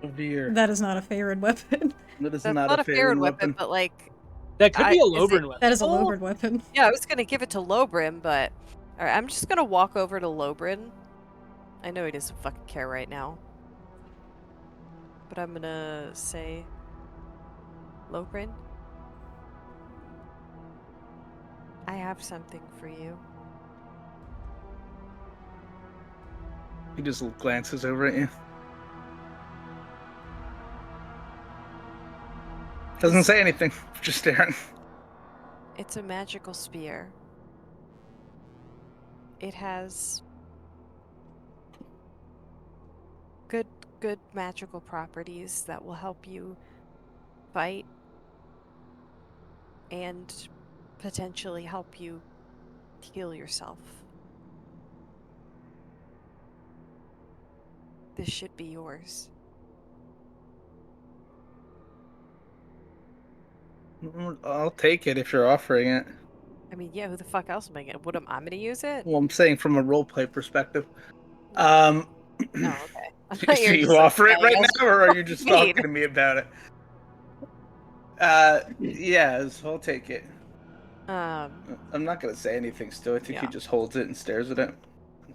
Oh dear. That is not a favorite weapon. That is That's not a favorite weapon. but like, That could be a is it- Lobrin weapon. That is a Oh. Lobrin weapon. yeah, I was gonna give it to Lobrin, but alright, I'm just gonna walk over to Lobrin. I know he doesn't fucking care right now, but I'm gonna say, Lobrin, I have something for you. He just glances over at you. Doesn't say anything, just staring. It's a magical spear. It has good good magical properties that will help you fight and potentially help you heal yourself. This should be yours. I'll take it if you're offering it. I mean, yeah, who the fuck else am I gonna? What am I gonna use it? Well, I'm saying from a roleplay perspective. Oh, okay. I thought Do you were you just, like, offer it telling right us now, or are you what just you need. talking to me about it? Yeah, so I'll take it. I'm not gonna say anything still. I think he Yeah. just holds it and stares at it.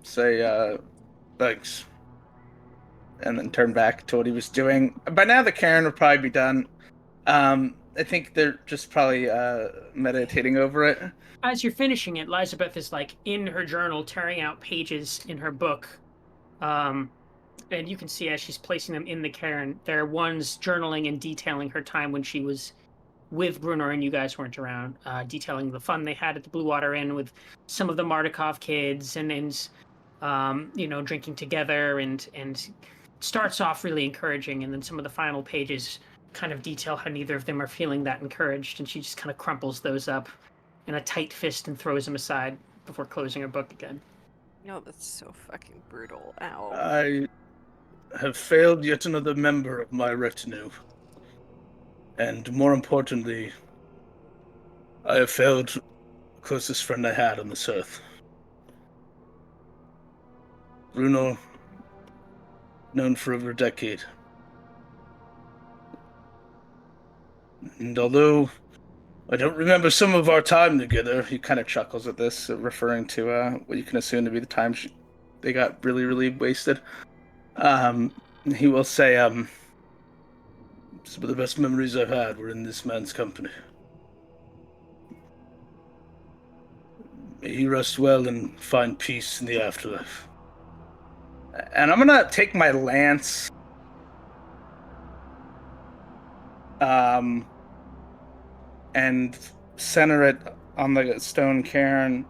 Say, thanks. And then turn back to what he was doing. By now the Karen would probably be done. I think they're just probably meditating over it. As you're finishing it, Elizabeth is like in her journal, tearing out pages in her book. And you can see as she's placing them in the cairn, there are ones journaling and detailing her time when she was with Bruno and you guys weren't around, detailing the fun they had at the Blue Water Inn with some of the Mardukov kids and drinking together and starts off really encouraging, and then some of the final pages kind of detail how neither of them are feeling that encouraged, and she just kind of crumples those up in a tight fist and throws them aside before closing her book again. No, that's so fucking brutal. Ow. I have failed yet another member of my retinue. And more importantly, I have failed the closest friend I had on this earth. Bruno, known for over a decade. And although I don't remember some of our time together, he kind of chuckles at this, referring to what you can assume to be the time they got really, really wasted. He will say, some of the best memories I've had were in this man's company. May he rest well and find peace in the afterlife. And I'm gonna take my lance, and center it on the stone cairn,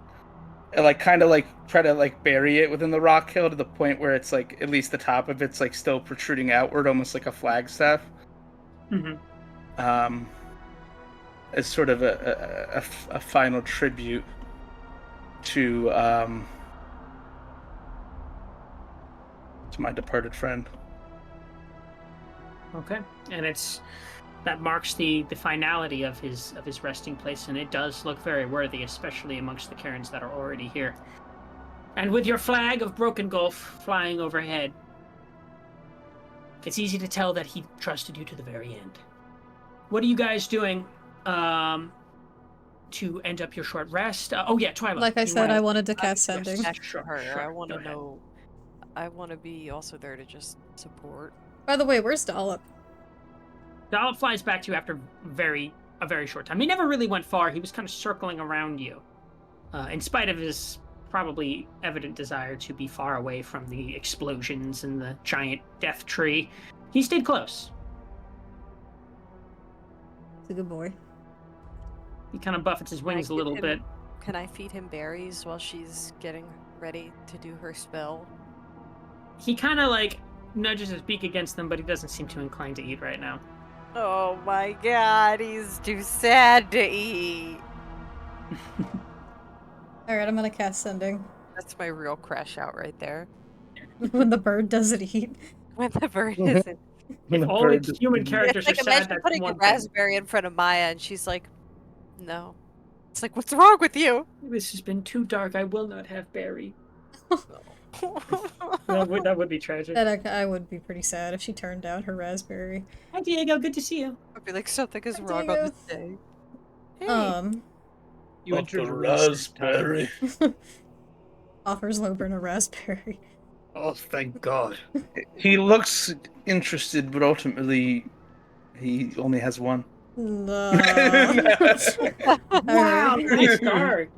and kind of try to bury it within the rock hill to the point where it's at least the top of it's still protruding outward, almost like a flagstaff. Mm-hmm. As sort of a final tribute to my departed friend. Okay, and that marks the finality of his resting place, and it does look very worthy, especially amongst the cairns that are already here. And with your flag of Broken Gulf flying overhead, it's easy to tell that he trusted you to the very end. What are you guys doing to end up your short rest? Twilight. Like I said, I wanted to cast Sending. Sure, Her. sure. I want Go to ahead. know. I want to be also there to just support. By the way, where's Dollop? Dollop flies back to you after a very short time. He never really went far. He was kind of circling around you, in spite of his probably evident desire to be far away from the explosions and the giant death tree. He stayed close. He's a good boy. He kind of buffets his wings a little bit. Can I feed him berries while she's getting ready to do her spell? He kind of nudges his beak against them, but he doesn't seem too inclined to eat right now. Oh my god, he's too sad to eat. Alright, I'm gonna cast Sending. That's my real crash out right there. When the bird doesn't eat. When the bird isn't. If all its human characters It's are like sad, imagine that's putting a one thing. raspberry in front of Maya and she's like, no. It's like, what's wrong with you? This has been too dark. I will not have berry. That would be tragic. And I would be pretty sad if she turned down her raspberry. Hi, Diego. Good to see you. I'd be like, something is Hi, wrong on Diego. this day. Hey. You Of entered the recent time. raspberry. Offers Lobrin a raspberry. Oh, thank God. He looks interested, but ultimately, he only has one. No. Wow, Alright. nice start.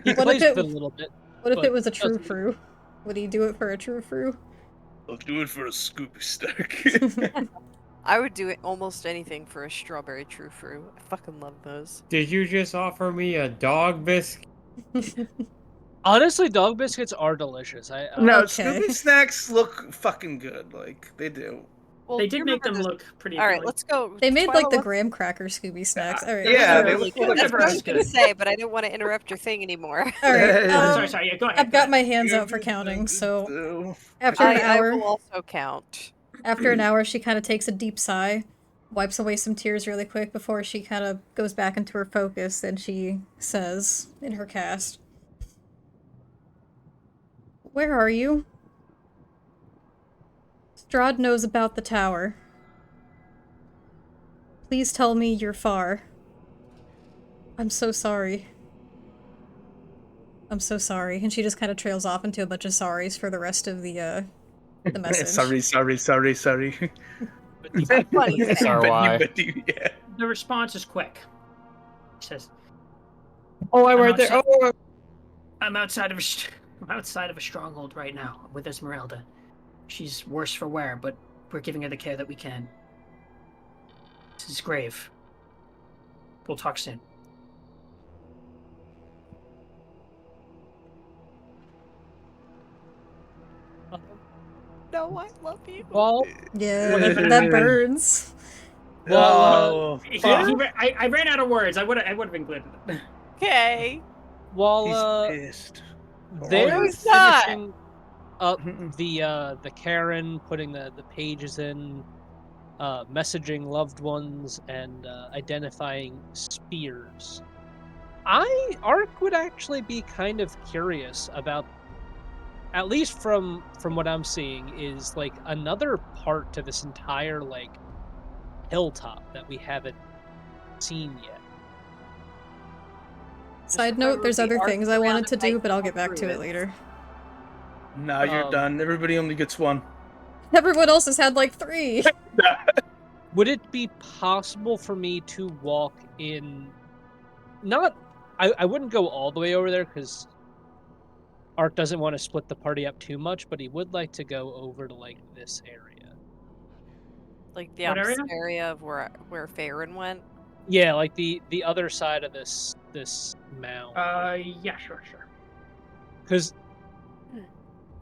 He What plays if with it- it a little bit. What if But it was a true doesn't- fruit? Would he do it for a true fruit? I'll do it for a Scooby Stack. I would do it almost anything for a strawberry true fruit. I fucking love those. Did you just offer me a dog biscuit? Honestly, dog biscuits are delicious. No, Okay. Scooby snacks look fucking good. Like they do. Well, They do you did make remember them this- look pretty All right, appealing. let's go. They made like Twyla, the let's- graham cracker Scooby snacks. All right. Yeah, Those are they really look good. like That's a what I That's was gonna good. say, but I didn't want to interrupt your thing anymore. All right. Sorry. Yeah, go ahead. I've got my hands out for counting. So after an I hour, will also count. after an hour, she kind of takes a deep sigh, wipes away some tears really quick before she kind of goes back into her focus, and she says in her cast, "Where are you? Strahd knows about the tower. Please tell me you're far. I'm so sorry. I'm so sorry." And she just kind of trails off into a bunch of sorries for the rest of the message. sorry. Funny thing. SRY. Yeah. The response is quick. He says, Oh, I'm I'm right there. outside- Oh, I'm outside of a stronghold right now with Esmeralda. She's worse for wear, but we're giving her the care that we can. This is grave. We'll talk soon. No, I love you. Well, Yeah, Whatever. that burns. Oh, I ran out of words. I would have included it. Okay. while he's pissed. they're he's not. finishing up the Karen, putting the pages in, messaging loved ones, and identifying spears. Ark would actually be kind of curious about, at least from what I'm seeing, is like another part to this entire like hilltop that we haven't seen yet. Side note, there's remember the other arc things I around wanted to and do, fight but I'll get back through to it it. later. Now you're Um, done. Everybody only gets one. Everyone else has had like 3. Would it be possible for me to walk in? Not, I wouldn't go all the way over there because Art doesn't want to split the party up too much, but he would like to go over to like this area. Like the What area? opposite area of where Farron went. Yeah, like the other side of this mound. Yeah, sure. Because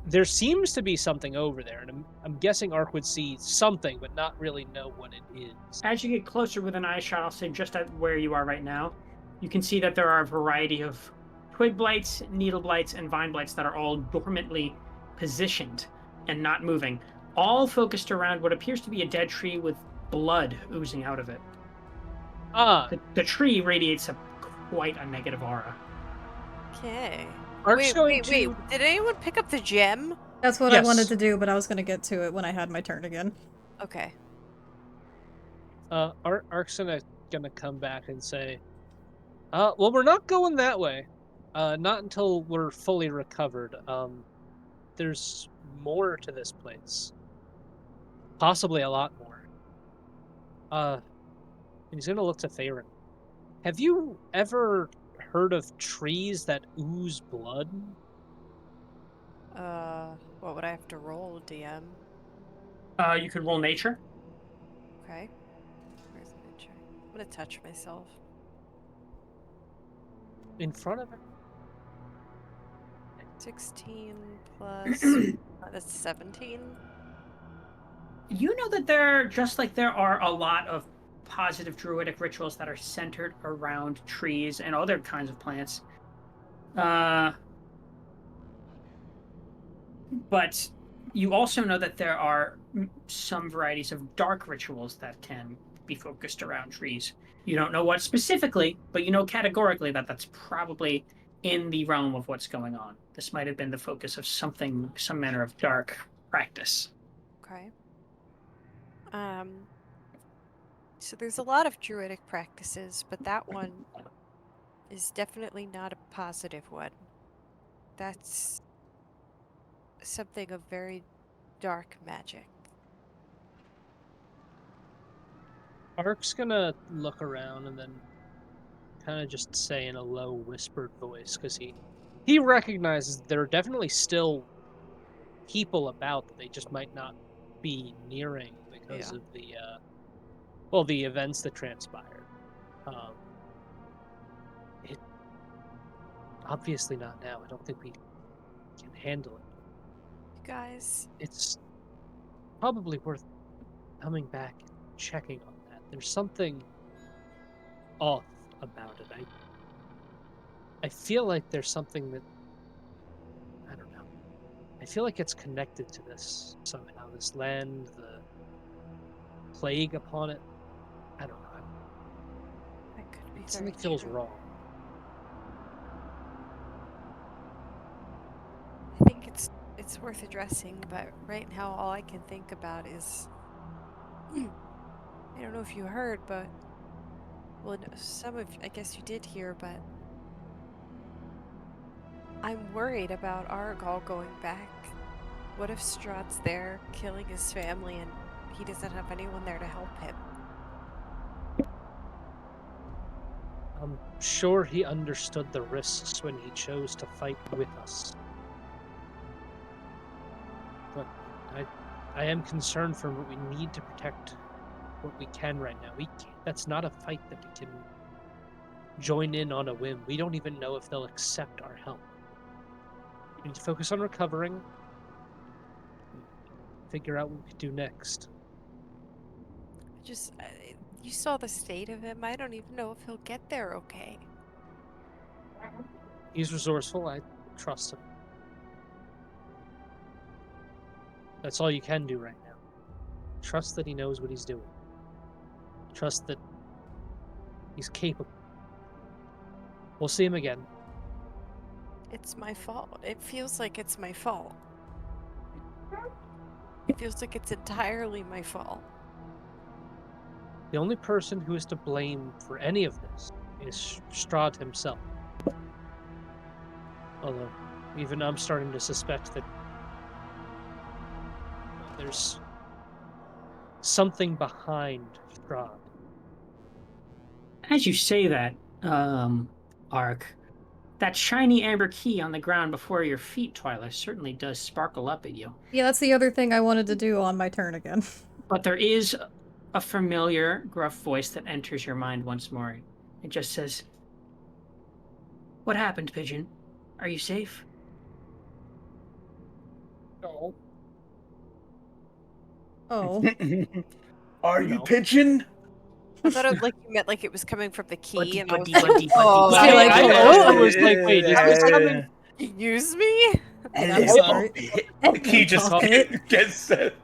there seems to be something over there, and I'm guessing Ark would see something, but not really know what it is. As you get closer with an eye shot, I'll say just at where you are right now, you can see that there are a variety of twig blights, needle blights, and vine blights that are all dormantly positioned and not moving, all focused around what appears to be a dead tree with blood oozing out of it. Ah, The tree radiates quite a negative aura. Okay. Ark's going to. Wait. Did anyone pick up the gem? That's what I Yes. wanted to do, but I was gonna get to it when I had my turn again. Okay. Ark's gonna come back and say, well, we're not going that way. Not until we're fully recovered. There's more to this place. Possibly a lot more. And he's gonna look to Theron. Have you ever heard of trees that ooze blood? What would I have to roll, DM? You could roll nature. Okay. Where's nature? I'm gonna touch myself. In front of him? 16 plus that's 17. You know that there are a lot of positive druidic rituals that are centered around trees and other kinds of plants. But you also know that there are some varieties of dark rituals that can be focused around trees. You don't know what specifically, but you know categorically that that's probably in the realm of what's going on. This might have been the focus of some manner of dark practice. Okay. So there's a lot of druidic practices, but that one is definitely not a positive one. That's something of very dark magic. Ark's gonna look around and then kind of just say in a low, whispered voice, because he recognizes there are definitely still people about that they just might not be nearing because Yeah. of the events that transpired. obviously not now. I don't think we can handle it. You guys, It's probably worth coming back and checking on that. There's something off about it. I feel like there's something that, I don't know. I feel like it's connected to this somehow. This land, the plague upon it. I don't know. that could be very Something feels true. wrong. I think it's worth addressing, but right now all I can think about is I don't know if you heard, but well, some of I guess you did hear, but I'm worried about Argal going back. What if Strahd's there killing his family and he doesn't have anyone there to help him? I'm sure he understood the risks when he chose to fight with us. But I am concerned for what we need to protect what we can right now. That's not a fight that we can join in on a whim. We don't even know if they'll accept our help. We need to focus on recovering, and figure out what we could do next. Just you saw the state of him. I don't even know if he'll get there okay. He's resourceful. I trust him. That's all you can do right now. Trust that he knows what he's doing. Trust that he's capable. We'll see him again. It's my fault. It feels like it's my fault. It feels like it's entirely my fault. The only person who is to blame for any of this is Strahd himself. Although, even I'm starting to suspect that there's something behind Strahd. As you say that, Ark, that shiny amber key on the ground before your feet, Twyla, certainly does sparkle up at you. Yeah, that's the other thing I wanted to do on my turn again. But there is a familiar, gruff voice that enters your mind once more. It just says, "What happened, Pigeon? Are you safe?" No. Oh. Are you No. Pigeon? I thought it like you meant like it was coming from the key, and I was like, Buddy. Just be like, I hello? also was like, wait, is this coming? use me? I'm sorry. The key just Stop it. gets set.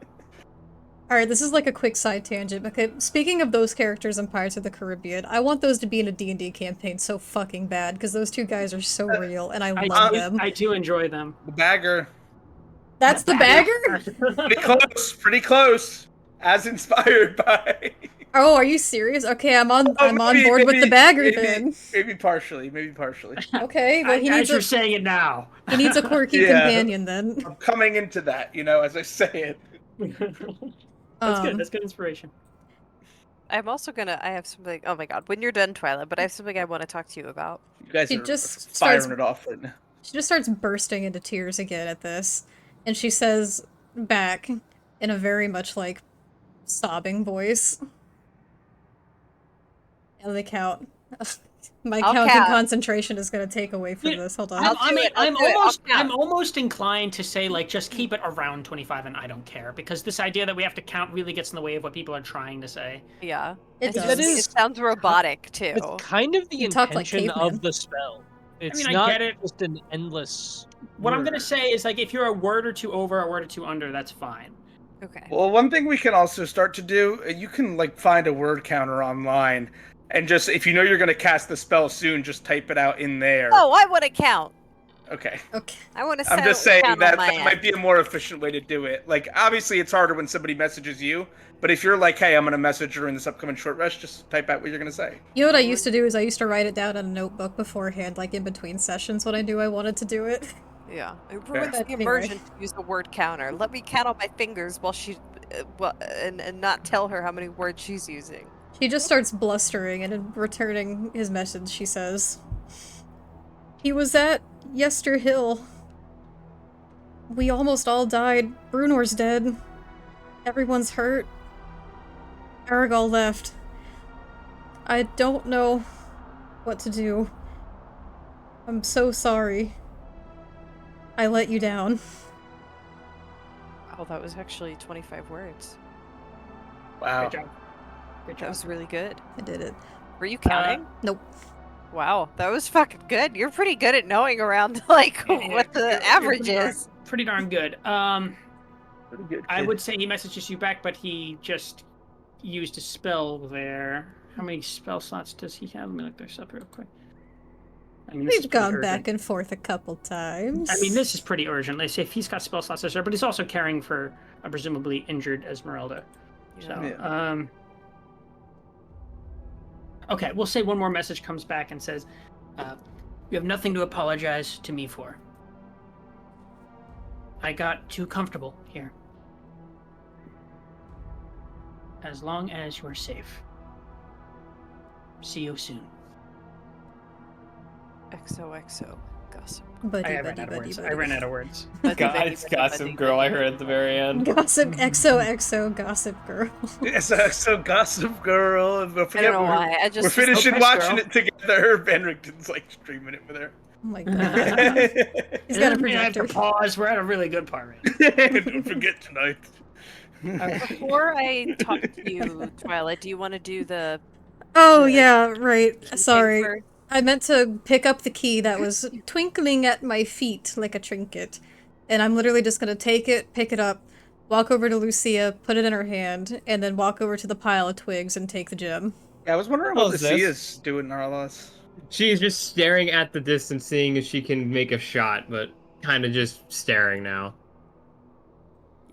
Alright, this is like a quick side tangent. Okay, speaking of those characters in Pirates of the Caribbean, I want those to be in a D&D campaign so fucking bad, because those two guys are so real, and I love them. I do enjoy them. The bagger. That's the bagger? Pretty close. As inspired by. Oh, are you serious? Okay, I'm on board with the bagger then. Maybe partially. Okay, well he As needs you're saying it now. he needs a quirky Yeah. companion then. I'm coming into that, as I say it. That's good. That's good inspiration. I'm also gonna. I have something. Oh my god! When you're done, Twyla, but I have something I want to talk to you about. You guys She are just firing starts- it off right now. She just starts bursting into tears again at this, and she says back in a very much like sobbing voice. And the count. My I'll counting count. concentration is going to take away from this. Hold on. I'm almost inclined to say like just keep it around 25 and I don't care, because this idea that we have to count really gets in the way of what people are trying to say. Yeah, It does. It sounds robotic too. It's kind of the You talk like intention cavemen. of the spell. It's I not get it. just an endless. What I'm word. gonna say is like if you're a word or two over, a word or two under, that's fine. Okay. Well, one thing we can also start to do, you can find a word counter online, and just if you know you're going to cast the spell soon, just type it out in there. Oh, I want to count. Okay. Okay. I want to. I'm just saying count that on my that end. might be a more efficient way to do it. Obviously, it's harder when somebody messages you, but if you're like, hey, I'm going to message her in this upcoming short rest, just type out what you're going to say. You know what I used to do is I used to write it down in a notebook beforehand, like in between sessions when I knew I wanted to do it. Yeah, it ruins But the anyway. immersion to use the word counter. Let me count on my fingers while she, and not tell her how many words she's using. She just starts blustering, and in returning his message, she says, "He was at Yester Hill. We almost all died. Brunor's dead. Everyone's hurt. Aragol left. I don't know what to do. I'm so sorry. I let you down. Oh, that was actually 25 words. Wow. Good job. Good That job. was really good. I did it. Were you counting? Nope. Wow, that was fucking good. You're pretty good at knowing around like Yeah, what the you're average pretty darn- is. Pretty darn good. Pretty good. I Kid. would say he messages you back, but he just used a spell there. How many spell slots does he have? Let me look this up real quick. I mean, this is We've pretty gone urgent. back and forth a couple times. I mean, this is pretty urgent. Let's say if he's got spell slots there, but he's also caring for a presumably injured Esmeralda. So, Yeah. Okay, we'll say one more message comes back and says, "You have nothing to apologize to me for. I got too comfortable here. As long as you're safe. See you soon." XOXO gossip. Buddy, I ran buddy, out of buddy, words. buddy. I ran out of words. It's Gossip Girl, I heard at the very end. Gossip XOXO Gossip Girl. So Gossip Girl. I don't know why. I just We're finishing Okay, watching girl. it together. Benricton's like streaming it with her. Oh my god. He's got a Doesn't mean I have to projector. pause. We're at a really good part right now. Don't forget tonight. Before I talk to you, Twilight, do you want to do the Oh the yeah, right. key thing Sorry. first? I meant to pick up the key that was twinkling at my feet like a trinket. And I'm literally just gonna take it, pick it up, walk over to Lucia, put it in her hand, and then walk over to the pile of twigs and take the gem. Yeah, I was wondering What what was Lucia's doing, Narlas. She's just staring at the distance, seeing if she can make a shot, but kind of just staring now.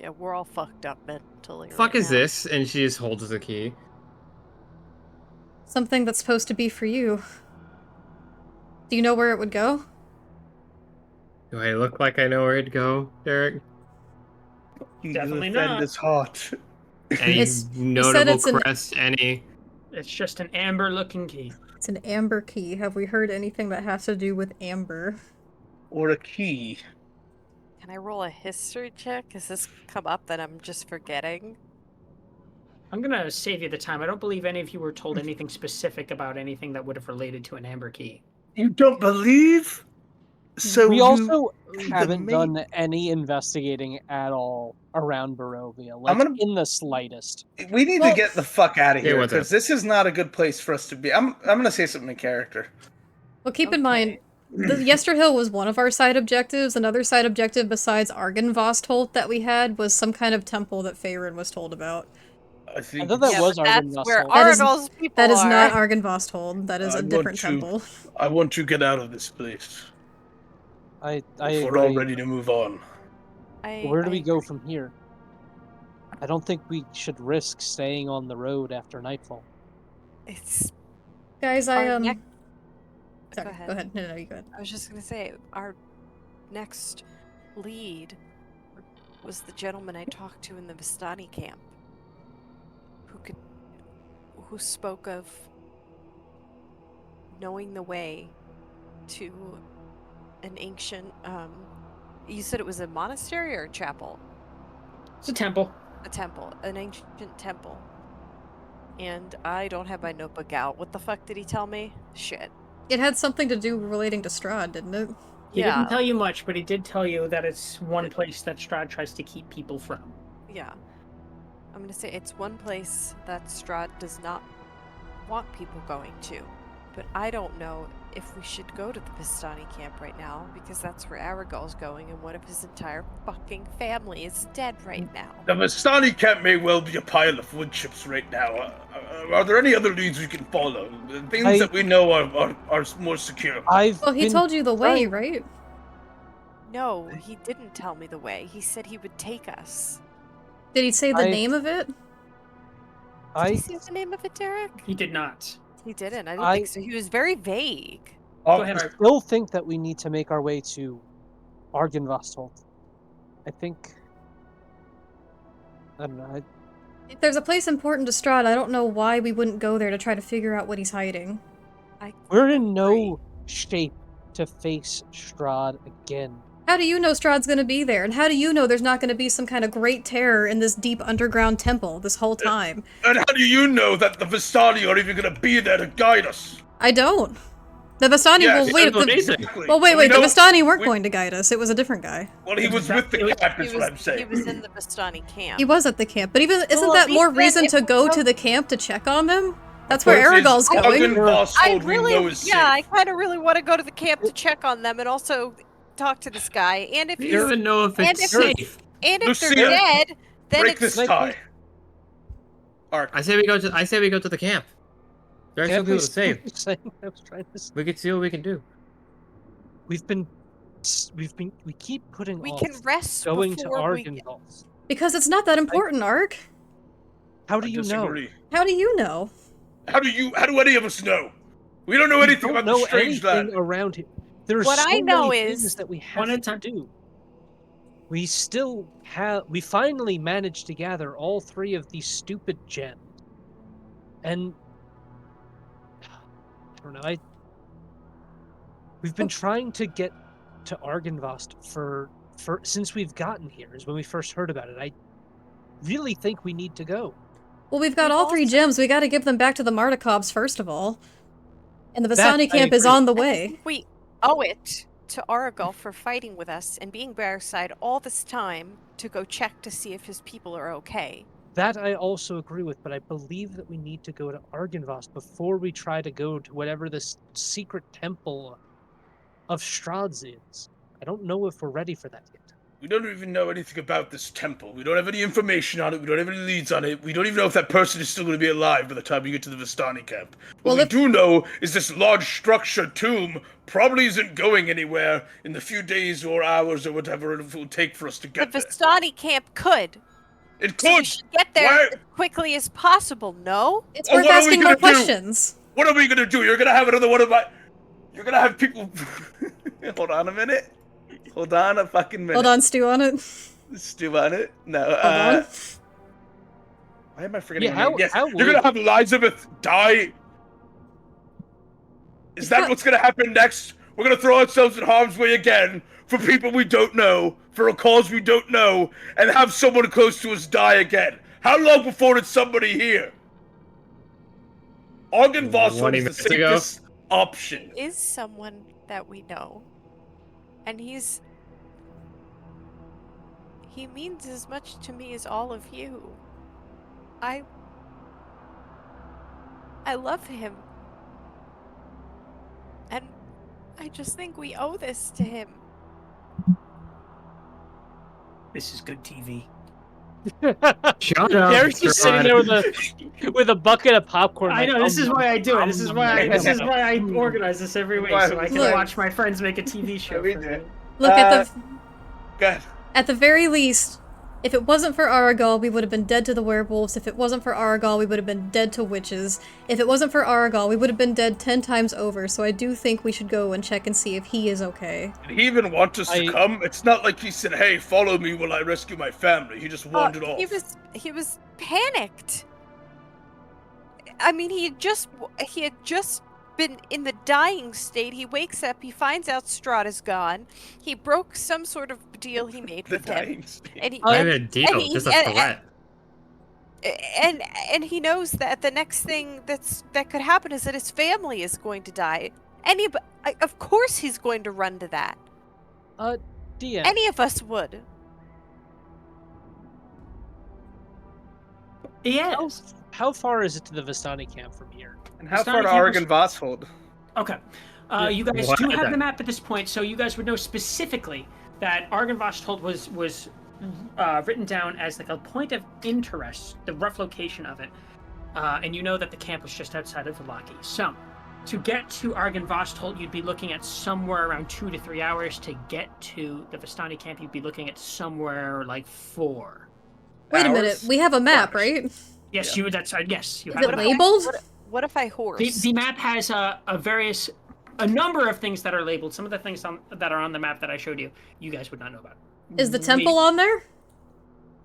Yeah, we're all fucked up mentally. Fuck right is now. this? And she just holds the key. Something that's supposed to be for you. Do you know where it would go? Do I look like I know where it'd go, Derek? Definitely defend not. his heart. Any It's- said notable it's an- crest? Any? It's just an amber-looking key. It's an amber key. Have we heard anything that has to do with amber? Or a key. Can I roll a history check? Has this come up that I'm just forgetting? I'm gonna save you the time. I don't believe any of you were told anything specific about anything that would have related to an amber key. You don't believe? So We you- also the haven't main- done any investigating at all around Barovia, like gonna- in the slightest. We need Well- to get the fuck out of Yeah, here what's because up? this is not a good place for us to be. I'm gonna say something in character. Well, keep in mind, the Yesterhill was one of our side objectives. Another side objective besides Argynvostholt that we had was some kind of temple that Faerun was told about. I think I thought that Yeah, was but that's where Argynvostholt. That is- Argyl's people That is are. not Argynvostholt. That is I a want different to- temple. I want to get out of this place. I If we're agree. all ready to move on. Where do I we go agree. from here? I don't think we should risk staying on the road after nightfall. It's Guys, Our I next- Sorry, ahead. go ahead. No, you go ahead. I was just gonna say our next lead was the gentleman I talked to in the Vistani camp, who spoke of knowing the way to an ancient. You said it was a monastery or a chapel? It's a temple. A temple, an ancient temple. And I don't have my notebook out. What the fuck did he tell me? Shit. It had something to do relating to Strahd, didn't it? He Yeah. didn't tell you much, but he did tell you that it's one place that Strahd tries to keep people from. Yeah. I'm gonna say it's one place that Strahd does not want people going to. But I don't know if we should go to the Vistani camp right now, because that's where Aragol's going, and what if his entire fucking family is dead right now? The Vistani camp may well be a pile of wood chips right now. Are there any other leads we can follow? Things that we know are more secure. I've Well, he been told you the way, trying- right? No, he didn't tell me the way. He said he would take us. Did he say the I- name of it? Did I he say the name of it, Derek? He did not. He didn't. I didn't I- think so. He was very vague. Oh, Go ahead. Art. still think that we need to make our way to Argynvostholt. I think. I don't know. If there's a place important to Strahd, I don't know why we wouldn't go there to try to figure out what he's hiding. We're in no shape to face Strahd again. How do you know Strahd's gonna be there? And how do you know there's not gonna be some kind of great terror in this deep underground temple this whole time? And how do you know that the Vistani are even going to be there to guide us? I don't. The Vistani, Yes, well, wait, that's the, basically. well, wait, We wait, the know- Vistani weren't we- going to guide us. It was a different guy. Well, he was with the camp, He is what I'm was saying. in the Vistani camp. He was at the camp, but even isn't Well, that at more least then reason if to we go go- to the camp to check on them? That's where Point is, Aragal's going. Argon Vosshold, we know really, is yeah, I safe. kind of really want to go to the camp to check on them and also talk to this guy. And if We he's don't even know if and it's if safe. and if Lucia, they're dead, then Break it's this tie. Ark. I say we go to the camp. There are Can't some people we to save. say- I was trying to say. We could see what we can do. We keep putting we off can rest going to before we. Argynvost. Because it's not that important, Ark. How do I you know? disagree. How do you know? How do any of us know? We don't know We anything don't about know the strange anything land. around here. There's What so I know many is- things that we One have at a to time. do. We still have. We finally managed to gather all 3 of these stupid gems, and I don't know. We've been trying to get to Argynvost for since we've gotten here. Is when we first heard about it. I really think we need to go. Well, we've got We've all 3 also- gems. We got to give them back to the Martikovs first of all. And the That Vistani I camp is agree. on the I way. think we owe it to Aragal for fighting with us and being by our side all this time to go check to see if his people are okay. That I also agree with, but I believe that we need to go to Argynvost before we try to go to whatever this secret temple of Strahd's is. I don't know if we're ready for that yet. We don't even know anything about this temple. We don't have any information on it. We don't have any leads on it. We don't even know if that person is still going to be alive by the time we get to the Vistani camp. What Well, we if- do know is this large structure tomb probably isn't going anywhere in the few days or hours or whatever it will take for us to The get there. Vistani camp could. It So we could. should get there Why- as quickly as possible, no? It's Oh, worth what are we asking more gonna do? questions. What are we going to do? You're going to have another one of my... You're going to have people... Hold on a minute. Hold on a fucking minute. Hold on, stew on it. Stew on it. No, Hold on. Why am I forgetting Yeah, her name? Yes, how you're gonna have Elizabeth die. Is that not- what's gonna happen next? We're gonna throw ourselves in harm's way again for people we don't know, for a cause we don't know, and have someone close to us die again. How long before it's somebody here? Argon Vosshold 20 is the minutes ago? safest option. Is someone that we know. And he means as much to me as all of you. I love him. And I just think we owe this to him. This is good TV. Shut up. Gary's just sitting there with a bucket of popcorn. I know. like, This is why I do it. This is why. This is why I Mm. organize this every week, Why- so I can Look. watch my friends make a TV show. we for did. me. Look, at God. the very least, if it wasn't for Aragal, we would have been dead to the werewolves. If it wasn't for Aragal, we would have been dead to witches. If it wasn't for Aragal, we would have been dead 10 times over, so I do think we should go and check and see if he is okay. Did he even want us to come? It's not like he said, "Hey, follow me while I rescue my family." He just wandered off. He was panicked. I mean, he had just been in the dying state. He wakes up, he finds out Strahd is gone. He broke some sort of deal he made The with him. dying state. And he Not even a deal, and he- just a and- threat. and he knows that the next thing that could happen is that his family is going to die. Of course he's going to run to that. DM. Any of us would. Yes. How far is it to the Vistani camp from here? And how far to Argon Vosshold? Okay. You guys What? do have the map at this point, so you guys would know specifically that Argon Vosshold was written down as like a point of interest, the rough location of it, and you know that the camp was just outside of Velaki. So, to get to Argon Vosshold, you'd be looking at somewhere around 2 to 3 hours. To get to the Vistani camp, you'd be looking at somewhere like 4. Wait a Hours? minute, we have a map, Hours. right? Yes, you. That's yes. You Is have it the map. labeled? What if I horse? The map has a number of things that are labeled. Some of the things that are on the map that I showed you, you guys would not know about. Is the temple on there?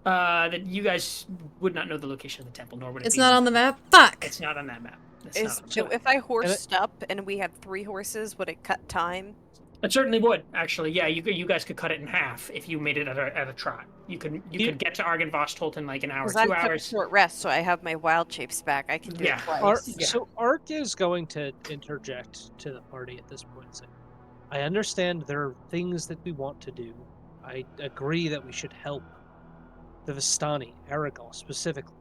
That you guys would not know the location of the temple, nor would it It's be. not on the map? Fuck! It's not on that map. It's Is, not. so if I horsed up and we had 3 horses, would it cut time? It certainly would, actually. Yeah, you guys could cut it in half if you made it at a trot. You could get to Argynvost in like an hour, Because I 2 took a hours. short rest, so I have my wild shapes back. I can do Yeah. it twice. Yeah. So Art is going to interject to the party at this point and say, I understand there are things that we want to do. I agree that we should help the Vistani, Aragal specifically.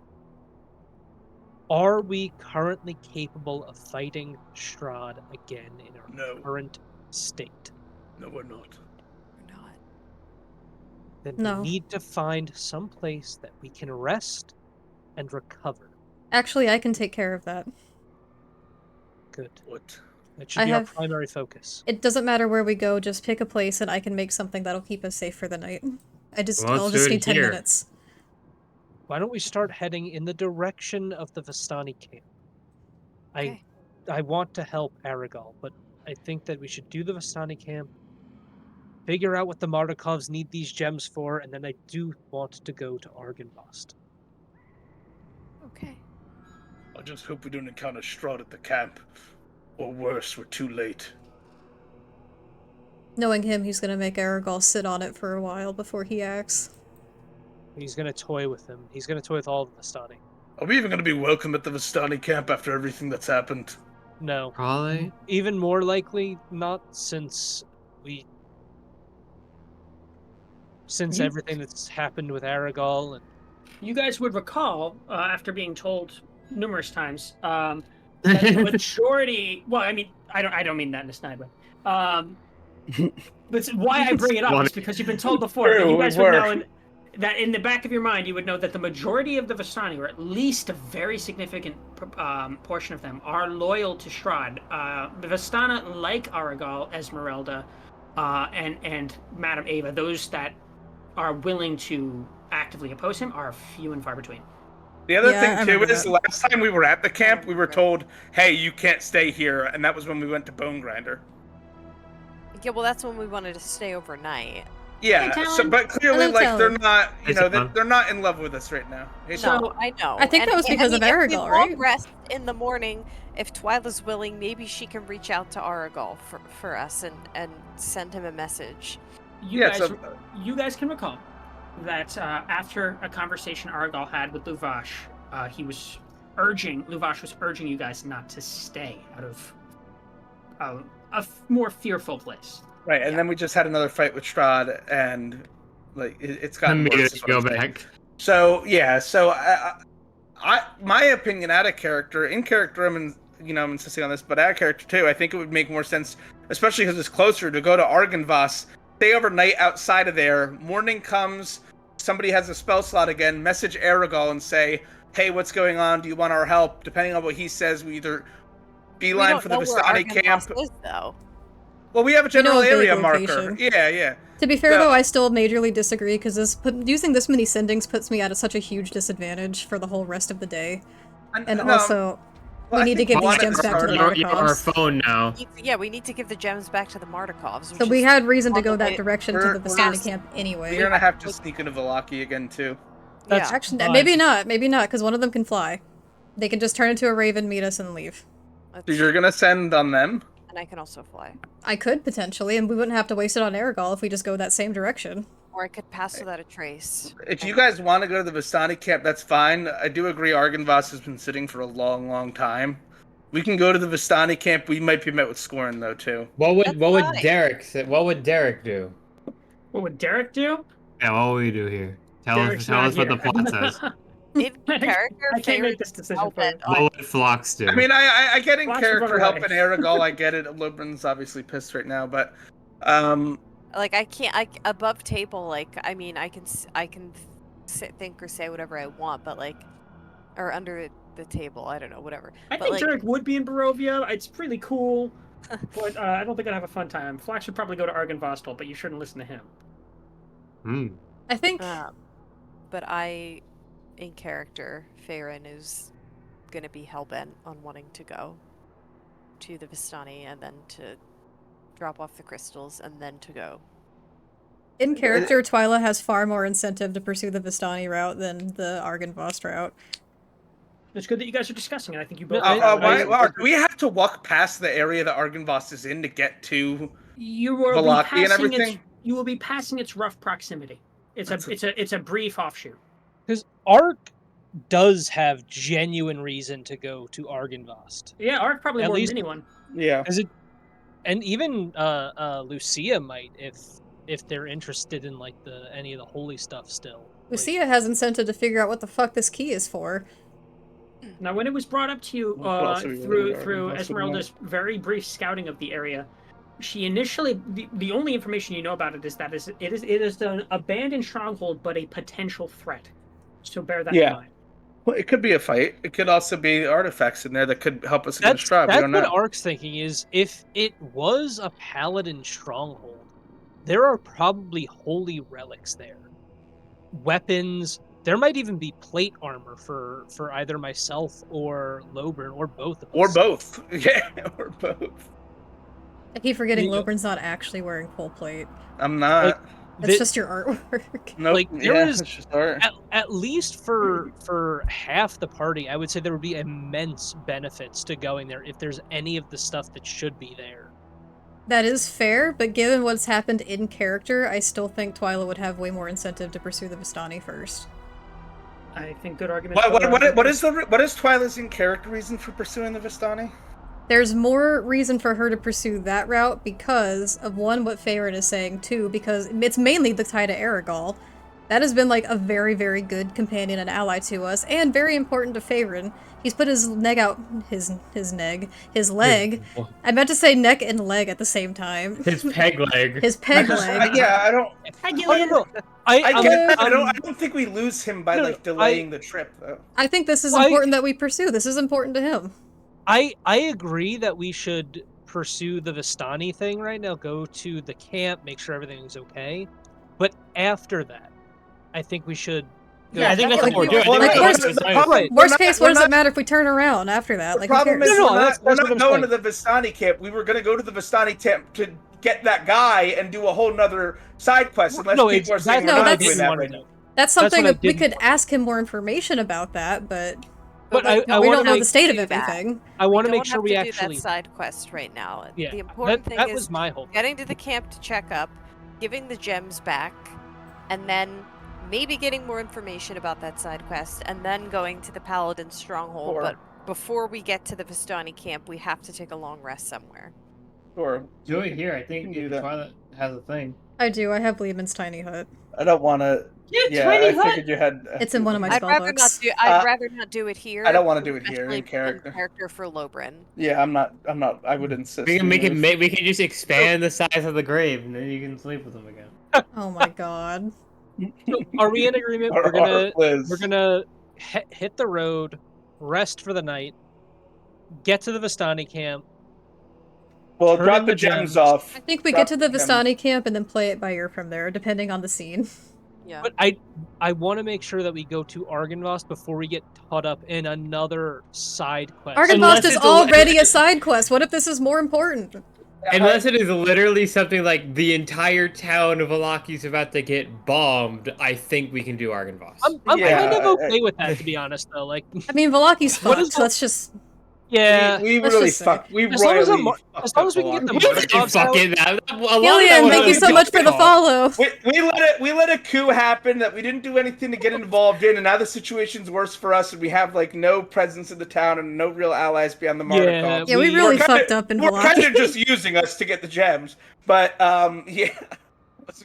Are we currently capable of fighting Strahd again in our No. current state? No, we're not. Or not. Then No. we need to find some place that we can rest and recover. Actually, I can take care of that. Good. What? That should I be our have- primary focus. It doesn't matter where we go, just pick a place and I can make something that'll keep us safe for the night. Well, let's I'll do just it need 10 here. minutes. Why don't we start heading in the direction of the Vistani camp? Okay. I want to help Aragal, but I think that we should do the Vistani camp, figure out what the Mardikovs need these gems for, and then I do want to go to Argynvost. Okay. I just hope we don't encounter Strahd at the camp. Or worse, we're too late. Knowing him, he's gonna make Aragal sit on it for a while before he acts. He's going to toy with them. He's going to toy with all the Vistani. Are we even going to be welcome at the Vistani camp after everything that's happened? No. Probably. Even more likely not, since everything that's happened with Aragal and You guys would recall, after being told numerous times, that the majority. Well, I mean, I don't mean that in a snide way. But why I bring it up is because you've been told before. True, But you guys we would were. know that in the back of your mind, you would know that the majority of the Vistani, or at least a very significant portion of them, are loyal to Strahd. The Vistana, like Aragal, Esmeralda, and Madame Ava, those that are willing to actively oppose him are few and far between. The other Yeah, I thing, too, remember is that. last time we were at the camp, we were remember. told, hey, you can't stay here, and that was when we went to Bone Grinder. Yeah, well, that's when we wanted to stay overnight. Yeah, Hey, so, Talon. but clearly, Hello, like, they're Talon. not, Hey, they're not in love with us right now. Hey, So- No, I know. I think that was because of if we Aragal, long right? rest in the morning, if Twyla's willing, maybe she can reach out to Aragal for us and send him a message. You guys can recall that after a conversation Aragal had with Luvash, Luvash was urging you guys not to stay out of a more fearful place. Right, and Yeah. then we just had another fight with Strahd, and, like, it's gotten worse. Immediately is what go I'm saying. back. So, yeah, so my opinion out of character, in character, I'm insisting on this, but out of character too, I think it would make more sense, especially because it's closer, to go to Argynvost, stay overnight outside of there, morning comes, somebody has a spell slot again, message Aragal and say, hey, what's going on? Do you want our help? Depending on what he says, we either beeline for the Vistani camp. Is, though. Well, we have a general a vague area marker. location. Yeah. To be fair, So- though, I still majorly disagree, because using this many sendings puts me at such a huge disadvantage for the whole rest of the day. And No, also, well, I we need to think give one these of gems the back to the You're our Mardikovs. phone now. We need to give the gems back to the Mardikovs. So which we is had reason to on go the that way- direction to we're- the we're Vistani just- camp anyway. we're gonna have to sneak into Vallaki again too. That's Yeah. Actually, fine. maybe not, because one of them can fly. They can just turn into a raven, meet us, and leave. So you're gonna send on them? And I can also fly. I could, potentially, and we wouldn't have to waste it on Aragal if we just go that same direction. Or I could pass without a trace. If you guys want to go to the Vistani camp, that's fine. I do agree Argynvost has been sitting for a long, long time. We can go to the Vistani camp. We might be met with scorn, though, too. What That's would fine. Derek say? What would Derek do? What would Derek do? Yeah, what will we do here? Tell Derek's us what the not plot here. says. In character, I can't make Farid this decision help for you. it. What would Phlox do? I mean, I get in Flash character above helping life. Aragal. I get it. Lobrin's obviously pissed right now, but Like I can't. Above table. Like I mean, I can think or say whatever I want, but like, or under the table. I don't know. Whatever. I But, think like- Derek would be in Barovia. It's really cool, but I don't think I'd have a fun time. Flash should probably go to Argynvost, but you shouldn't listen to him. I think But I, in character, Farron is gonna be hellbent on wanting to go to the Vistani and then to drop off the crystals and then to go. in character, Twyla has far more incentive to pursue the Vistani route than the Argynvost route. It's good that you guys are discussing it. I think you both. Do we have to walk past the area that Argynvost is in to get to You will be Vallaki passing and everything? You will be passing its rough proximity. It's a brief offshoot. Because Ark does have genuine reason to go to Argynvost. Yeah, Ark probably At more least- than anyone. Yeah. And even Lucia might if they're interested in like any of the holy stuff still. Lucia has incentive to figure out what the fuck this key is for. Now, when it was brought up to you through Esmeralda's very brief scouting of the area, she initially the only information you know about it is that it is an abandoned stronghold, but a potential threat. So bear that in mind. Well, it could be a fight. It could also be artifacts in there that could help us against Strahd. That's what Ark's thinking is. If it was a paladin stronghold, there are probably holy relics there. Weapons. There might even be plate armor for either myself or Lobern or both of us. Or both. Yeah, or both. I keep forgetting Lobern's not actually wearing full plate. I'm not. Like, That's just your artwork. Nope. Like there is just art. at least for half the party, I would say there would be immense benefits to going there if there's any of the stuff that should be there. That is fair, but given what's happened in character, I still think Twyla would have way more incentive to pursue the Vistani first. I think good argument. What is Twyla's in character reason for pursuing the Vistani? There's more reason for her to pursue that route because of one, what Faerun is saying, two, because it's mainly the tie to Aragol. That has been like a very, very good companion and ally to us, and very important to Faerun. He's put his leg out, his leg. I meant to say neck and leg at the same time. His peg leg. His peg leg. I don't. I don't think we lose him by delaying the trip though. I think this is important that we pursue. This is important to him. I agree that we should pursue the Vistani thing right now. Go to the camp, make sure everything's okay. But after that, I think we should. Yeah, I think that's what we're doing. Worst case, what does it matter if we turn around after that? Like, problem is, that's we're what not I'm going saying. to the Vistani camp. We were going to go to the Vistani camp to get that guy and do a whole nother side quest. Unless people are saying we're not doing that right now. That's something that we could ask him more information about that, but But we don't know the state of everything. I want to make don't sure have we to actually do that side quest right now. Yeah, The important thing that is was my whole. getting to the camp to check up, giving the gems back, and then maybe getting more information about that side quest, and then going to the Paladin stronghold. Or- But before we get to the Vistani camp, we have to take a long rest somewhere. Or Do it here. I think Do that. Twilight has a thing. I do. I have Lehman's tiny hut. I don't want to. Yeah, I figured you had. It's in one of my I'd rather not spellbooks. do. I'd rather not do it here. I don't want to do it here especially in character. for Lobrin. Yeah, I'm not. I would insist. We can on make it. this. We can just expand the size of the grave, and then you can sleep with them again. Oh my god. So, are we in agreement? Or Liz. We're gonna hit the road, rest for the night, get to the Vistani camp. Well, turn drop in the the gems gems. off. I think we Drop get to the gems. Vistani camp and then play it by ear from there, depending on the scene. Yeah. But I want to make sure that we go to Argynvost before we get caught up in another side quest. Argynvost is it's already a side quest. What if this is more important? Unless it is literally something like the entire town of Vallaki is about to get bombed, I think we can do Argynvost. I'm Yeah, kind of okay with that, to be honest. Though, like, I mean, Valaki's What fucked, is so let's just... yeah, we let's really just say. fucked. We As long as royally. as long as we can get the You murder can dogs out. fucking Gillian, thank you so much for the follow. We let a coup happen that we didn't do anything to get involved in, and now the situation's worse for us, and we have like no presence in the town and no real allies beyond the martyr Yeah, cause. Yeah, we We- really We're kinda- fucked up in We're kind of Vallaki. just using us to get the gems, but yeah.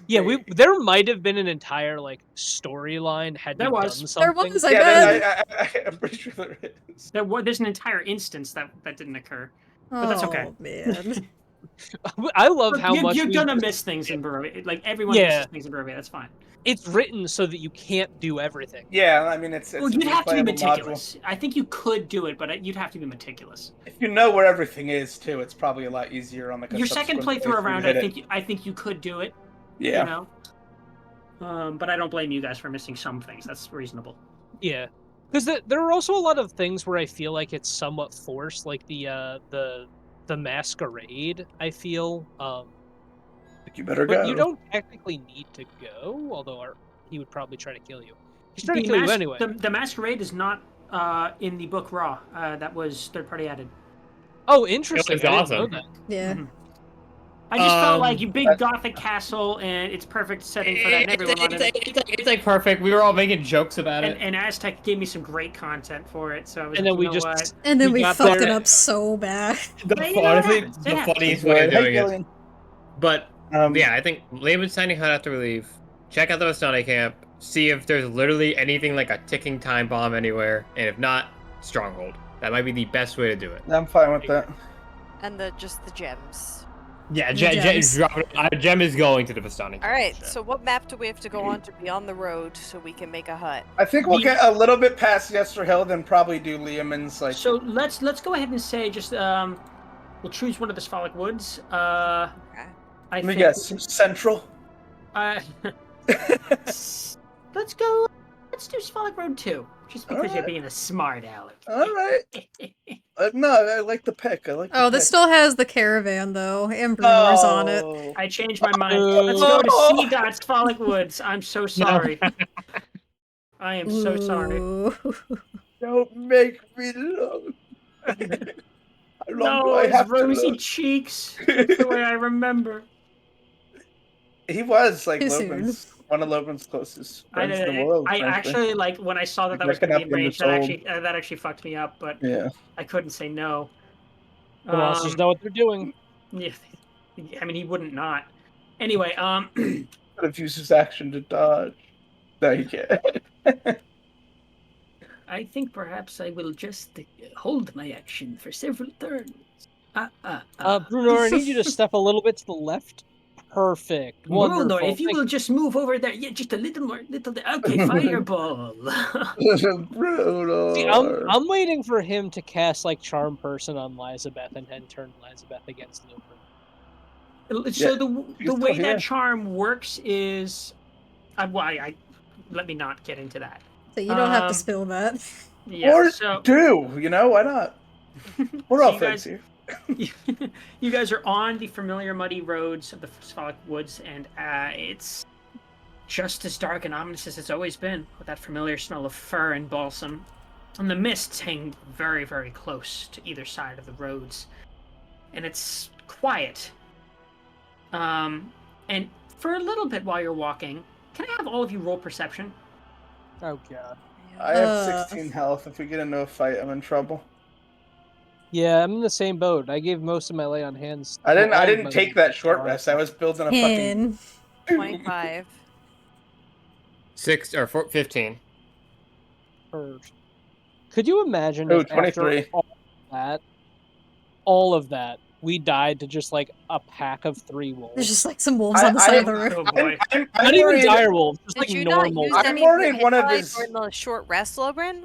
Yeah, there might have been an entire like storyline had There we was. done something. There was, I Yeah, bet. I'm pretty sure there is. There's an entire instance that didn't occur. But that's okay. Oh, man. I love Look, how much you're we- gonna miss things in Barovia. Like everyone Yeah. misses things in Barovia. That's fine. it's written so that you can't do everything. Yeah, I mean it's Well, a you'd have to be replayable module. meticulous. I think you could do it, but you'd have to be meticulous. If you know where everything is too, it's probably a lot easier on like a Your second subsequent playthrough playthrough around, to hit it. I think you could do it. Yeah. You know. But I don't blame you guys for missing some things. That's reasonable. Yeah, because there are also a lot of things where I feel like it's somewhat forced, like the masquerade. I feel, You better but go. you don't technically need to go. Although he would probably try to kill you. He's trying to kill you anyway. The masquerade is not in the book Raw. That was third-party added. Oh, interesting. It was I didn't awesome. know that. Yeah. Mhm. I just felt like you Um, big gothic castle, and it's perfect setting for that, and everyone wanted it. It's like perfect. We were all making jokes about it. And Aztec gave me some great content for it, so I was And like, then we you know just what? And then we got fucked there. it up so bad. Hey, you know what Honestly, happens? It the happens. funniest way of Hey, doing it. Gillian. But Um, yeah, I think Laban's tiny hut after we leave. Check out the Vistani camp. See if there's literally anything like a ticking time bomb anywhere, and if not, stronghold. That might be the best way to do it. I'm fine with that. And just the gems. Yeah, Gems. Gem is going to the Vistani camp. All right. for sure. So what map do we have to go on to be on the road so we can make a hut? I think we'll get a little bit past Yester Hill, then probably do Liamon's like. So let's go ahead and say just we'll choose one of the Sphalic Woods. I Let me think guess. Central. let's go. Let's do Sphalic Road 2, just because you're Alright. being a smart aleck. All right. No, I like the pick. I like. Oh, the this pick. still has the caravan though, and Brunor's on it. Oh. I changed my mind. Let's go to C. Sphalic Woods. I'm so sorry. I am so sorry. Ooh. Don't make me look. How long do No, I his have to rosy look? cheeks. That's the way I remember. He was like Too one of Logan's closest I friends in the world. I frankly. actually like when I saw that that was Looking going to up be in in range. the That actually fucked me up, but Yeah. I couldn't say no. The monsters know what they're doing. Yeah, I mean he wouldn't not. Anyway, Could have used his action to dodge. No, you can't. I think perhaps I will just hold my action for several turns. Bruno, I need you to step a little bit to the left. Perfect. Wonderful. Bruno, if you Thank will just move over there, yeah, just a little more, okay, fireball. Brutal. See, I'm waiting for him to cast like Charm Person on Lizabeth and then turn Lizabeth against Lupin. So Yeah, the still way here. that charm works is, I let me not get into that. So you don't have to spill that. Yeah. Or So do, why not? We're So all you friends guys- here. you guys are on the familiar muddy roads of the Sphalic Woods, and it's just as dark and ominous as it's always been, with that familiar smell of fir and balsam. And the mists hang very, very close to either side of the roads. And it's quiet. And for a little bit while you're walking, can I have all of you roll perception? Oh god. I have 16 health. If we get into a fight, I'm in trouble. Yeah, I'm in the same boat. I gave most of my lay on hands. I well, all of didn't my take lay that on short hands. rest. I was building a fucking 10. 25. 15. Could you imagine Oh, if after 23. all of that, we died to just like a pack of 3 wolves? There's just like some wolves on the side of the road. Oh boy. I'm Not even worried. dire wolves, just Did like you not normal. use I'm any of your worried hit one of die his- during the short rest, Lobrin?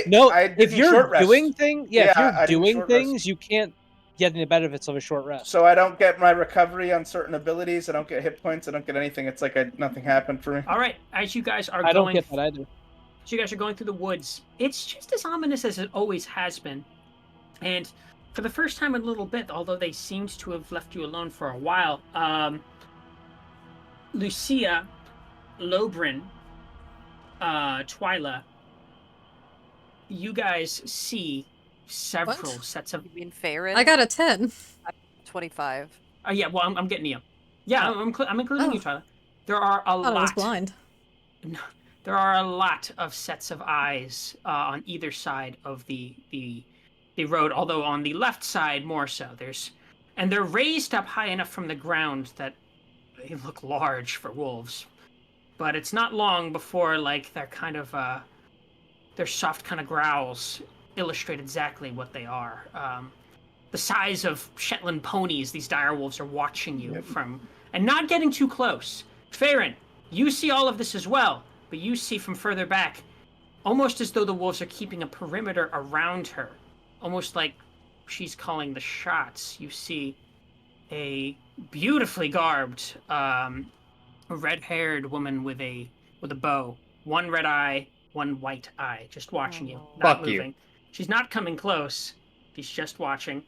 No, I if didn't you're short rest, doing things, if Yeah, you're I didn't doing short rest. things, you can't get any benefits of a short rest. so I don't get my recovery on certain abilities. I don't get hit points. I don't get anything. It's like nothing happened for me. All right, as you guys are I don't going, get that either. so you guys are going through the woods. It's just as ominous as it always has been. And for the first time in a little bit, although they seemed to have left you alone for a while, Lucia, Lobrin, Twyla, you guys see several What? sets of. You mean Farron? I got a 10. 25. Yeah, well, I'm getting you. Yeah, I'm including you, Oh. Twyla. There are a I thought I was lot. blind. There are a lot of sets of eyes on either side of the road, although on the left side more so. And they're raised up high enough from the ground that they look large for wolves. But it's not long before like they're kind of their soft kind of growls illustrate exactly what they are. The size of Shetland ponies, these dire wolves are watching you from and not getting too close. Farron, you see all of this as well, but you see from further back, almost as though the wolves are keeping a perimeter around her, almost like she's calling the shots. You see a beautifully garbed, red-haired woman with a bow, one red eye, one white eye, just watching you, not Fuck you. moving. She's not coming close. She's just watching.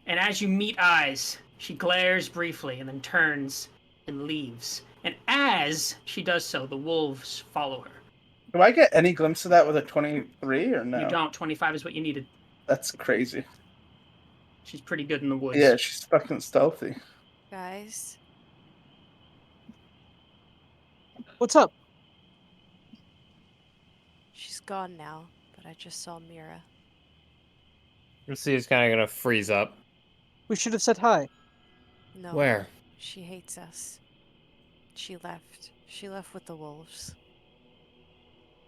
And as you meet eyes, she glares briefly and then turns and leaves. And as she does so, the wolves follow her. Do I get any glimpse of that with a 23 or no? You don't. 25 is what you needed. That's crazy. She's pretty good in the woods. Yeah, she's fucking stealthy. Guys, What's up? she's gone now, but I just saw Mira. Lucy's kind of gonna freeze up. We should have said hi. No. Where? She hates us. She left. She left with the wolves.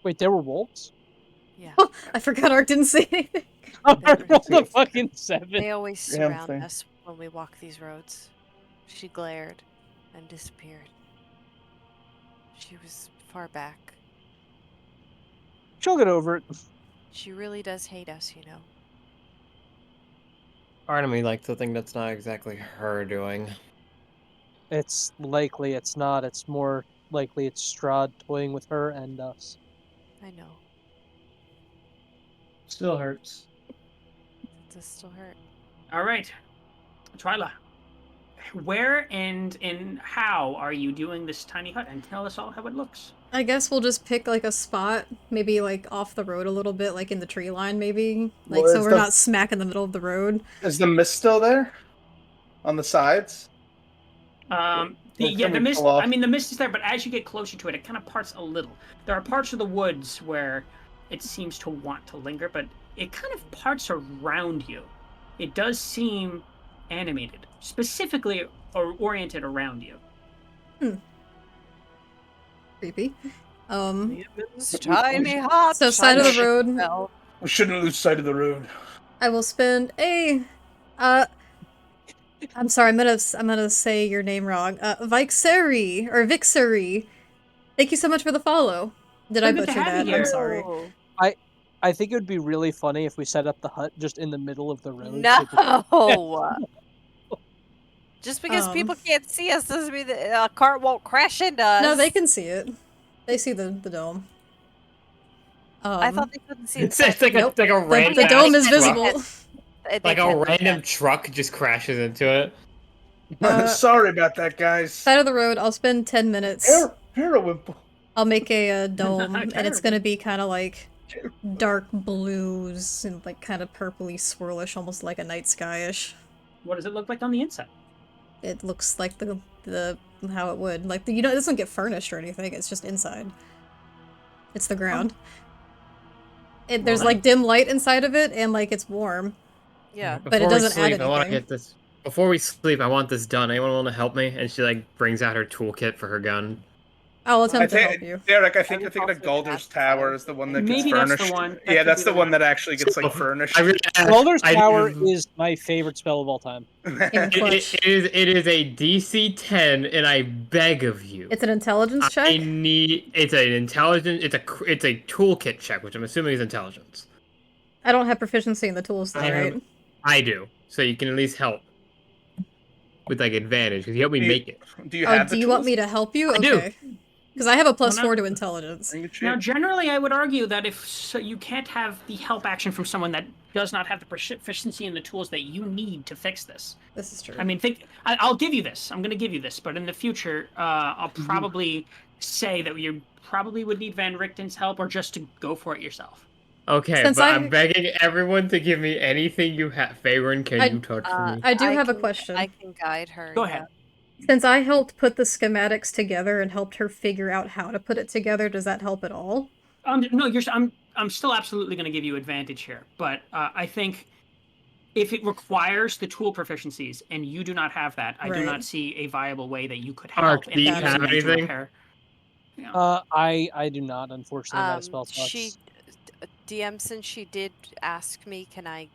Wait, there were wolves? Yeah. I forgot Ark didn't say anything. I rolled a fucking 7. They always Damn surround thing. us when we walk these roads. She glared and disappeared. She was far back. She'll get over it. She really does hate us, you know. Part of me likes to think that's not exactly her doing. It's likely it's not. It's more likely it's Strahd toying with her and us. I know. Still hurts. It does still hurt. All right, Twyla. Where and how are you doing this tiny hut? And tell us all how it looks. I guess we'll just pick like a spot, maybe like off the road a little bit, like in the tree line, maybe. Like Well, so is we're the- not smack in the middle of the road. Is the mist still there? On the sides? Or The can we mist. pull off? I mean, the mist is there, but as you get closer to it, it kind of parts a little. There are parts of the woods where it seems to want to linger, but it kind of parts around you. It does seem animated, specifically or oriented around you. Creepy. It's tiny hot. So side of the tiny road. smell. We shouldn't lose sight of the road. I will spend a I'm sorry, I'm gonna say your name wrong. Vixeri or Vixeri. Thank you so much for the follow. Did I Good to butcher have you that? here. I'm sorry. Oh, I think it would be really funny if we set up the hut just in the middle of the road. no. Just because Um, people can't see us doesn't mean that a car won't crash into us. No, they can see it. They see the dome. I thought they couldn't see It's, the it's like Nope. a random the dome ass is truck. visible. Like a random truck just crashes into it. Sorry about that, guys. Side of the road, I'll spend 10 minutes. Periwinkle. I'll make a dome, and it's Terrible. gonna be kind of like dark blues and like kind of purpley swirlish, almost like a night sky-ish. What does it look like on the inside? It looks like the how it would. Like, it doesn't get furnished or anything, it's just inside. It's the ground. There's like dim light inside of it, and like it's warm. Yeah. But it Before we doesn't add sleep, I want to anything. get this. Before we sleep, I want this done. Anyone want to help me? And she like brings out her toolkit for her gun. I'll I attempt to help think, you. Derek, I think would the also Galder's pass Tower by. is the one that gets Maybe that's the furnished. one. That Yeah, could that's be the one one. that actually gets like furnished. I really, Baldur's I- Tower is my favorite spell of all time. In It clutch. is a DC 10, and I beg of you. It's an intelligence check. I need. It's an intelligence. It's a toolkit check, which I'm assuming is intelligence. I don't have proficiency in the tools though, I have- right? I do, so you can at least help with like advantage because you help me make it. Do you Oh, have do the you want tools? me to help you? I do. Okay. Because I have a Well, +4 to intelligence. Bring it Now, cheap. generally, I would argue that you can't have the help action from someone that does not have the proficiency in the tools that you need to fix this. This is true. I mean, I'll give you this. I'm going to give you this, but in the future, I'll probably say that you probably would need Van Richten's help, or just to go for it yourself. Okay, Since but I- I'm begging everyone to give me anything you have. Favorite, can you touch me? I do have a can- question. I can guide her. Go yeah. ahead. Since I helped put the schematics together and helped her figure out how to put it together, does that help at all? No, I'm still absolutely going to give you advantage here, but I think if it requires the tool proficiencies and you do not have that, I do Right. not see a viable way that you could help. Ark, in do you using have them to anything? repair. Yeah. I do not, unfortunately. Not a spell slot. DM, since she did ask me, can I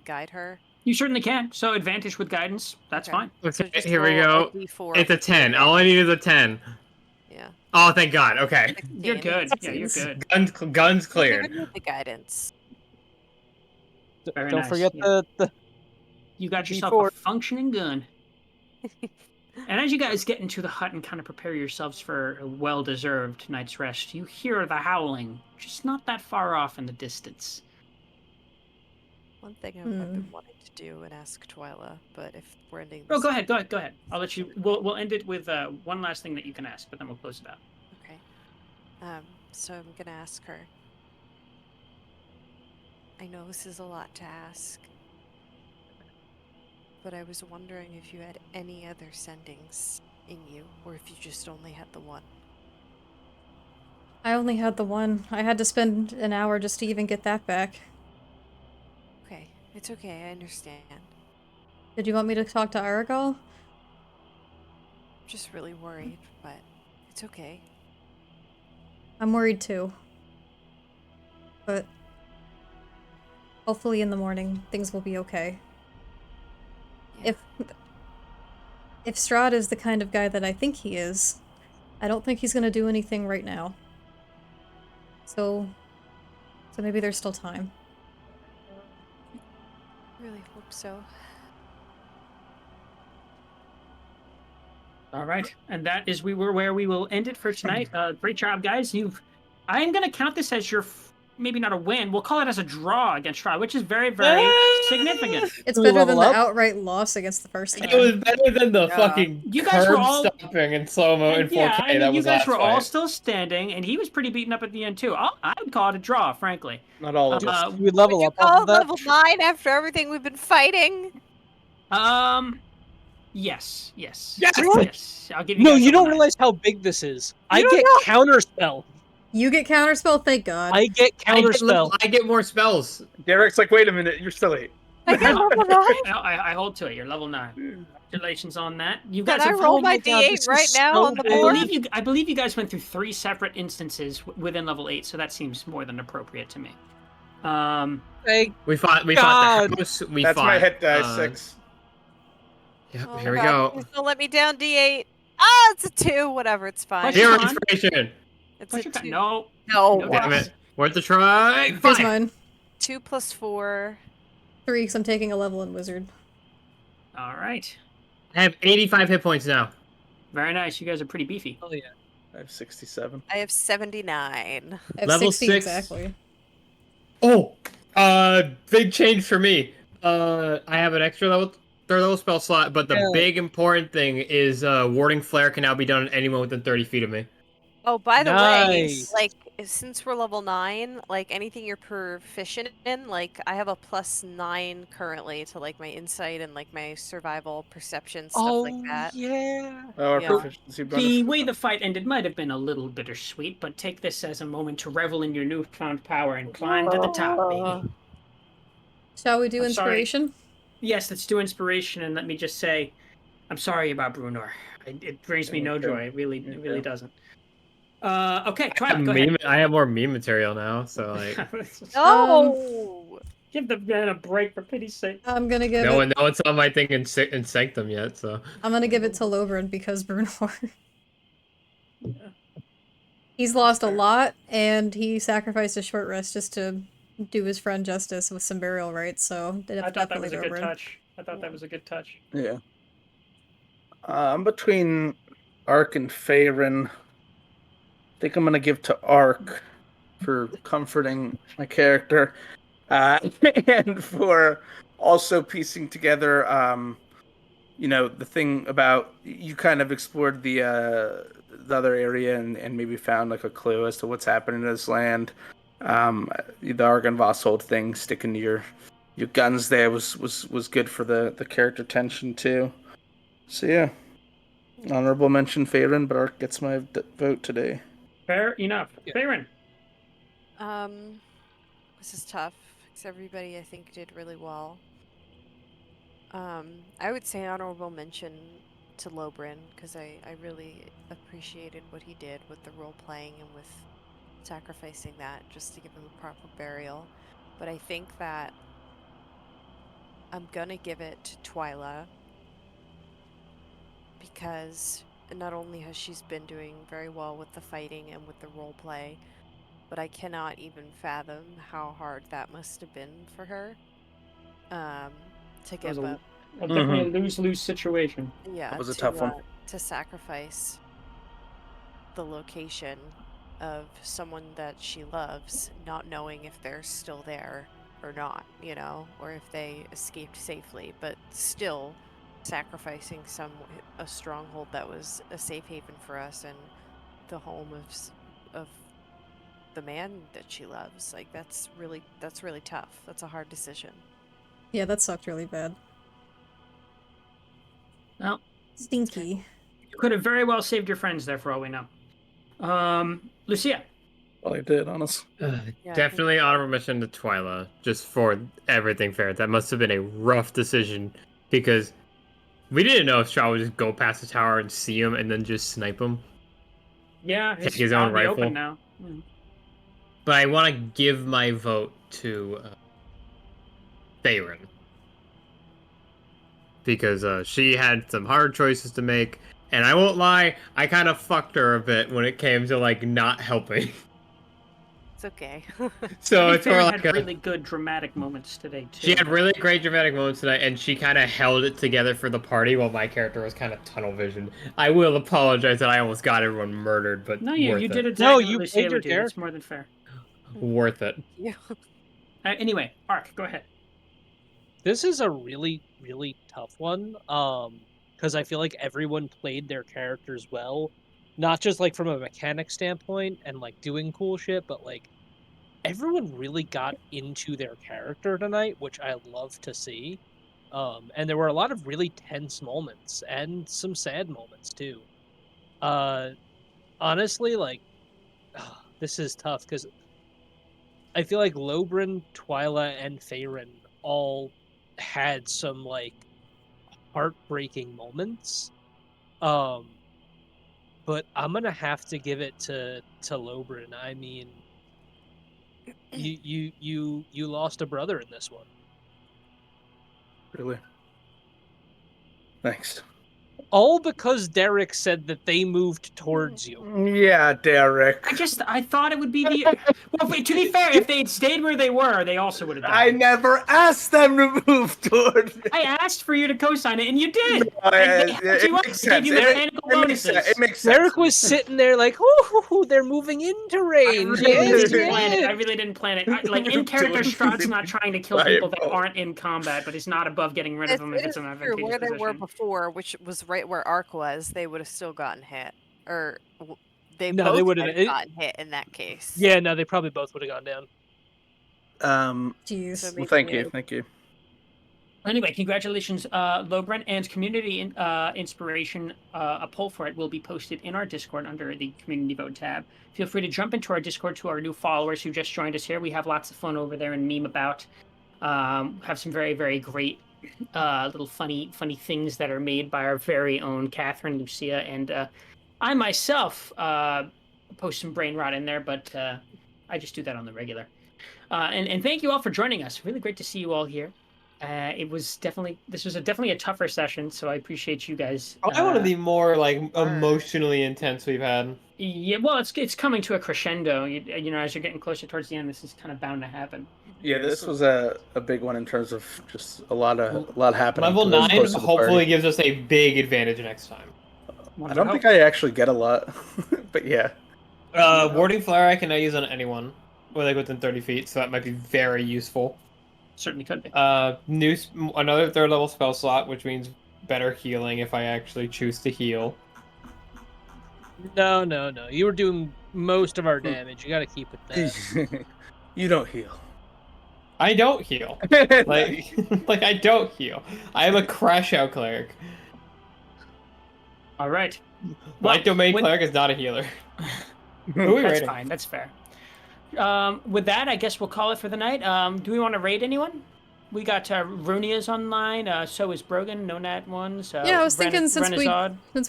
guide her? You certainly can. So advantage with guidance, that's Okay. fine. So Okay, just here we roll a go. D4 It's a for 10. All I need is a 10. Yeah. Oh, thank God. Okay. 16. You're good. Yeah, you're good. Guns I'll cleared. give you the guidance. Very Don't nice, forget yeah. the You got yourself D4. a functioning gun. And as you guys get into the hut and kind of prepare yourselves for a well-deserved night's rest, you hear the howling, just not that far off in the distance. One thing I've been wanting to do and ask Twyla, but if we're ending Oh, this... go ahead. I'll let you. We'll end it with one last thing that you can ask, but then we'll close it out. Okay. so I'm gonna ask her. I know this is a lot to ask, but I was wondering if you had any other sendings in you, or if you just only had the one. I only had the one. I had to spend an hour just to even get that back. Okay, it's okay, I understand. Did you want me to talk to Aragal? I'm just really worried, but it's okay. I'm worried too. But hopefully in the morning things will be okay. Yeah. If Strahd is the kind of guy that I think he is, I don't think he's gonna do anything right now. So maybe there's still time. Really hope so. All right, and that is where we will end it for tonight. Great job, guys. I am going to count this as your maybe not a win. We'll call it as a draw against Strahd, which is very significant. It's Do we better than level the up? outright loss against the first It time. was better than the Yeah. fucking You guys were curb all- stomping in slow-mo in 4K Yeah, I mean, that you was guys last were all fight. still standing, and he was pretty beaten up at the end too. I would call it a draw, frankly. Not all of us. Do we level Would you up off call of it that? level 9 after everything we've been fighting? Yes. Yes! Yes. I'll give you No, guys you level don't 9. realize how big this is. I don't get know. counterspell. You get counterspell, thank God. I get counterspell. I get more spells. Derek's like, wait a minute, you're still 8. I get level 9? I hold to it. You're level 9. Congratulations on that. You Can guys I have roll Oh my my God, D8 this is right now so on the big. board? I believe you guys went through 3 separate instances within level 8, so that seems more than appropriate to me. Thank We fought God. the house. That's my hit dice, 6. Yep, Oh here we God, go. please don't let me down, D8. Ah, it's a 2. Whatever, it's fine. Plus your Hero con. inspiration. It's Plus a your con. 2. No. No. No Damn dice. it. Worth a try. Here's 5. mine. 2 plus 4. 3, because I'm taking a level in Wizard. All right. I have 85 hit points now. Very nice. You guys are pretty beefy. Oh yeah. I have 67. I have 79. I have Level 60 6. exactly. Oh, big change for me. I have an extra third level spell slot, but the Yeah. big important thing is warding flare can now be done on anyone within 30 feet of me. Oh, by the way, Nice. like, since we're level 9, like, anything you're proficient in, like, I have a plus 9 currently to, like, my insight and, like, my survival, perception, stuff like that. Yeah. Our Yeah. proficiency bonus. The way the fight ended might have been a little bittersweet, but take this as a moment to revel in your newfound power and climb to the top, baby. Shall we do I'm sorry. inspiration? Yes, let's do inspiration, and let me just say, I'm sorry about Brunor. It brings me Me no too. joy. It really too. doesn't. Okay, Twilight, go ahead. I have more meme material now, so like No! Give the man a break, for pity's sake. I'm gonna give no it. one's on my thing in Sanctum yet. So I'm gonna give it to Lobrin because Brunor. He's lost a lot, and he sacrificed a short rest just to do his friend justice with some burial rites. So I thought that was a good Lobrin. touch. I thought that was a good touch. Yeah. I'm between Ark and Faerun. I think I'm gonna give to Ark for comforting my character, and for also piecing together, the thing about you kind of explored the other area and maybe found like a clue as to what's happening in this land. The Argynvost thing sticking to your guns there was good for the character tension too. So yeah, honorable mention Faerun, but Ark gets my vote today. Fair enough. Yeah. Faerun. This is tough, because everybody, I think, did really well. I would say honorable mention to Lobrin, because I really appreciated what he did with the role-playing and with sacrificing that just to give him a proper burial. But I think that I'm gonna give it to Twyla, because not only has she been doing very well with the fighting and with the roleplay, but I cannot even fathom how hard that must have been for her. To give up. Definitely a lose-lose situation. Yeah, That was a tough one. To sacrifice the location of someone that she loves, not knowing if they're still there or not, or if they escaped safely, but still sacrificing a stronghold that was a safe haven for us and the home of the man that she loves. Like that's really tough. That's a hard decision. Yeah, that sucked really bad. Well, Stinky. you could have very well saved your friends there for all we know. Lucia. Well, I did, honestly. Yeah, I think Definitely honorable mention to Twyla, just for everything fair. That must have been a rough decision, because we didn't know if Strahd would just go past the tower and see him and then just snipe him. Yeah, Take it's his out own in the rifle. open now. But I want to give my vote to Theron. Because she had some hard choices to make, and I won't lie, I kind of fucked her a bit when it came to, like, not helping. it's okay. So I it's think more Farron like had really good dramatic moments today too. she had really great dramatic moments tonight, and she kind of held it together for the party while my character was kind of tunnel vision. I will apologize that I almost got everyone murdered, but No, worth you did it. exactly No, what you Lucia played your would do. That's character. more than fair. Worth it. Yeah. Anyway, Ark, go ahead. This is a really, really tough one. Because I feel like everyone played their characters well, not just like from a mechanic standpoint and like doing cool shit, but like everyone really got into their character tonight, which I love to see. And there were a lot of really tense moments and some sad moments too. Uh, honestly, like this is tough because I feel like Lobrin, Twyla, and Faerun all had some like heartbreaking moments. Um, but I'm gonna have to give it to Lobrin. I mean, you lost a brother in this one. Really? Thanks. All because Derek said that they moved towards you. Yeah, Derek. I thought it would be the. Well, to be fair, if they had stayed where they were, they also would have died. I never asked them to move towards me. I asked for you to co-sign it, and you did. No, And they it helped you up, makes gave sense. you mechanical bonuses. It makes sense. Derek was sitting there like, "Ooh, they're moving into range." Yes, I really didn't plan it. Like in character, Strahd's not trying to kill people that aren't in combat, but he's not above getting rid of them if it's an True. advantageous Where they were position. before, which was right where Ark was, they would have still gotten hit, or they No, they both would've- might have gotten hit in that case. Yeah, no, they probably both would have gone down. Jeez. So Well, thank you, maybe thank you. Anyway, congratulations, Lobren, and community inspiration. A poll for it will be posted in our Discord under the community vote tab. Feel free to jump into our Discord to our new followers who just joined us here. We have lots of fun over there and meme about. Have some very, very great little funny things that are made by our very own Catherine, Lucia, and I myself post some brain rot in there, but I just do that on the regular. And thank you all for joining us. Really great to see you all here. This was definitely a tougher session, so I appreciate you guys. I want to be more like emotionally intense we've had. Yeah, well, it's coming to a crescendo. You know, as you're getting closer towards the end, this is kind of bound to happen. Yeah, this was a big one in terms of just a lot happening. Level to this 9 close to the hopefully party. gives us a big advantage next time. I don't think I actually get a lot, but yeah. Warding Flare I can now use on anyone, or like within 30 feet, so that might be very useful. Certainly could be. Another 3rd level spell slot, which means better healing if I actually choose to heal. No. You were doing most of our damage. You got to keep it there. You don't heal. I don't heal. like I don't heal. I am a crash out cleric. All right. Light domain cleric is not a healer. Who are we That's raiding? fine. That's fair. With that, I guess we'll call it for the night. Do we want to raid anyone? We got Runia's online. So is Brogan. No Nat ones. Yeah, I was thinking since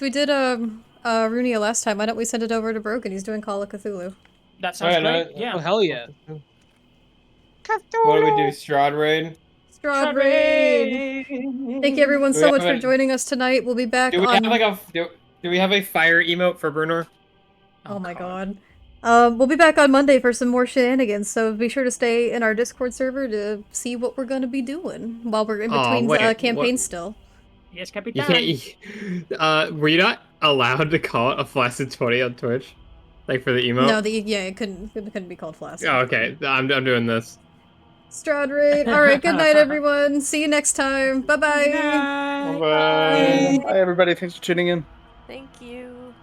we did Runia last time, why don't we send it over to Broken? He's doing Call of Cthulhu. That sounds great. Yeah. Oh hell yeah. What do we do? Strahd raid? Strahd raid! Thank you everyone so much for joining us tonight. We'll be back do we on... have like do we have a fire emote for Brunor? Oh my god. We'll be back on Monday for some more shenanigans, so be sure to stay in our Discord server to see what we're going to be doing while we're in between campaigns still. Yes, Capitan. You can't, were you not allowed to call it a Flaccid 20 on Twitch? Like for the emote? No, it couldn't be called Flaccid. Oh, okay. I'm doing this. Strahd raid. Alright, good night everyone. See you next time. Bye-bye. Bye. Bye everybody. Thanks for tuning in. Thank you.